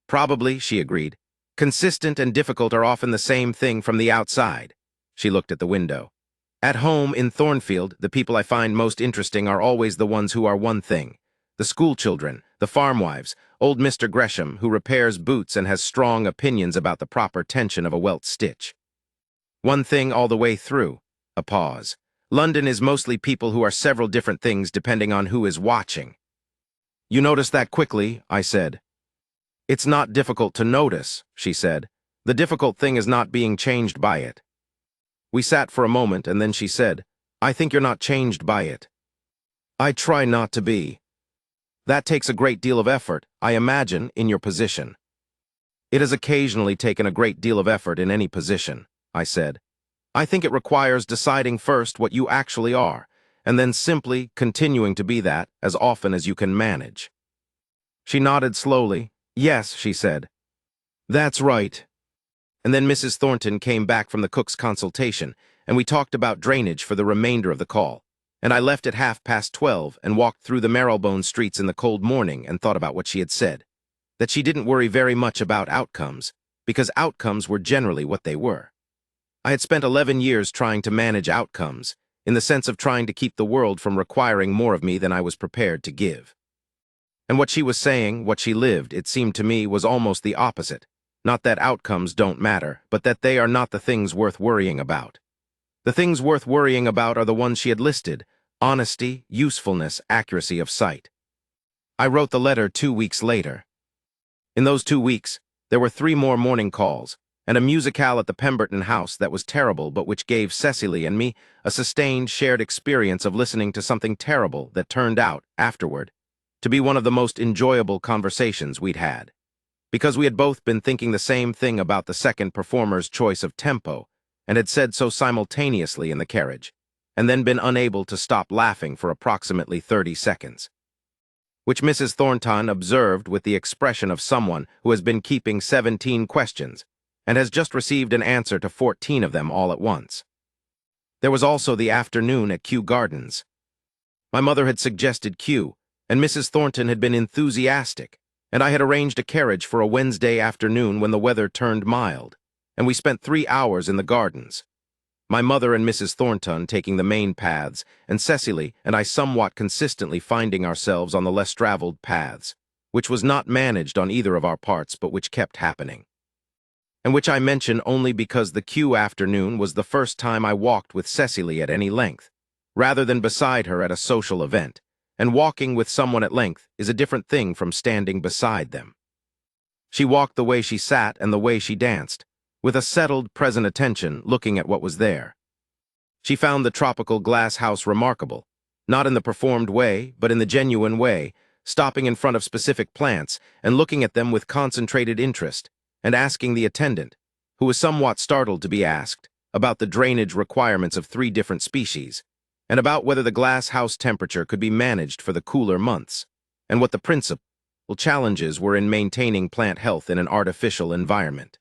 Probably, she agreed. Consistent and difficult are often the same thing from the outside. She looked at the window. At home in Thornfield, the people I find most interesting are always the ones who are one thing. The schoolchildren, the farmwives, old Mr. Gresham, who repairs boots and has strong opinions about the proper tension of a welt stitch. One thing all the way through. A pause. London is mostly people who are several different things depending on who is watching. You notice that quickly, I said. It's not difficult to notice, she said. The difficult thing is not being changed by it. We sat for a moment, and then she said, I think you're not changed by it. I try not to be. That takes a great deal of effort, I imagine, in your position. It has occasionally taken a great deal of effort in any position, I said. I think it requires deciding first what you actually are, and then simply continuing to be that as often as you can manage. She nodded slowly. Yes, she said. That's right. And then Mrs. Thornton came back from the cook's consultation, and we talked about drainage for the remainder of the call. And I left at 12:30 and walked through the Marylebone streets in the cold morning and thought about what she had said. That she didn't worry very much about outcomes, because outcomes were generally what they were. I had spent 11 years trying to manage outcomes, in the sense of trying to keep the world from requiring more of me than I was prepared to give. And what she was saying, what she lived, it seemed to me, was almost the opposite. Not that outcomes don't matter, but that they are not the things worth worrying about. The things worth worrying about are the ones she had listed: honesty, usefulness, accuracy of sight. I wrote the letter 2 weeks later. In those 2 weeks, there were 3 more morning calls, and a musicale at the Pemberton house that was terrible but which gave Cecily and me a sustained shared experience of listening to something terrible that turned out, afterward, to be one of the most enjoyable conversations we'd had. Because we had both been thinking the same thing about the second performer's choice of tempo, and had said so simultaneously in the carriage, and then been unable to stop laughing for approximately 30 seconds. Which Mrs. Thornton observed with the expression of someone who has been keeping 17 questions, and has just received an answer to 14 of them all at once. There was also the afternoon at Kew Gardens. My mother had suggested Kew, and Mrs. Thornton had been enthusiastic, and I had arranged a carriage for a Wednesday afternoon when the weather turned mild, and we spent 3 hours in the gardens. My mother and Mrs. Thornton taking the main paths, and Cecily and I somewhat consistently finding ourselves on the less traveled paths, which was not managed on either of our parts but which kept happening. And which I mention only because the Kew afternoon was the first time I walked with Cecily at any length, rather than beside her at a social event, and walking with someone at length is a different thing from standing beside them. She walked the way she sat and the way she danced, with a settled, present attention looking at what was there. She found the tropical glass house remarkable, not in the performed way, but in the genuine way, stopping in front of specific plants and looking at them with concentrated interest, and asking the attendant, who was somewhat startled to be asked, about the drainage requirements of 3 different species, and about whether the glass house temperature could be managed for the cooler months, and what the principal challenges were in maintaining plant health in an artificial environment.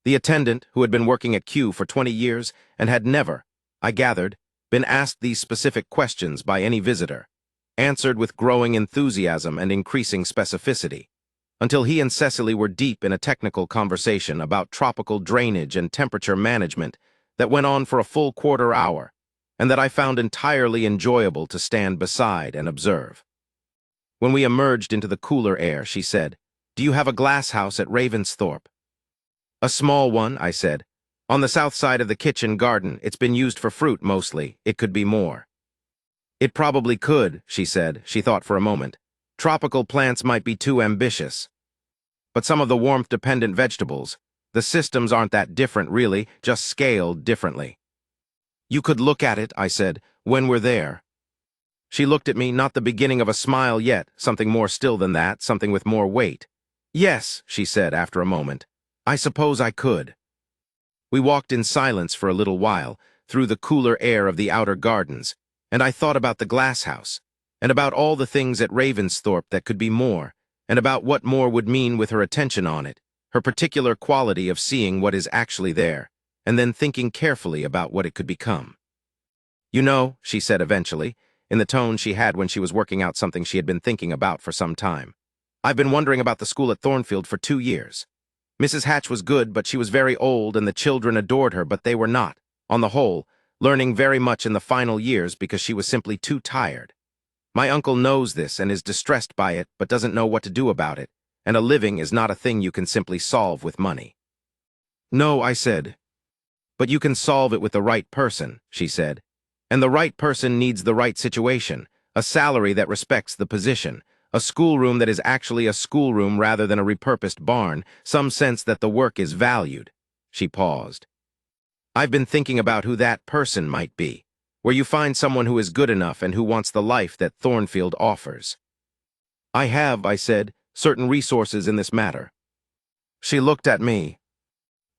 The attendant, who had been working at Q for 20 years and had never, I gathered, been asked these specific questions by any visitor, answered with growing enthusiasm and increasing specificity, until he and Cecily were deep in a technical conversation about tropical drainage and temperature management that went on for a full quarter-hour, and that I found entirely enjoyable to stand beside and observe. When we emerged into the cooler air, she said, "Do you have a glass house at Ravensthorpe?" "A small one," I said. "On the south side of the kitchen garden. It's been used for fruit mostly. It could be more." "It probably could," she said. She thought for a moment. "Tropical plants might be too ambitious. But some of the warmth-dependent vegetables, the systems aren't that different really, just scaled differently." "You could look at it," I said, "when we're there." She looked at me, not the beginning of a smile yet, something more still than that, something with more weight. "Yes," she said after a moment. "I suppose I could." We walked in silence for a little while, through the cooler air of the outer gardens, and I thought about the glass house, and about all the things at Ravensthorpe that could be more, and about what more would mean with her attention on it, her particular quality of seeing what is actually there, and then thinking carefully about what it could become. "You know," she said eventually, in the tone she had when she was working out something she had been thinking about for some time, "I've been wondering about the school at Thornfield for 2 years. Mrs. Hatch was good, but she was very old, and the children adored her, but they were not, on the whole, learning very much in the final years because she was simply too tired. My uncle knows this and is distressed by it, but doesn't know what to do about it, and a living is not a thing you can simply solve with money." "No," I said. "But you can solve it with the right person," she said. "And the right person needs the right situation, a salary that respects the position, a schoolroom that is actually a schoolroom rather than a repurposed barn, some sense that the work is valued." She paused. "I've been thinking about who that person might be, where you find someone who is good enough and who wants the life that Thornfield offers." "I have," I said, "certain resources in this matter." She looked at me.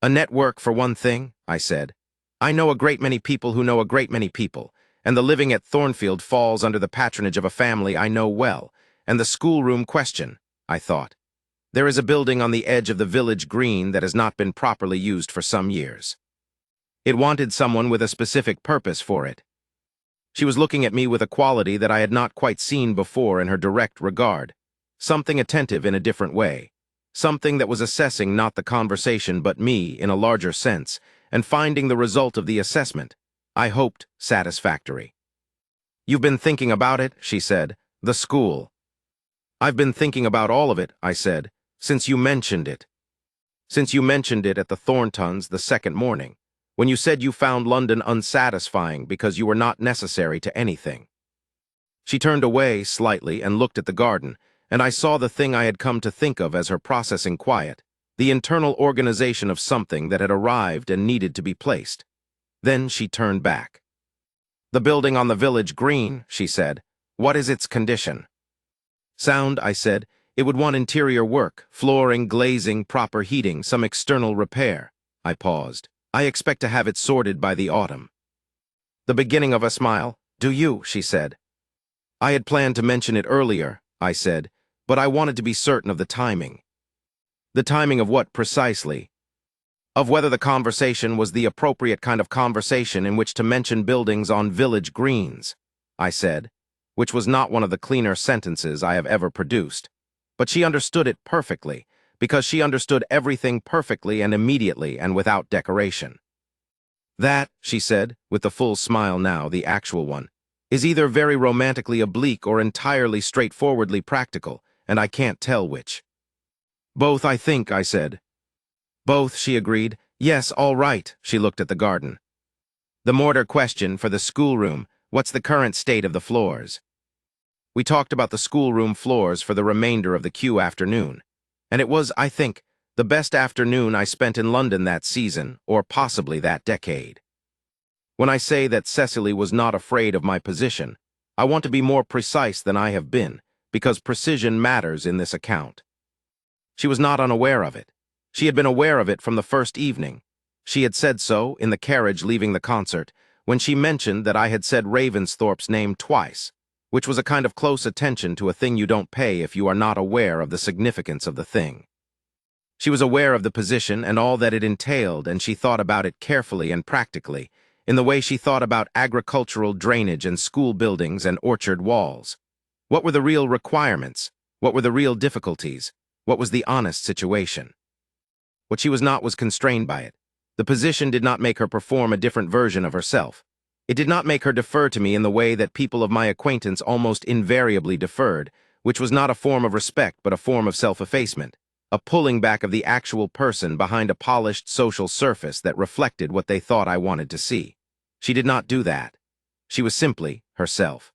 "A network for one thing," I said. "I know a great many people who know a great many people, and the living at Thornfield falls under the patronage of a family I know well, and the schoolroom question," I thought. "There is a building on the edge of the village green that has not been properly used for some years. It wanted someone with a specific purpose for it." She was looking at me with a quality that I had not quite seen before in her direct regard, something attentive in a different way, something that was assessing not the conversation but me in a larger sense, and finding the result of the assessment, I hoped, satisfactory. "You've been thinking about it," she said, "the school." "I've been thinking about all of it," I said, "since you mentioned it. Since you mentioned it at the Thorntons the second morning, when you said you found London unsatisfying because you were not necessary to anything." She turned away slightly and looked at the garden, and I saw the thing I had come to think of as her processing quiet, the internal organization of something that had arrived and needed to be placed. Then she turned back. "The building on the village green," she said. "What is its condition?" "Sound," I said. "It would want interior work, flooring, glazing, proper heating, some external repair." I paused. "I expect to have it sorted by the autumn." The beginning of a smile. "Do you?" she said. "I had planned to mention it earlier," I said, "but I wanted to be certain of the timing." "The timing of what precisely?" "Of whether the conversation was the appropriate kind of conversation in which to mention buildings on village greens," I said, which was not one of the cleaner sentences I have ever produced. But she understood it perfectly, because she understood everything perfectly and immediately and without decoration. "That," she said, with the full smile now, the actual one, "is either very romantically oblique or entirely straightforwardly practical, and I can't tell which." "Both, I think," I said. "Both," she agreed. "Yes, all right." She looked at the garden. "The mortar question for the schoolroom, what's the current state of the floors?" We talked about the schoolroom floors for the remainder of the Q afternoon, and it was, I think, the best afternoon I spent in London that season, or possibly that decade. When I say that Cecily was not afraid of my position, I want to be more precise than I have been, because precision matters in this account. She was not unaware of it. She had been aware of it from the first evening. She had said so in the carriage leaving the concert, when she mentioned that I had said Ravensthorpe's name twice, which was a kind of close attention to a thing you don't pay if you are not aware of the significance of the thing. She was aware of the position and all that it entailed, and she thought about it carefully and practically, in the way she thought about agricultural drainage and school buildings and orchard walls. What were the real requirements? What were the real difficulties? What was the honest situation? What she was not was constrained by it. The position did not make her perform a different version of herself. It did not make her defer to me in the way that people of my acquaintance almost invariably deferred, which was not a form of respect but a form of self-effacement, a pulling back of the actual person behind a polished social surface that reflected what they thought I wanted to see. She did not do that. She was simply herself.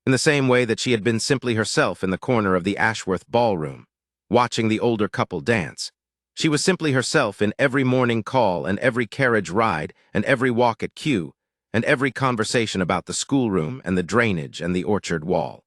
In the same way that she had been simply herself in the corner of the Ashworth Ballroom, watching the older couple dance. She was simply herself in every morning call and every carriage ride and every walk at Kew and every conversation about the schoolroom and the drainage and the orchard wall.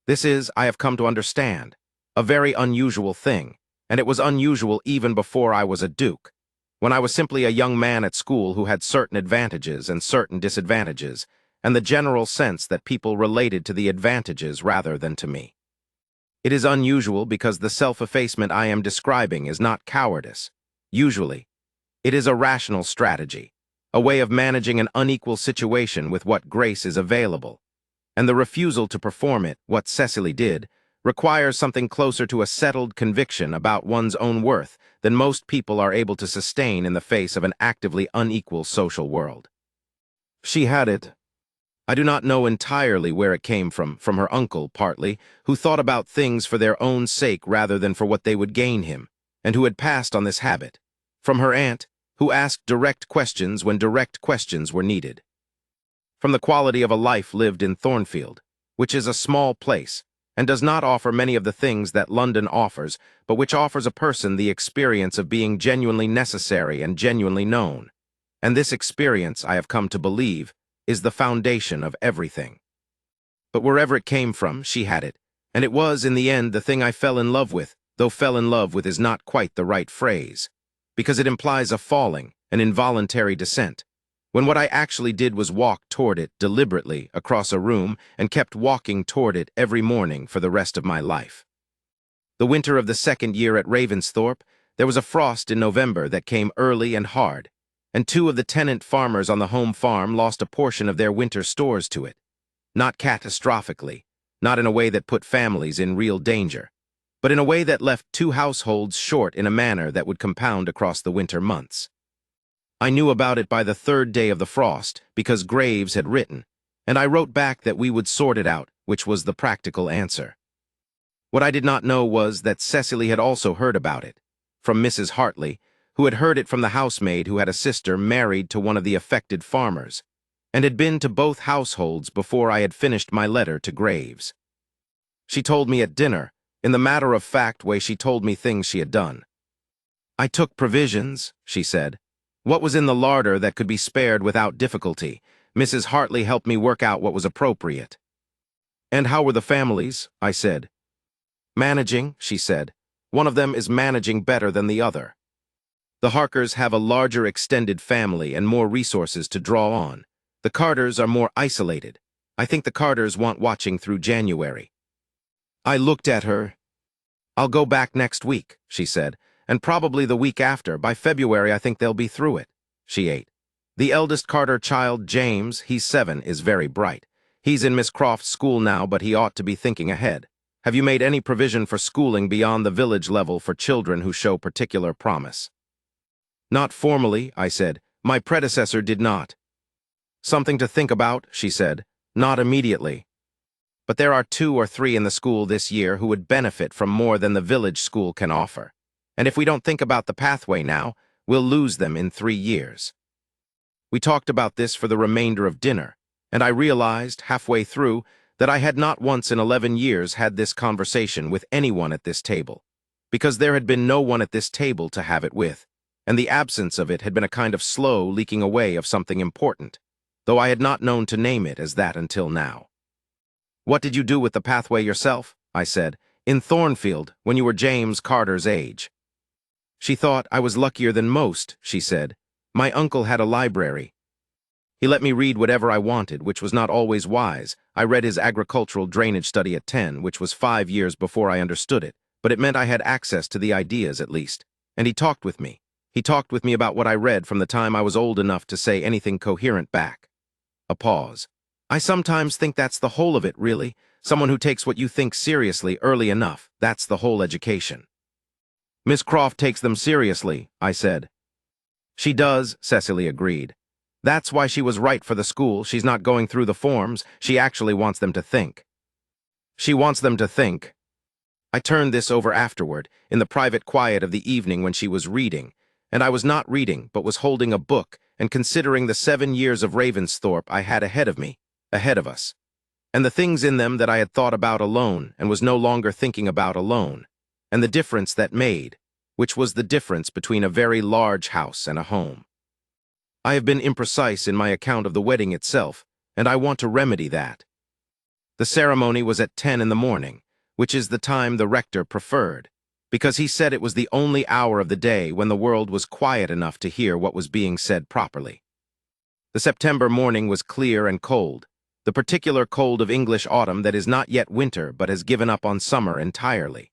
This is, I have come to understand, a very unusual thing, and it was unusual even before I was a duke, when I was simply a young man at school who had certain advantages and certain disadvantages, and the general sense that people related to the advantages rather than to me. It is unusual because the self-effacement I am describing is not cowardice. Usually, it is a rational strategy, a way of managing an unequal situation with what grace is available. And the refusal to perform it, what Cecily did, requires something closer to a settled conviction about one's own worth than most people are able to sustain in the face of an actively unequal social world. She had it. I do not know entirely where it came from her uncle, partly, who thought about things for their own sake rather than for what they would gain him, and who had passed on this habit. From her aunt, who asked direct questions when direct questions were needed. From the quality of a life lived in Thornfield, which is a small place, and does not offer many of the things that London offers, but which offers a person the experience of being genuinely necessary and genuinely known. And this experience, I have come to believe, is the foundation of everything. But wherever it came from, she had it, and it was, in the end, the thing I fell in love with, though fell in love with is not quite the right phrase, because it implies a falling, an involuntary descent, when what I actually did was walk toward it deliberately across a room and kept walking toward it every morning for the rest of my life. The winter of the second year at Ravensthorpe, there was a frost in November that came early and hard, and 2 of the tenant farmers on the home farm lost a portion of their winter stores to it. Not catastrophically, not in a way that put families in real danger, but in a way that left 2 households short in a manner that would compound across the winter months. I knew about it by the 3rd day of the frost, because Graves had written, and I wrote back that we would sort it out, which was the practical answer. What I did not know was that Cecily had also heard about it, from Mrs. Hartley, who had heard it from the housemaid who had a sister married to one of the affected farmers, and had been to both households before I had finished my letter to Graves. She told me at dinner, in the matter-of-fact way she told me things she had done. I took provisions, she said. What was in the larder that could be spared without difficulty? Mrs. Hartley helped me work out what was appropriate. And how were the families? I said. Managing, she said. One of them is managing better than the other. The Harkers have a larger extended family and more resources to draw on. The Carters are more isolated. I think the Carters want watching through January. I looked at her. I'll go back next week, she said, and probably the week after. By February I think they'll be through it. She ate. The eldest Carter child, James, he's 7, is very bright. He's in Miss Croft's school now, but he ought to be thinking ahead. Have you made any provision for schooling beyond the village level for children who show particular promise? Not formally, I said. My predecessor did not. Something to think about, she said. Not immediately. But there are 2 or 3 in the school this year who would benefit from more than the village school can offer. And if we don't think about the pathway now, we'll lose them in 3 years. We talked about this for the remainder of dinner, and I realized, halfway through, that I had not once in 11 years had this conversation with anyone at this table, because there had been no one at this table to have it with, and the absence of it had been a kind of slow leaking away of something important, though I had not known to name it as that until now. What did you do with the pathway yourself? I said. In Thornfield, when you were James Carter's age. She thought I was luckier than most, she said. My uncle had a library. He let me read whatever I wanted, which was not always wise. I read his agricultural drainage study at 10, which was 5 years before I understood it, but it meant I had access to the ideas at least. And he talked with me. He talked with me about what I read from the time I was old enough to say anything coherent back. A pause. I sometimes think that's the whole of it, really. Someone who takes what you think seriously early enough. That's the whole education. Miss Croft takes them seriously, I said. She does, Cecily agreed. That's why she was right for the school. She's not going through the forms. She actually wants them to think. She wants them to think. I turned this over afterward, in the private quiet of the evening when she was reading, and I was not reading, but was holding a book and considering the 7 years of Ravensthorpe I had ahead of me, ahead of us, and the things in them that I had thought about alone and was no longer thinking about alone, and the difference that made, which was the difference between a very large house and a home. I have been imprecise in my account of the wedding itself, and I want to remedy that. The ceremony was at 10 in the morning, which is the time the rector preferred, because he said it was the only hour of the day when the world was quiet enough to hear what was being said properly. The September morning was clear and cold, the particular cold of English autumn that is not yet winter but has given up on summer entirely.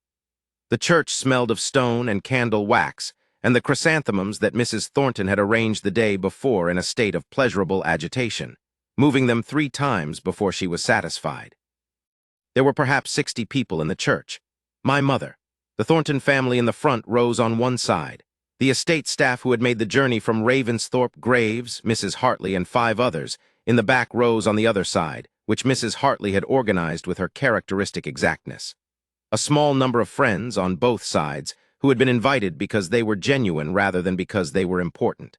The church smelled of stone and candle wax, and the chrysanthemums that Mrs. Thornton had arranged the day before in a state of pleasurable agitation, moving them 3 times before she was satisfied. There were perhaps 60 people in the church. My mother, the Thornton family in the front rose on one side, the estate staff who had made the journey from Ravensthorpe, Graves, Mrs. Hartley, and 5 others, in the back rows on the other side, which Mrs. Hartley had organized with her characteristic exactness. A small number of friends on both sides who had been invited because they were genuine rather than because they were important.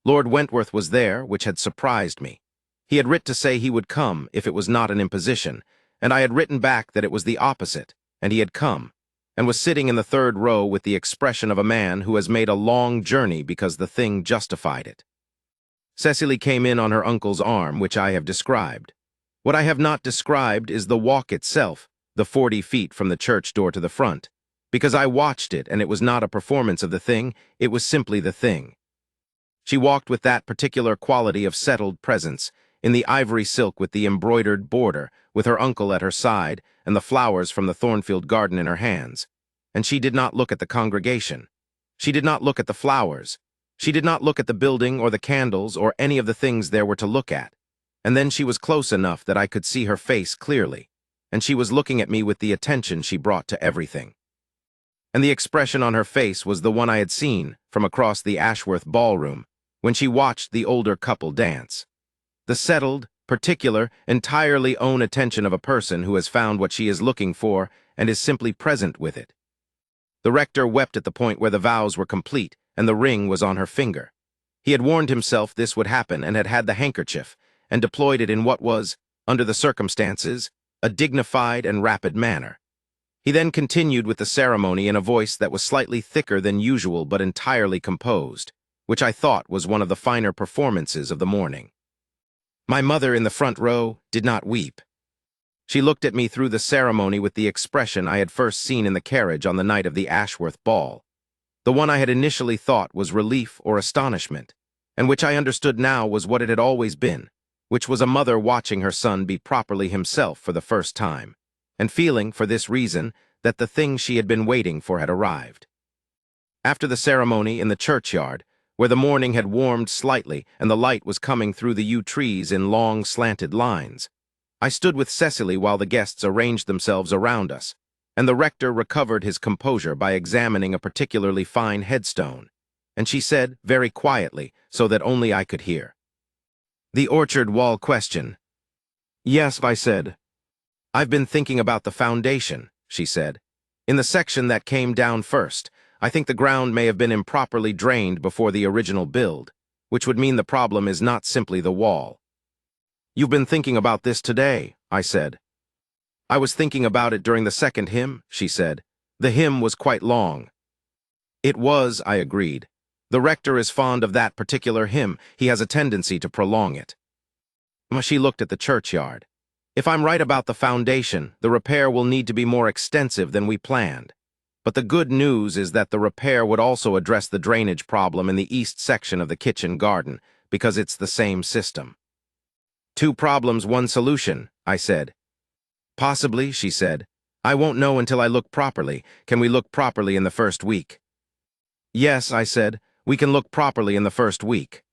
Lord Wentworth was there, which had surprised me. He had writ to say he would come if it was not an imposition, and I had written back that it was the opposite, and he had come, and was sitting in the 3rd row with the expression of a man who has made a long journey because the thing justified it. Cecily came in on her uncle's arm, which I have described. What I have not described is the walk itself, the 40 feet from the church door to the front, because I watched it and it was not a performance of the thing, it was simply the thing. She walked with that particular quality of settled presence, in the ivory silk with the embroidered border, with her uncle at her side and the flowers from the Thornfield garden in her hands. And she did not look at the congregation. She did not look at the flowers. She did not look at the building or the candles or any of the things there were to look at. And then she was close enough that I could see her face clearly, and she was looking at me with the attention she brought to everything. And the expression on her face was the one I had seen from across the Ashworth ballroom when she watched the older couple dance. The settled, particular, entirely own attention of a person who has found what she is looking for and is simply present with it. The rector wept at the point where the vows were complete and the ring was on her finger. He had warned himself this would happen and had had the handkerchief and deployed it in what was, under the circumstances, a dignified and rapid manner. He then continued with the ceremony in a voice that was slightly thicker than usual but entirely composed, which I thought was one of the finer performances of the morning. My mother in the front row did not weep. She looked at me through the ceremony with the expression I had first seen in the carriage on the night of the Ashworth ball, the one I had initially thought was relief or astonishment, and which I understood now was what it had always been, which was a mother watching her son be properly himself for the first time, and feeling, for this reason, that the thing she had been waiting for had arrived. After the ceremony in the churchyard, where the morning had warmed slightly and the light was coming through the yew trees in long, slanted lines, I stood with Cecily while the guests arranged themselves around us, and the rector recovered his composure by examining a particularly fine headstone, and she said, very quietly, so that only I could hear, "The orchard wall question." "Yes," I said. "I've been thinking about the foundation," she said. "In the section that came down first, I think the ground may have been improperly drained before the original build, which would mean the problem is not simply the wall." "You've been thinking about this today," I said. "I was thinking about it during the second hymn," she said. "The hymn was quite long." "It was," I agreed. "The rector is fond of that particular hymn. He has a tendency to prolong it." She looked at the churchyard. "If I'm right about the foundation, the repair will need to be more extensive than we planned. But the good news is that the repair would also address the drainage problem in the east section of the kitchen garden, because it's the same system." "Two problems, one solution," I said. "Possibly," she said. I won't know until I look properly. Can we look properly in the first week? Yes, I said, we can look properly in the first week.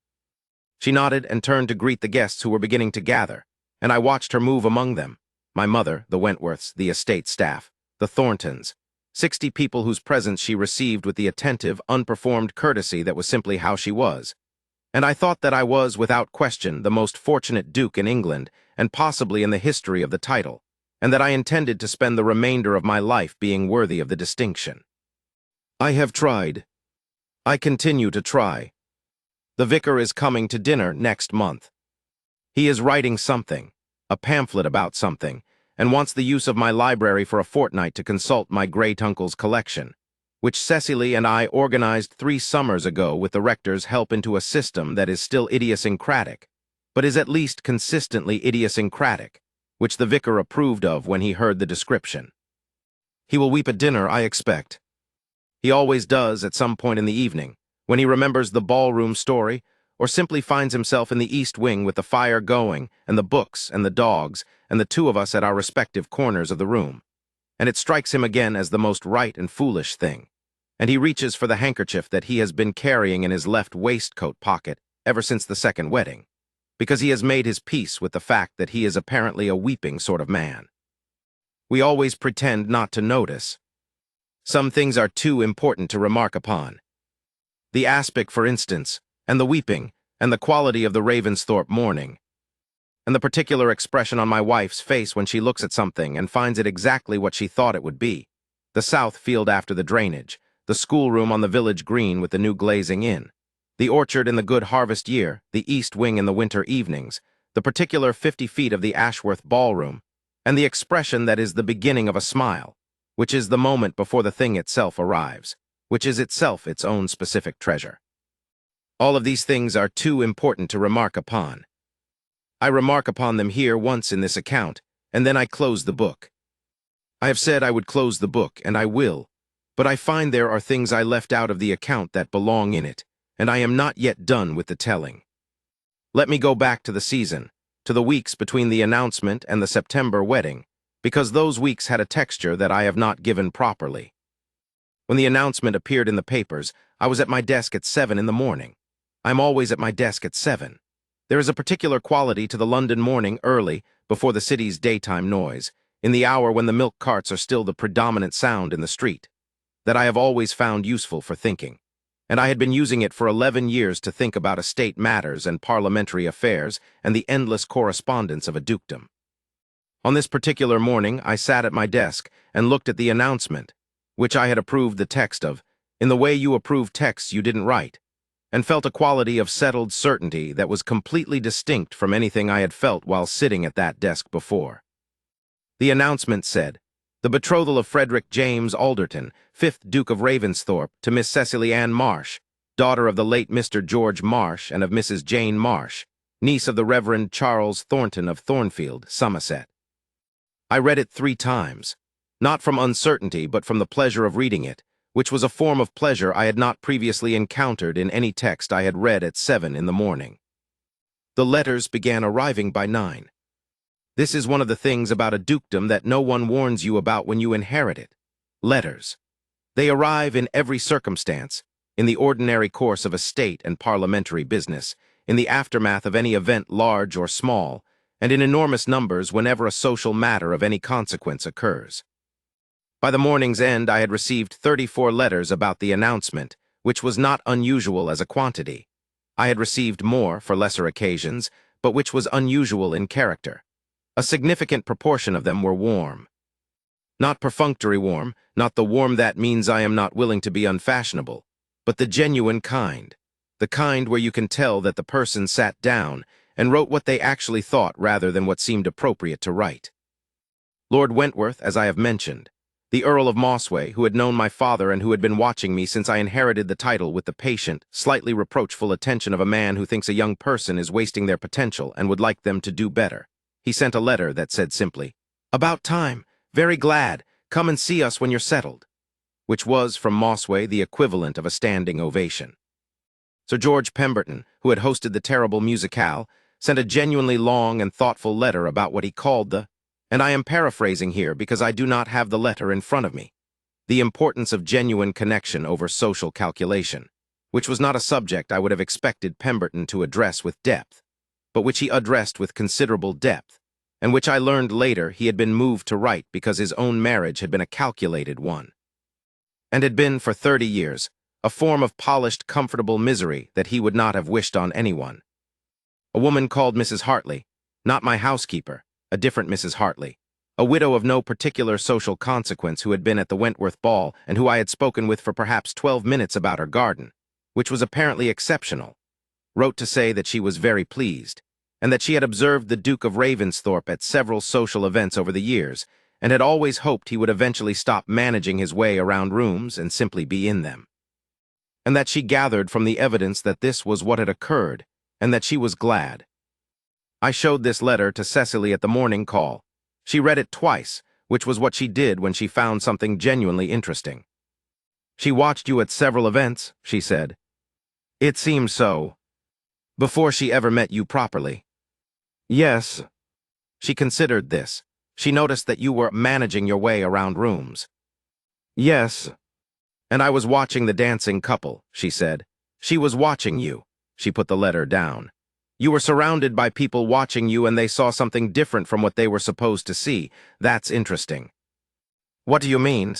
She nodded and turned to greet the guests who were beginning to gather, and I watched her move among them. My mother, the Wentworths, the estate staff, the Thorntons, 60 people whose presence she received with the attentive, unperformed courtesy that was simply how she was. And I thought that I was, without question, the most fortunate duke in England, and possibly in the history of the title, and that I intended to spend the remainder of my life being worthy of the distinction. I have tried. I continue to try. The vicar is coming to dinner next month. He is writing something, a pamphlet about something, and wants the use of my library for a fortnight to consult my great-uncle's collection, which Cecily and I organized 3 summers ago with the rector's help into a system that is still idiosyncratic, but is at least consistently idiosyncratic, which the vicar approved of when he heard the description. He will weep at dinner, I expect. He always does at some point in the evening, when he remembers the ballroom story, or simply finds himself in the east wing with the fire going, and the books, and the dogs, and the 2 of us at our respective corners of the room. And it strikes him again as the most right and foolish thing, and he reaches for the handkerchief that he has been carrying in his left waistcoat pocket ever since the second wedding, because he has made his peace with the fact that he is apparently a weeping sort of man. We always pretend not to notice. Some things are too important to remark upon. The aspic, for instance, and the weeping, and the quality of the Ravensthorpe morning, and the particular expression on my wife's face when she looks at something and finds it exactly what she thought it would be. The south field after the drainage, the schoolroom on the village green with the new glazing in, the orchard in the good harvest year, the east wing in the winter evenings, the particular 50 feet of the Ashworth ballroom, and the expression that is the beginning of a smile, which is the moment before the thing itself arrives, which is itself its own specific treasure. All of these things are too important to remark upon. I remark upon them here once in this account, and then I close the book. I have said I would close the book, and I will, but I find there are things I left out of the account that belong in it, and I am not yet done with the telling. Let me go back to the season, to the weeks between the announcement and the September wedding, because those weeks had a texture that I have not given properly. When the announcement appeared in the papers, I was at my desk at 7 in the morning. I'm always at my desk at 7. There is a particular quality to the London morning early, before the city's daytime noise, in the hour when the milk carts are still the predominant sound in the street, that I have always found useful for thinking, and I had been using it for 11 years to think about estate matters and parliamentary affairs and the endless correspondence of a dukedom. On this particular morning, I sat at my desk and looked at the announcement, which I had approved the text of, in the way you approve texts you didn't write, and felt a quality of settled certainty that was completely distinct from anything I had felt while sitting at that desk before. The announcement said, "The betrothal of Frederick James Alderton, 5th Duke of Ravensthorpe, to Miss Cecily Ann Marsh, daughter of the late Mr. George Marsh and of Mrs. Jane Marsh, niece of the Reverend Charles Thornton of Thornfield, Somerset." I read it 3 times, not from uncertainty but from the pleasure of reading it, which was a form of pleasure I had not previously encountered in any text I had read at 7 in the morning. The letters began arriving by 9. This is one of the things about a dukedom that no one warns you about when you inherit it. Letters. They arrive in every circumstance, in the ordinary course of a state and parliamentary business, in the aftermath of any event large or small, and in enormous numbers whenever a social matter of any consequence occurs. By the morning's end, I had received 34 letters about the announcement, which was not unusual as a quantity. I had received more for lesser occasions, but which was unusual in character. A significant proportion of them were warm. Not perfunctory warm, not the warm that means I am not willing to be unfashionable, but the genuine kind, the kind where you can tell that the person sat down and wrote what they actually thought rather than what seemed appropriate to write. Lord Wentworth, as I have mentioned, the Earl of Mossway, who had known my father and who had been watching me since I inherited the title with the patient, slightly reproachful attention of a man who thinks a young person is wasting their potential and would like them to do better. He sent a letter that said simply, "About time, very glad, come and see us when you're settled," which was, from Mossway, the equivalent of a standing ovation. Sir George Pemberton, who had hosted the terrible musicale, sent a genuinely long and thoughtful letter about what he called the And I am paraphrasing here because I do not have the letter in front of me. The importance of genuine connection over social calculation, which was not a subject I would have expected Pemberton to address with depth, but which he addressed with considerable depth, and which I learned later he had been moved to write because his own marriage had been a calculated one, and had been, for 30 years, a form of polished, comfortable misery that he would not have wished on anyone. A woman called Mrs. Hartley, not my housekeeper, a different Mrs. Hartley, a widow of no particular social consequence who had been at the Wentworth ball and who I had spoken with for perhaps 12 minutes about her garden, which was apparently exceptional, wrote to say that she was very pleased, and that she had observed the Duke of Ravensthorpe at several social events over the years, and had always hoped he would eventually stop managing his way around rooms and simply be in them. And that she gathered from the evidence that this was what had occurred, and that she was glad. I showed this letter to Cecily at the morning call. She read it twice, which was what she did when she found something genuinely interesting. She watched you at several events, she said. It seemed so. Before she ever met you properly. Yes. She considered this. She noticed that you were managing your way around rooms. Yes. And I was watching the dancing couple, she said. She was watching you. She put the letter down. You were surrounded by people watching you and they saw something different from what they were supposed to see. That's interesting. What do you mean?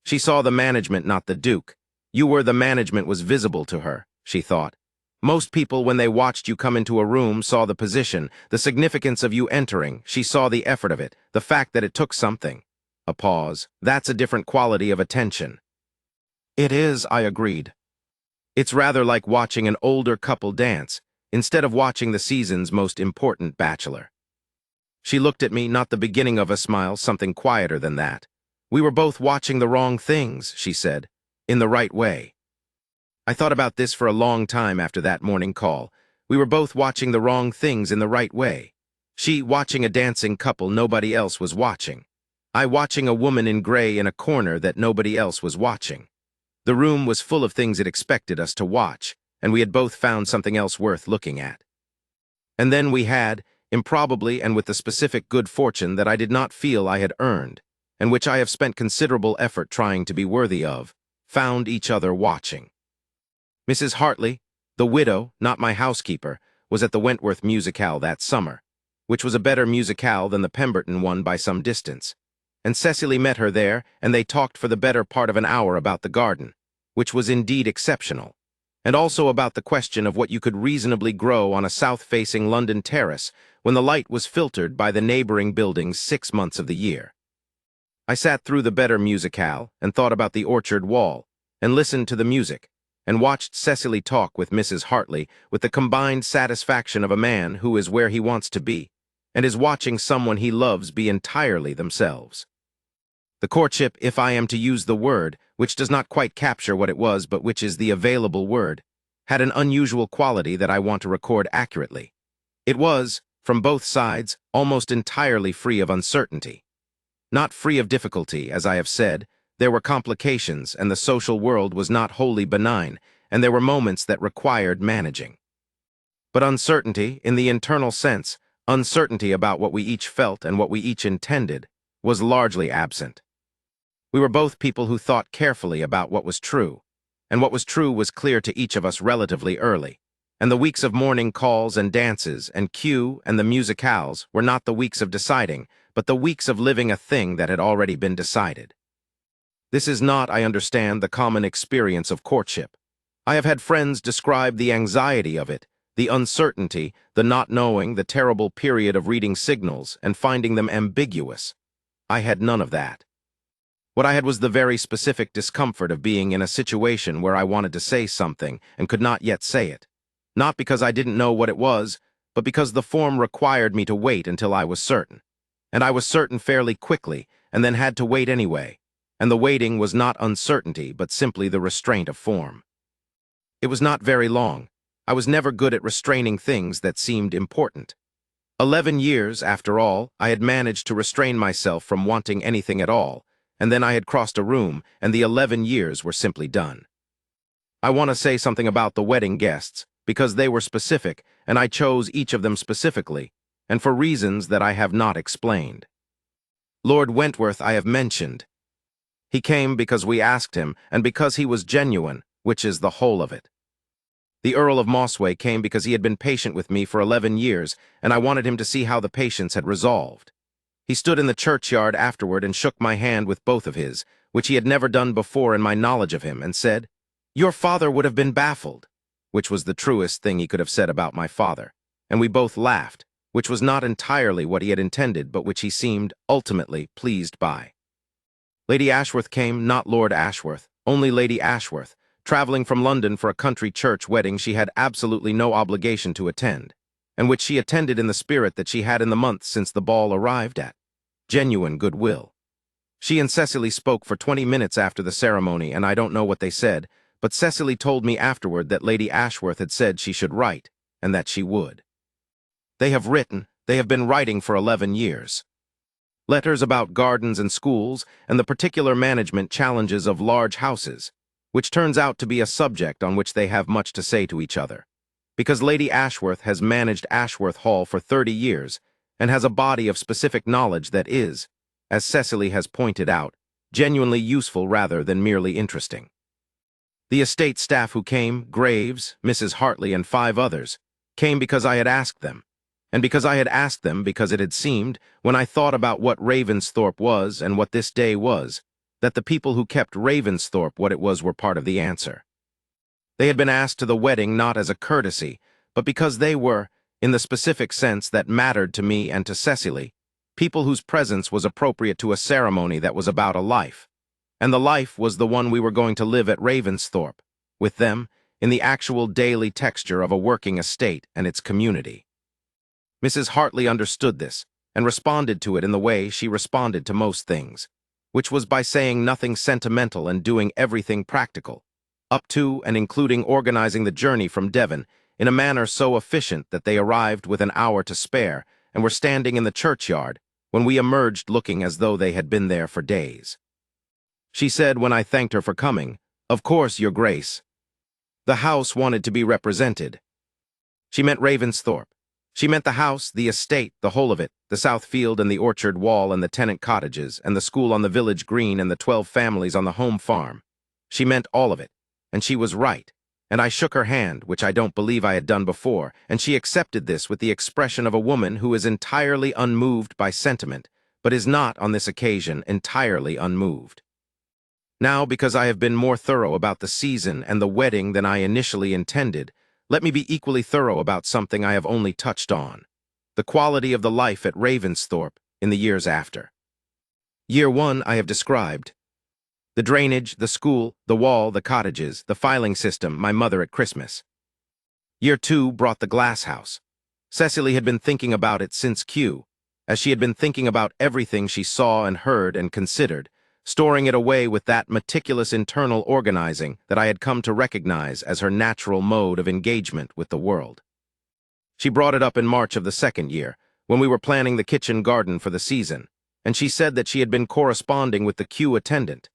She saw the management, not the Duke. You were the management was visible to her, she thought. Most people, when they watched you come into a room, saw the position, the significance of you entering. She saw the effort of it, the fact that it took something. A pause. That's a different quality of attention. It is, I agreed. It's rather like watching an older couple dance, instead of watching the season's most important bachelor. She looked at me, not the beginning of a smile, something quieter than that. We were both watching the wrong things, she said, in the right way. I thought about this for a long time after that morning call. We were both watching the wrong things in the right way. She watching a dancing couple nobody else was watching. I watching a woman in gray in a corner that nobody else was watching. The room was full of things it expected us to watch, and we had both found something else worth looking at. And then we had, improbably and with the specific good fortune that I did not feel I had earned, and which I have spent considerable effort trying to be worthy of, found each other watching. Mrs. Hartley, the widow, not my housekeeper, was at the Wentworth musicale that summer, which was a better musicale than the Pemberton one by some distance. And Cecily met her there, and they talked for the better part of an hour about the garden, which was indeed exceptional, and also about the question of what you could reasonably grow on a south-facing London terrace when the light was filtered by the neighboring buildings 6 months of the year. I sat through the better musicale and thought about the orchard wall, and listened to the music, and watched Cecily talk with Mrs. Hartley with the combined satisfaction of a man who is where he wants to be, and is watching someone he loves be entirely themselves. The courtship, if I am to use the word, which does not quite capture what it was but which is the available word, had an unusual quality that I want to record accurately. It was, from both sides, almost entirely free of uncertainty. Not free of difficulty, as I have said. There were complications, and the social world was not wholly benign, and there were moments that required managing. But uncertainty, in the internal sense, uncertainty about what we each felt and what we each intended, was largely absent. We were both people who thought carefully about what was true, and what was true was clear to each of us relatively early, and the weeks of morning calls and dances and cue and the musicales were not the weeks of deciding, but the weeks of living a thing that had already been decided. This is not, I understand, the common experience of courtship. I have had friends describe the anxiety of it, the uncertainty, the not knowing, the terrible period of reading signals and finding them ambiguous. I had none of that. What I had was the very specific discomfort of being in a situation where I wanted to say something and could not yet say it. Not because I didn't know what it was, but because the form required me to wait until I was certain. And I was certain fairly quickly, and then had to wait anyway. And the waiting was not uncertainty, but simply the restraint of form. It was not very long. I was never good at restraining things that seemed important. 11 years, after all, I had managed to restrain myself from wanting anything at all, and then I had crossed a room, and the 11 years were simply done. I want to say something about the wedding guests, because they were specific, and I chose each of them specifically, and for reasons that I have not explained. Lord Wentworth I have mentioned. He came because we asked him, and because he was genuine, which is the whole of it. The Earl of Mossway came because he had been patient with me for 11 years, and I wanted him to see how the patience had resolved. He stood in the churchyard afterward and shook my hand with both of his, which he had never done before in my knowledge of him, and said, "Your father would have been baffled," which was the truest thing he could have said about my father, and we both laughed, which was not entirely what he had intended, but which he seemed ultimately pleased by. Lady Ashworth came, not Lord Ashworth, only Lady Ashworth, traveling from London for a country church wedding she had absolutely no obligation to attend, and which she attended in the spirit that she had in the months since the ball arrived at. Genuine goodwill. She and Cecily spoke for 20 minutes after the ceremony, and I don't know what they said, but Cecily told me afterward that Lady Ashworth had said she should write, and that she would. They have been writing for 11 years. Letters about gardens and schools, and the particular management challenges of large houses, which turns out to be a subject on which they have much to say to each other. Because Lady Ashworth has managed Ashworth Hall for 30 years, and has a body of specific knowledge that is, as Cecily has pointed out, genuinely useful rather than merely interesting. The estate staff who came, Graves, Mrs. Hartley, and 5 others, came because I had asked them, and because I had asked them because it had seemed, when I thought about what Ravensthorpe was and what this day was, that the people who kept Ravensthorpe what it was were part of the answer. They had been asked to the wedding not as a courtesy, but because they were, in the specific sense that mattered to me and to Cecily, people whose presence was appropriate to a ceremony that was about a life. And the life was the one we were going to live at Ravensthorpe, with them, in the actual daily texture of a working estate and its community. Mrs. Hartley understood this, and responded to it in the way she responded to most things, which was by saying nothing sentimental and doing everything practical, up to and including organizing the journey from Devon in a manner so efficient that they arrived with an hour to spare and were standing in the churchyard when we emerged looking as though they had been there for days. She said when I thanked her for coming, "Of course, Your Grace." The house wanted to be represented. She meant Ravensthorpe. She meant the house, the estate, the whole of it, the south field and the orchard wall and the tenant cottages, and the school on the village green and the 12 families on the home farm. She meant all of it, and she was right, and I shook her hand, which I don't believe I had done before, and she accepted this with the expression of a woman who is entirely unmoved by sentiment, but is not, on this occasion, entirely unmoved. Now, because I have been more thorough about the season and the wedding than I initially intended, let me be equally thorough about something I have only touched on: the quality of the life at Ravensthorpe in the years after. Year 1 I have described. The drainage, the school, the wall, the cottages, the filing system, my mother at Christmas. Year 2 brought the glass house. Cecily had been thinking about it since Q, as she had been thinking about everything she saw and heard and considered, storing it away with that meticulous internal organizing that I had come to recognize as her natural mode of engagement with the world. She brought it up in March of the 2nd year, when we were planning the kitchen garden for the season, and she said that she had been corresponding with the Q attendant.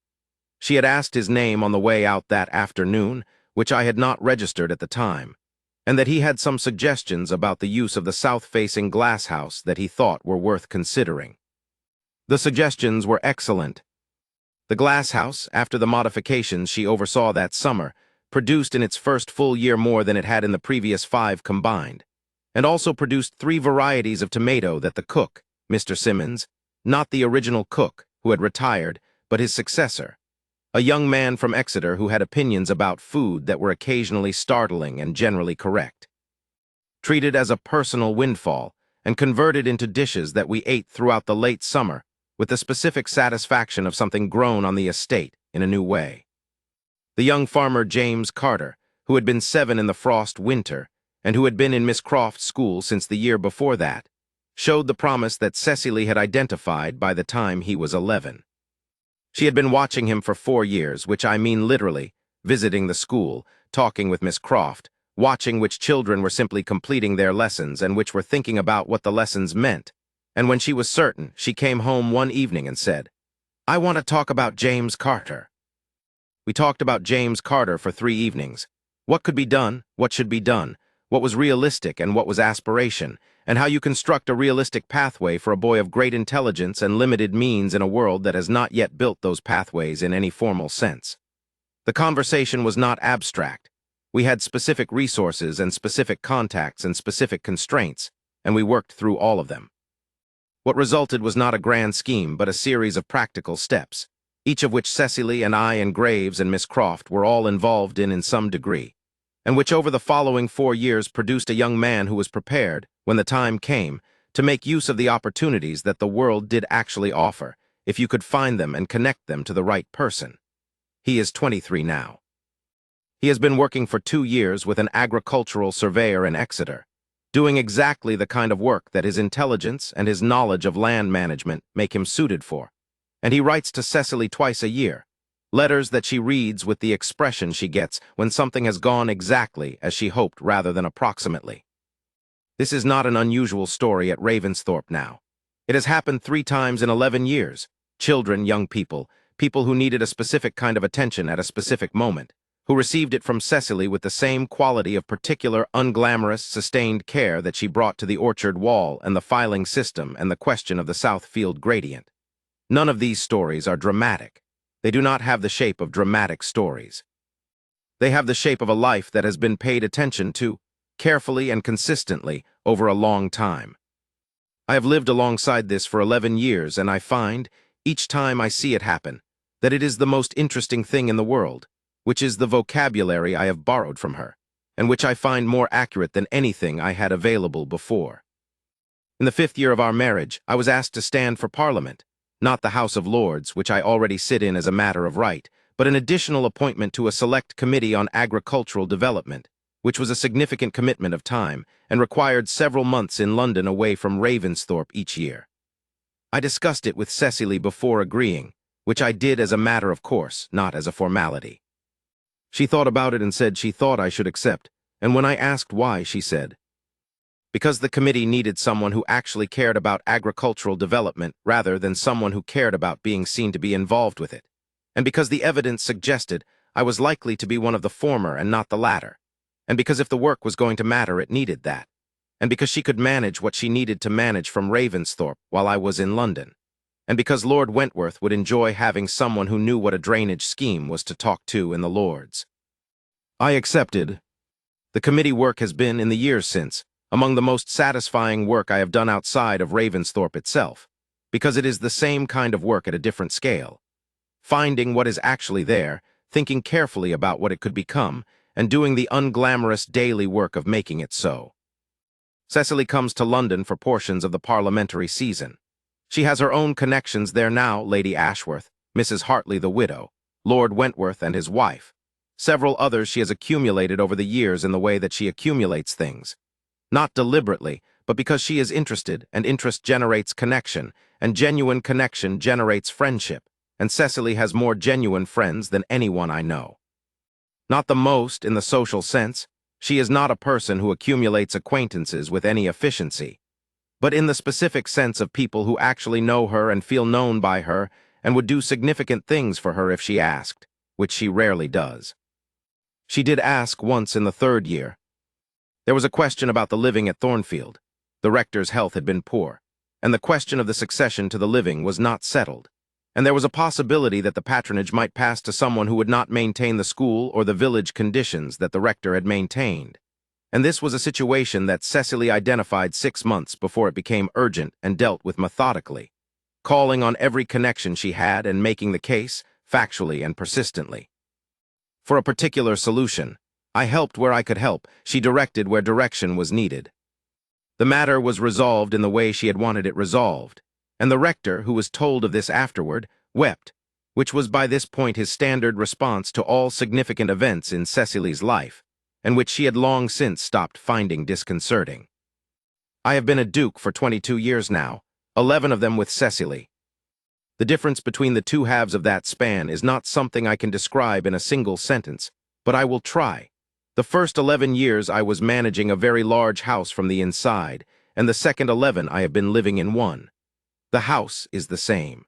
She had asked his name on the way out that afternoon, which I had not registered at the time, and that he had some suggestions about the use of the south-facing glass house that he thought were worth considering. The suggestions were excellent. The glass house, after the modifications she oversaw that summer, produced in its first full year more than it had in the previous 5 combined, and also produced 3 varieties of tomato that the cook, Mr. Simmons, not the original cook, who had retired, but his successor, a young man from Exeter who had opinions about food that were occasionally startling and generally correct, treated as a personal windfall and converted into dishes that we ate throughout the late summer with the specific satisfaction of something grown on the estate in a new way. The young farmer James Carter, who had been 7 in the frost winter, and who had been in Miss Croft's school since the year before that, showed the promise that Cecily had identified by the time he was 11. She had been watching him for 4 years, which I mean literally, visiting the school, talking with Miss Croft, watching which children were simply completing their lessons and which were thinking about what the lessons meant. And when she was certain, she came home one evening and said, "I want to talk about James Carter." We talked about James Carter for 3 evenings. What could be done, what should be done, what was realistic and what was aspiration, and how you construct a realistic pathway for a boy of great intelligence and limited means in a world that has not yet built those pathways in any formal sense. The conversation was not abstract. We had specific resources and specific contacts and specific constraints, and we worked through all of them. What resulted was not a grand scheme, but a series of practical steps, each of which Cecily and I and Graves and Miss Croft were all involved in some degree, and which over the following 4 years produced a young man who was prepared, when the time came, to make use of the opportunities that the world did actually offer, if you could find them and connect them to the right person. He is 23 now. He has been working for 2 years with an agricultural surveyor in Exeter, doing exactly the kind of work that his intelligence and his knowledge of land management make him suited for. And he writes to Cecily twice a year, letters that she reads with the expression she gets when something has gone exactly as she hoped rather than approximately. This is not an unusual story at Ravensthorpe now. It has happened 3 times in 11 years. Children, young people, people who needed a specific kind of attention at a specific moment, who received it from Cecily with the same quality of particular, unglamorous, sustained care that she brought to the orchard wall and the filing system and the question of the Southfield gradient. None of these stories are dramatic. They do not have the shape of dramatic stories. They have the shape of a life that has been paid attention to, carefully and consistently, over a long time. I have lived alongside this for 11 years, and I find, each time I see it happen, that it is the most interesting thing in the world, which is the vocabulary I have borrowed from her, and which I find more accurate than anything I had available before. In the 5th year of our marriage, I was asked to stand for Parliament, not the House of Lords, which I already sit in as a matter of right, but an additional appointment to a select committee on agricultural development, which was a significant commitment of time and required several months in London away from Ravensthorpe each year. I discussed it with Cecily before agreeing, which I did as a matter of course, not as a formality. She thought about it and said she thought I should accept, and when I asked why, she said, because the committee needed someone who actually cared about agricultural development rather than someone who cared about being seen to be involved with it, and because the evidence suggested I was likely to be one of the former and not the latter, and because if the work was going to matter, it needed that, and because she could manage what she needed to manage from Ravensthorpe while I was in London, and because Lord Wentworth would enjoy having someone who knew what a drainage scheme was to talk to in the Lords. I accepted. The committee work has been, in the years since, among the most satisfying work I have done outside of Ravensthorpe itself, because it is the same kind of work at a different scale. Finding what is actually there, thinking carefully about what it could become, and doing the unglamorous daily work of making it so. Cecily comes to London for portions of the parliamentary season. She has her own connections there now, Lady Ashworth, Mrs. Hartley the widow, Lord Wentworth and his wife. Several others she has accumulated over the years in the way that she accumulates things. Not deliberately, but because she is interested, and interest generates connection, and genuine connection generates friendship, and Cecily has more genuine friends than anyone I know. Not the most in the social sense. She is not a person who accumulates acquaintances with any efficiency, but in the specific sense of people who actually know her and feel known by her and would do significant things for her if she asked, which she rarely does. She did ask once in the 3rd year. There was a question about the living at Thornfield. The rector's health had been poor, and the question of the succession to the living was not settled, and there was a possibility that the patronage might pass to someone who would not maintain the school or the village conditions that the rector had maintained. And this was a situation that Cecily identified 6 months before it became urgent and dealt with methodically, calling on every connection she had and making the case, factually and persistently. For a particular solution, I helped where I could help, she directed where direction was needed. The matter was resolved in the way she had wanted it resolved, and the rector, who was told of this afterward, wept, which was by this point his standard response to all significant events in Cecily's life, and which she had long since stopped finding disconcerting. I have been a duke for 22 years now, 11 of them with Cecily. The difference between the 2 halves of that span is not something I can describe in a single sentence, but I will try. The first 11 years I was managing a very large house from the inside, and the second 11 I have been living in one. The house is the same.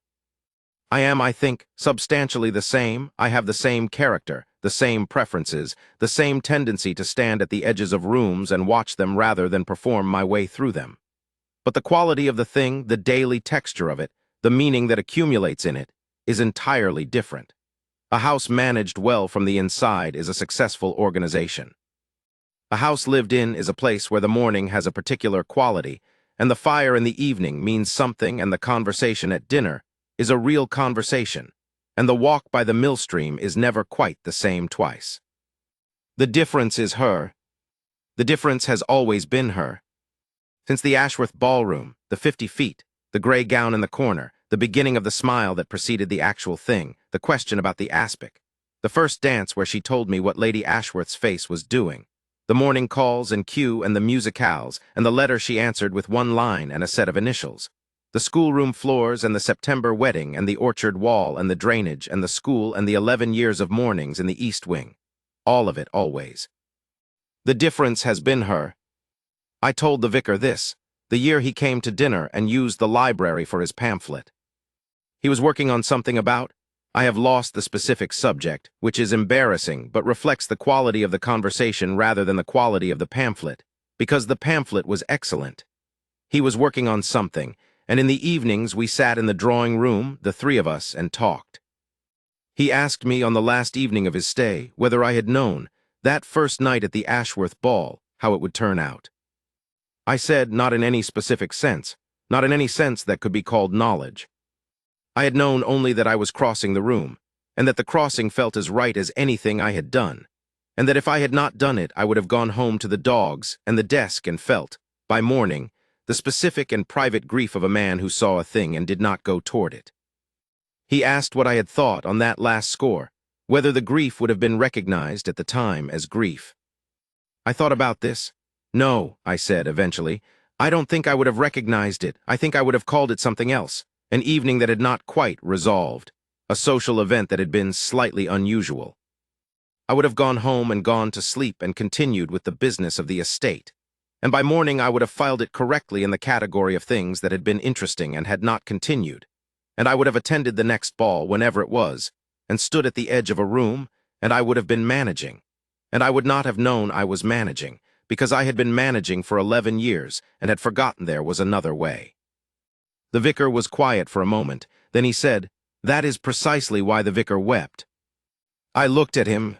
I am, I think, substantially the same. I have the same character, the same preferences, the same tendency to stand at the edges of rooms and watch them rather than perform my way through them. But the quality of the thing, the daily texture of it, the meaning that accumulates in it, is entirely different. A house managed well from the inside is a successful organization. A house lived in is a place where the morning has a particular quality, and the fire in the evening means something, and the conversation at dinner is a real conversation, and the walk by the millstream is never quite the same twice. The difference is her. The difference has always been her. Since the Ashworth ballroom, the 50 feet, the gray gown in the corner, the beginning of the smile that preceded the actual thing, the question about the aspic, the first dance where she told me what Lady Ashworth's face was doing, the morning calls and cue and the musicales, and the letter she answered with one line and a set of initials, the schoolroom floors and the September wedding and the orchard wall and the drainage and the school and the 11 years of mornings in the East Wing. All of it always. The difference has been her. I told the vicar this, the year he came to dinner and used the library for his pamphlet. He was working on something about, I have lost the specific subject, which is embarrassing but reflects the quality of the conversation rather than the quality of the pamphlet, because the pamphlet was excellent. He was working on something, and in the evenings we sat in the drawing room, the three of us, and talked. He asked me on the last evening of his stay whether I had known, that first night at the Ashworth ball, how it would turn out. I said not in any specific sense, not in any sense that could be called knowledge. I had known only that I was crossing the room, and that the crossing felt as right as anything I had done, and that if I had not done it I would have gone home to the dogs and the desk and felt, by morning, the specific and private grief of a man who saw a thing and did not go toward it. He asked what I had thought on that last score, whether the grief would have been recognized at the time as grief. I thought about this. No, I said eventually, I don't think I would have recognized it. I think I would have called it something else, an evening that had not quite resolved, a social event that had been slightly unusual. I would have gone home and gone to sleep and continued with the business of the estate, and by morning I would have filed it correctly in the category of things that had been interesting and had not continued, and I would have attended the next ball whenever it was, and stood at the edge of a room, and I would have been managing, and I would not have known I was managing, because I had been managing for 11 years and had forgotten there was another way. The vicar was quiet for a moment, then he said, that is precisely why the vicar wept. I looked at him.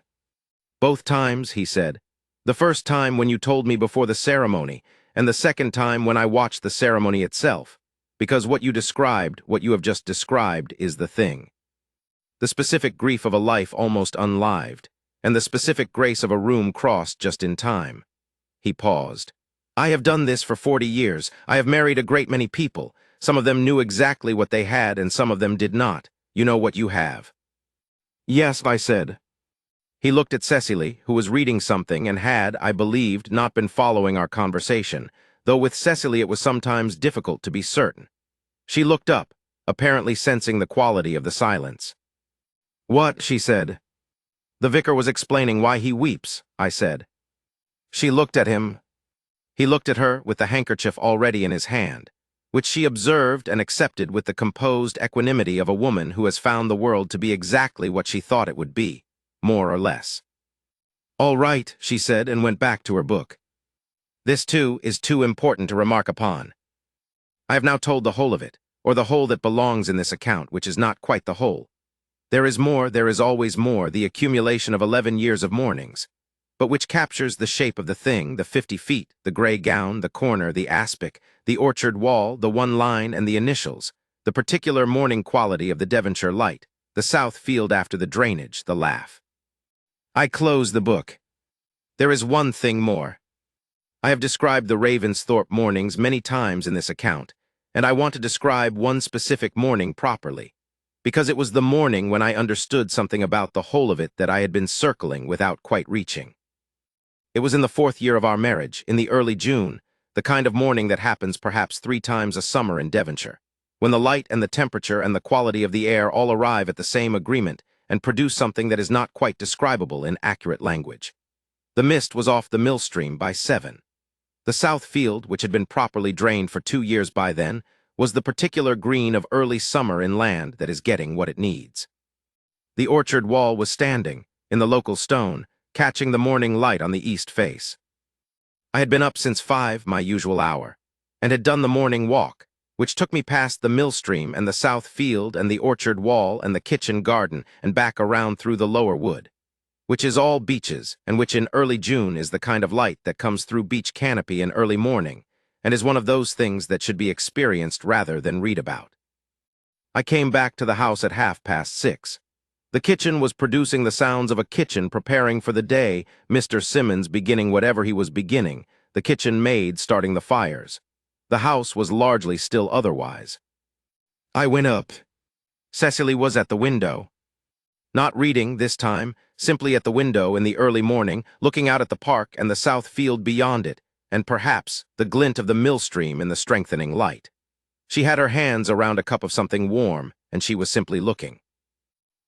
Both times, he said, the first time when you told me before the ceremony, and the second time when I watched the ceremony itself, because what you described, what you have just described, is the thing. The specific grief of a life almost unlived, and the specific grace of a room crossed just in time. He paused. I have done this for 40 years. I have married a great many people. Some of them knew exactly what they had, and some of them did not. You know what you have. Yes, I said. He looked at Cecily, who was reading something and had, I believed, not been following our conversation, though with Cecily it was sometimes difficult to be certain. She looked up, apparently sensing the quality of the silence. What? She said. The vicar was explaining why he weeps, I said. She looked at him. He looked at her with the handkerchief already in his hand, which she observed and accepted with the composed equanimity of a woman who has found the world to be exactly what she thought it would be, more or less. All right, she said, and went back to her book. This, too, is too important to remark upon. I have now told the whole of it, or the whole that belongs in this account, which is not quite the whole. There is more, there is always more, the accumulation of 11 years of mornings, but which captures the shape of the thing, the 50 feet, the gray gown, the corner, the aspic, the orchard wall, the one line and the initials, the particular morning quality of the Devonshire light, the south field after the drainage, the laugh. I close the book. There is one thing more. I have described the Ravensthorpe mornings many times in this account, and I want to describe one specific morning properly, because it was the morning when I understood something about the whole of it that I had been circling without quite reaching. It was in the 4th year of our marriage, in the early June, the kind of morning that happens perhaps 3 times a summer in Devonshire, when the light and the temperature and the quality of the air all arrive at the same agreement and produce something that is not quite describable in accurate language. The mist was off the millstream by 7. The south field, which had been properly drained for 2 years by then, was the particular green of early summer in land that is getting what it needs. The orchard wall was standing, in the local stone, catching the morning light on the east face. I had been up since 5, my usual hour, and had done the morning walk, which took me past the mill stream and the south field and the orchard wall and the kitchen garden and back around through the lower wood, which is all beeches and which in early June is the kind of light that comes through beech canopy in early morning and is one of those things that should be experienced rather than read about. I came back to the house at 6:30. The kitchen was producing the sounds of a kitchen preparing for the day, Mr. Simmons beginning whatever he was beginning, the kitchen maid starting the fires. The house was largely still otherwise. I went up. Cecily was at the window. Not reading this time, simply at the window in the early morning, looking out at the park and the south field beyond it, and perhaps the glint of the mill stream in the strengthening light. She had her hands around a cup of something warm, and she was simply looking.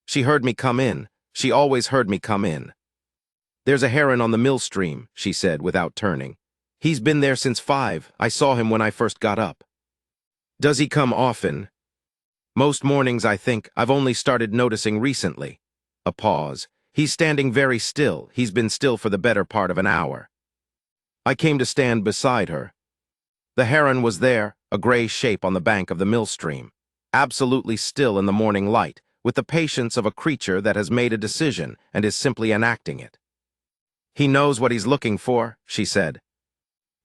She heard me come in. She always heard me come in. "There's a heron on the mill stream," she said without turning. "He's been there since 5. I saw him when I first got up." "Does he come often?" "Most mornings, I think. I've only started noticing recently." A pause. "He's standing very still. He's been still for the better part of an hour." I came to stand beside her. The heron was there, a gray shape on the bank of the mill stream, absolutely still in the morning light, with the patience of a creature that has made a decision and is simply enacting it. "He knows what he's looking for," she said.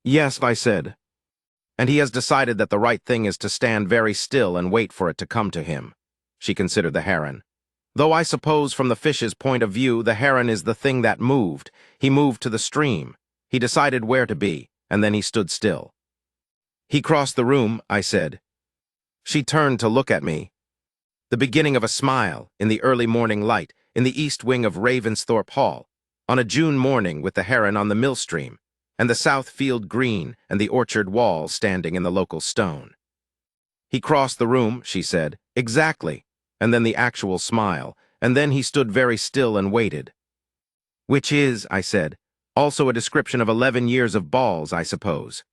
"Yes," I said. "And he has decided that the right thing is to stand very still and wait for it to come to him." She considered the heron. "Though I suppose from the fish's point of view, the heron is the thing that moved. He moved to the stream. He decided where to be, and then he stood still." "He crossed the room," I said. She turned to look at me. The beginning of a smile, in the early morning light, in the east wing of Ravensthorpe Hall, on a June morning with the heron on the mill stream, and the south field green and the orchard wall standing in the local stone. "He crossed the room," she said. "Exactly." And then the actual smile, and then he stood very still and waited. "Which is," I said, "also a description of 11 years of balls, I suppose."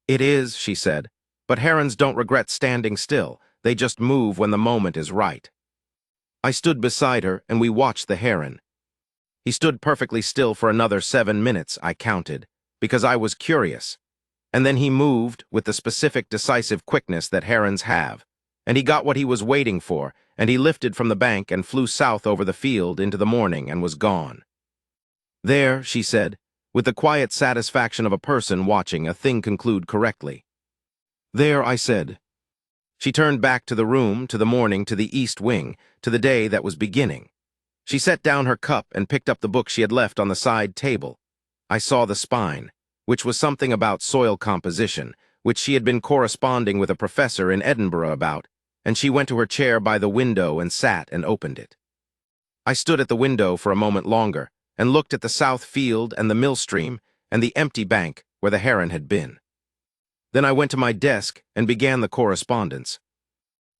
"It is," she said, "but herons don't regret standing still. They just move when the moment is right." I stood beside her, and we watched the heron. He stood perfectly still for another 7 minutes, I counted, because I was curious. And then he moved with the specific decisive quickness that herons have, and he got what he was waiting for, and he lifted from the bank and flew south over the field into the morning and was gone. "There," she said, with the quiet satisfaction of a person watching a thing conclude correctly. "There," I said. She turned back to the room, to the morning, to the east wing, to the day that was beginning. She set down her cup and picked up the book she had left on the side table. I saw the spine, which was something about soil composition, which she had been corresponding with a professor in Edinburgh about, and she went to her chair by the window and sat and opened it. I stood at the window for a moment longer and looked at the south field and the mill stream and the empty bank where the heron had been. Then I went to my desk and began the correspondence.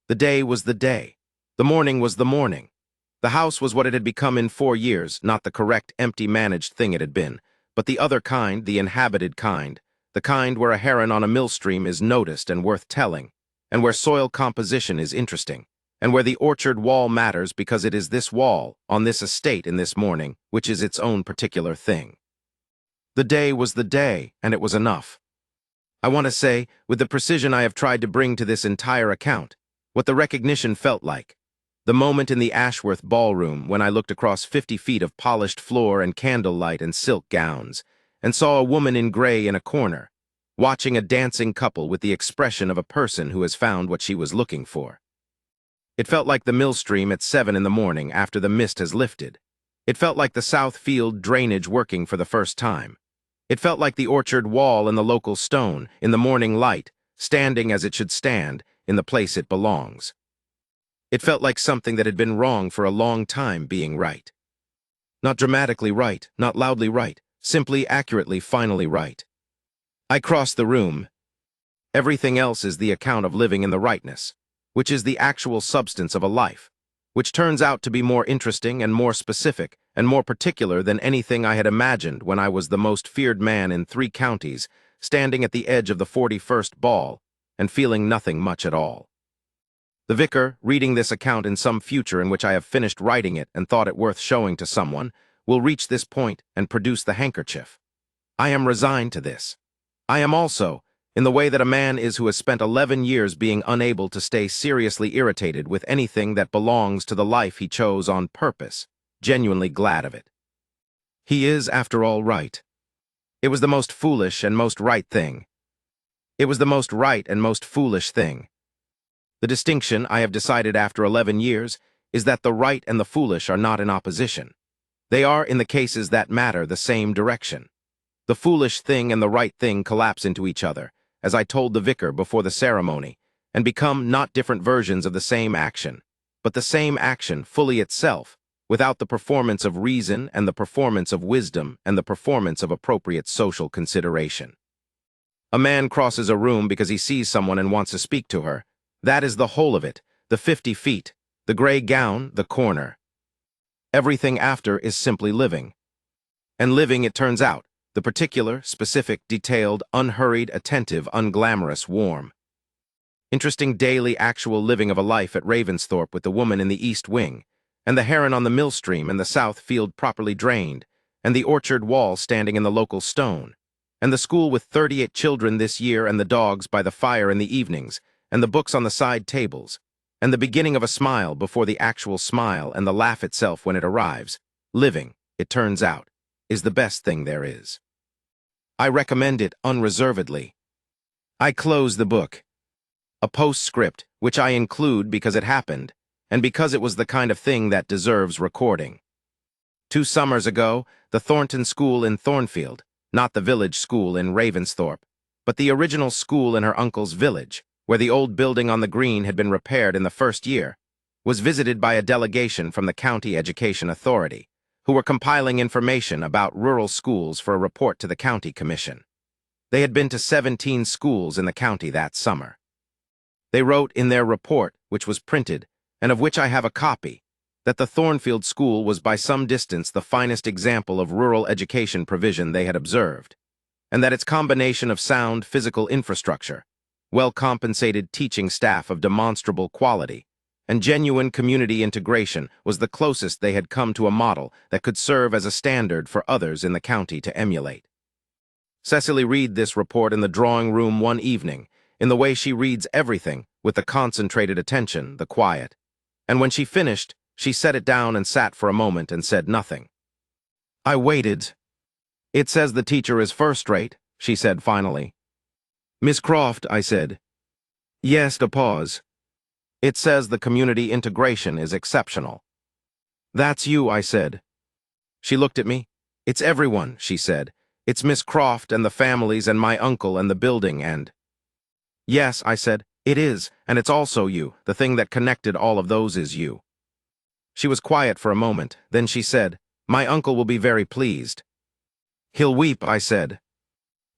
The day was the day. The morning was the morning. The house was what it had become in 4 years, not the correct, empty, managed thing it had been, but the other kind, the inhabited kind, the kind where a heron on a mill stream is noticed and worth telling, and where soil composition is interesting, and where the orchard wall matters because it is this wall, on this estate in this morning, which is its own particular thing. The day was the day, and it was enough. I want to say, with the precision I have tried to bring to this entire account, what the recognition felt like. The moment in the Ashworth ballroom when I looked across 50 feet of polished floor and candlelight and silk gowns, and saw a woman in gray in a corner, watching a dancing couple with the expression of a person who has found what she was looking for. It felt like the mill stream at 7 in the morning after the mist has lifted. It felt like the south field drainage working for the first time. It felt like the orchard wall and the local stone, in the morning light, standing as it should stand, in the place it belongs. It felt like something that had been wrong for a long time being right. Not dramatically right, not loudly right, simply accurately, finally right. I crossed the room. Everything else is the account of living in the rightness, which is the actual substance of a life, which turns out to be more interesting and more specific and more particular than anything I had imagined when I was the most feared man in 3 counties, standing at the edge of the 41st ball and feeling nothing much at all. The vicar, reading this account in some future in which I have finished writing it and thought it worth showing to someone, will reach this point and produce the handkerchief. I am resigned to this. I am also, in the way that a man is who has spent 11 years being unable to stay seriously irritated with anything that belongs to the life he chose on purpose, genuinely glad of it. He is, after all, right. It was the most foolish and most right thing. It was the most right and most foolish thing. The distinction, I have decided after 11 years, is that the right and the foolish are not in opposition. They are, in the cases that matter, the same direction. The foolish thing and the right thing collapse into each other, as I told the vicar before the ceremony, and become not different versions of the same action, but the same action fully itself, without the performance of reason and the performance of wisdom and the performance of appropriate social consideration. A man crosses a room because he sees someone and wants to speak to her. That is the whole of it, the 50 feet, the gray gown, the corner. Everything after is simply living. And living, it turns out, the particular, specific, detailed, unhurried, attentive, unglamorous, warm. Interesting daily actual living of a life at Ravensthorpe with the woman in the east wing, and the heron on the mill stream and the south field properly drained, and the orchard wall standing in the local stone, and the school with 38 children this year and the dogs by the fire in the evenings, and the books on the side tables, and the beginning of a smile before the actual smile and the laugh itself when it arrives. Living, it turns out, is the best thing there is. I recommend it unreservedly. I close the book. A postscript, which I include because it happened, and because it was the kind of thing that deserves recording. 2 summers ago, the Thornton School in Thornfield, not the village school in Ravensthorpe, but the original school in her uncle's village, where the old building on the green had been repaired in the first year, was visited by a delegation from the County Education Authority, who were compiling information about rural schools for a report to the County Commission. They had been to 17 schools in the county that summer. They wrote in their report, which was printed, and of which I have a copy, that the Thornfield School was by some distance the finest example of rural education provision they had observed, and that its combination of sound physical infrastructure, well-compensated teaching staff of demonstrable quality, and genuine community integration was the closest they had come to a model that could serve as a standard for others in the county to emulate. Cecily read this report in the drawing room one evening, in the way she reads everything, with the concentrated attention, the quiet. And when she finished, she set it down and sat for a moment and said nothing. I waited. It says the teacher is first-rate, she said finally. Miss Croft, I said. Yes, a pause. It says the community integration is exceptional. That's you, I said. She looked at me. It's everyone, she said. It's Miss Croft and the families and my uncle and the building and... Yes, I said, it is, and it's also you. The thing that connected all of those is you. She was quiet for a moment, then she said, my uncle will be very pleased. He'll weep, I said.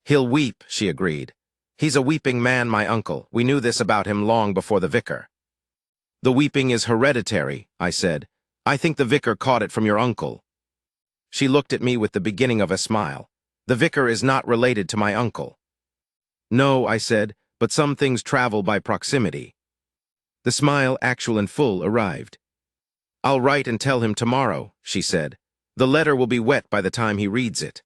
He'll weep, she agreed. He's a weeping man, my uncle. We knew this about him long before the vicar. The weeping is hereditary, I said. I think the vicar caught it from your uncle. She looked at me with the beginning of a smile. The vicar is not related to my uncle. No, I said, but some things travel by proximity. The smile, actual and full, arrived. I'll write and tell him tomorrow, she said. The letter will be wet by the time he reads it.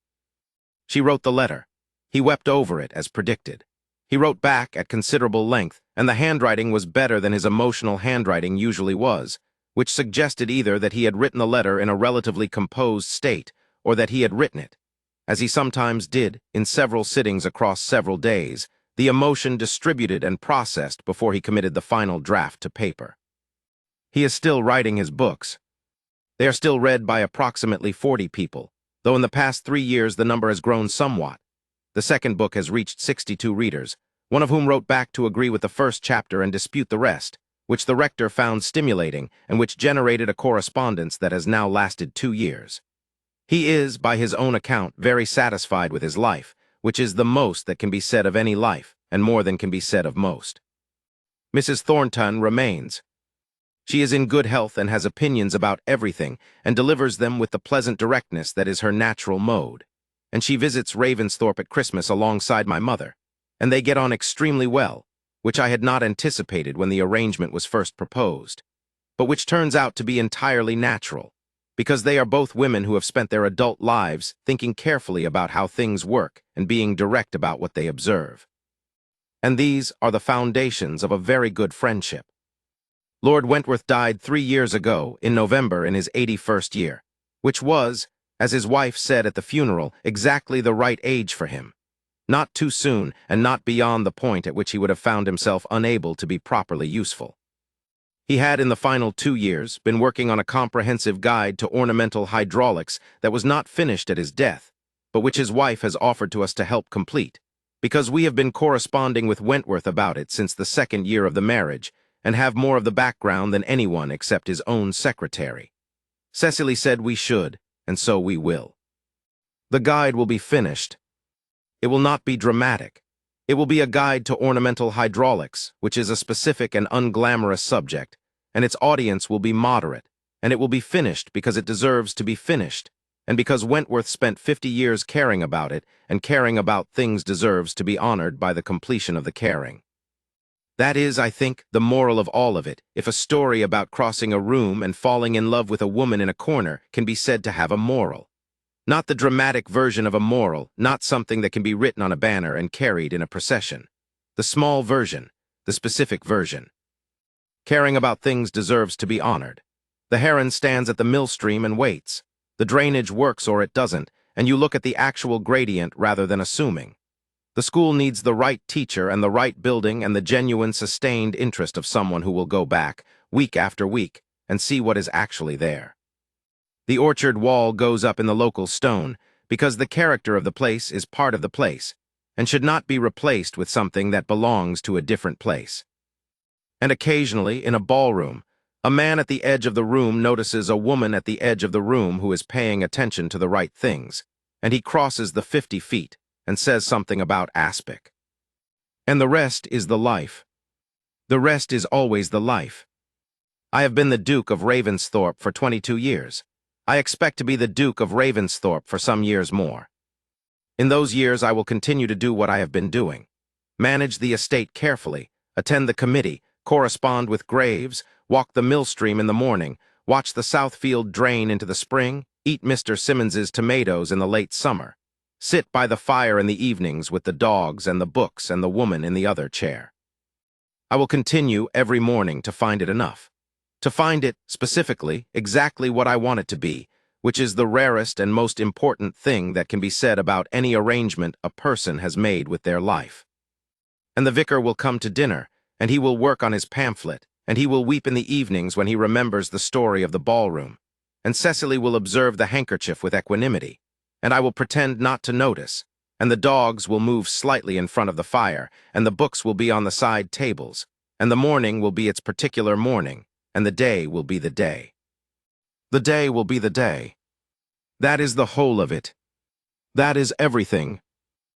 She wrote the letter. He wept over it, as predicted. He wrote back at considerable length, and the handwriting was better than his emotional handwriting usually was, which suggested either that he had written the letter in a relatively composed state, or that he had written it, as he sometimes did, in several sittings across several days, the emotion distributed and processed before he committed the final draft to paper. He is still writing his books. They are still read by approximately 40 people, though in the past 3 years the number has grown somewhat. The second book has reached 62 readers, one of whom wrote back to agree with the first chapter and dispute the rest, which the rector found stimulating and which generated a correspondence that has now lasted 2 years. He is, by his own account, very satisfied with his life, which is the most that can be said of any life, and more than can be said of most. Mrs. Thornton remains. She is in good health and has opinions about everything, and delivers them with the pleasant directness that is her natural mode. And she visits Ravensthorpe at Christmas alongside my mother, and they get on extremely well, which I had not anticipated when the arrangement was first proposed, but which turns out to be entirely natural, because they are both women who have spent their adult lives thinking carefully about how things work and being direct about what they observe. And these are the foundations of a very good friendship. Lord Wentworth died 3 years ago, in November, in his 81st year, which was, as his wife said at the funeral, exactly the right age for him. Not too soon, and not beyond the point at which he would have found himself unable to be properly useful. He had, in the final 2 years, been working on a comprehensive guide to ornamental hydraulics that was not finished at his death, but which his wife has offered to us to help complete, because we have been corresponding with Wentworth about it since the 2nd year of the marriage, and have more of the background than anyone except his own secretary. Cecily said we should, and so we will. The guide will be finished. It will not be dramatic. It will be a guide to ornamental hydraulics, which is a specific and unglamorous subject, and its audience will be moderate, and it will be finished because it deserves to be finished, and because Wentworth spent 50 years caring about it, and caring about things deserves to be honored by the completion of the caring. That is, I think, the moral of all of it, if a story about crossing a room and falling in love with a woman in a corner can be said to have a moral. Not the dramatic version of a moral, not something that can be written on a banner and carried in a procession. The small version, the specific version. Caring about things deserves to be honored. The heron stands at the millstream and waits. The drainage works or it doesn't, and you look at the actual gradient rather than assuming. The school needs the right teacher and the right building and the genuine, sustained interest of someone who will go back, week after week, and see what is actually there. The orchard wall goes up in the local stone because the character of the place is part of the place and should not be replaced with something that belongs to a different place. And occasionally, in a ballroom, a man at the edge of the room notices a woman at the edge of the room who is paying attention to the right things, and he crosses the 50 feet and says something about aspic. And the rest is the life. The rest is always the life. I have been the Duke of Ravensthorpe for 22 years. I expect to be the Duke of Ravensthorpe for some years more. In those years I will continue to do what I have been doing. Manage the estate carefully, attend the committee, correspond with graves, walk the millstream in the morning, watch the south field drain into the spring, eat Mr. Simmons's tomatoes in the late summer, sit by the fire in the evenings with the dogs and the books and the woman in the other chair. I will continue every morning to find it enough. To find it, specifically, exactly what I want it to be, which is the rarest and most important thing that can be said about any arrangement a person has made with their life. And the vicar will come to dinner, and he will work on his pamphlet, and he will weep in the evenings when he remembers the story of the ballroom, and Cecily will observe the handkerchief with equanimity, and I will pretend not to notice, and the dogs will move slightly in front of the fire, and the books will be on the side tables, and the morning will be its particular morning, and the day will be the day. The day will be the day. That is the whole of it. That is everything.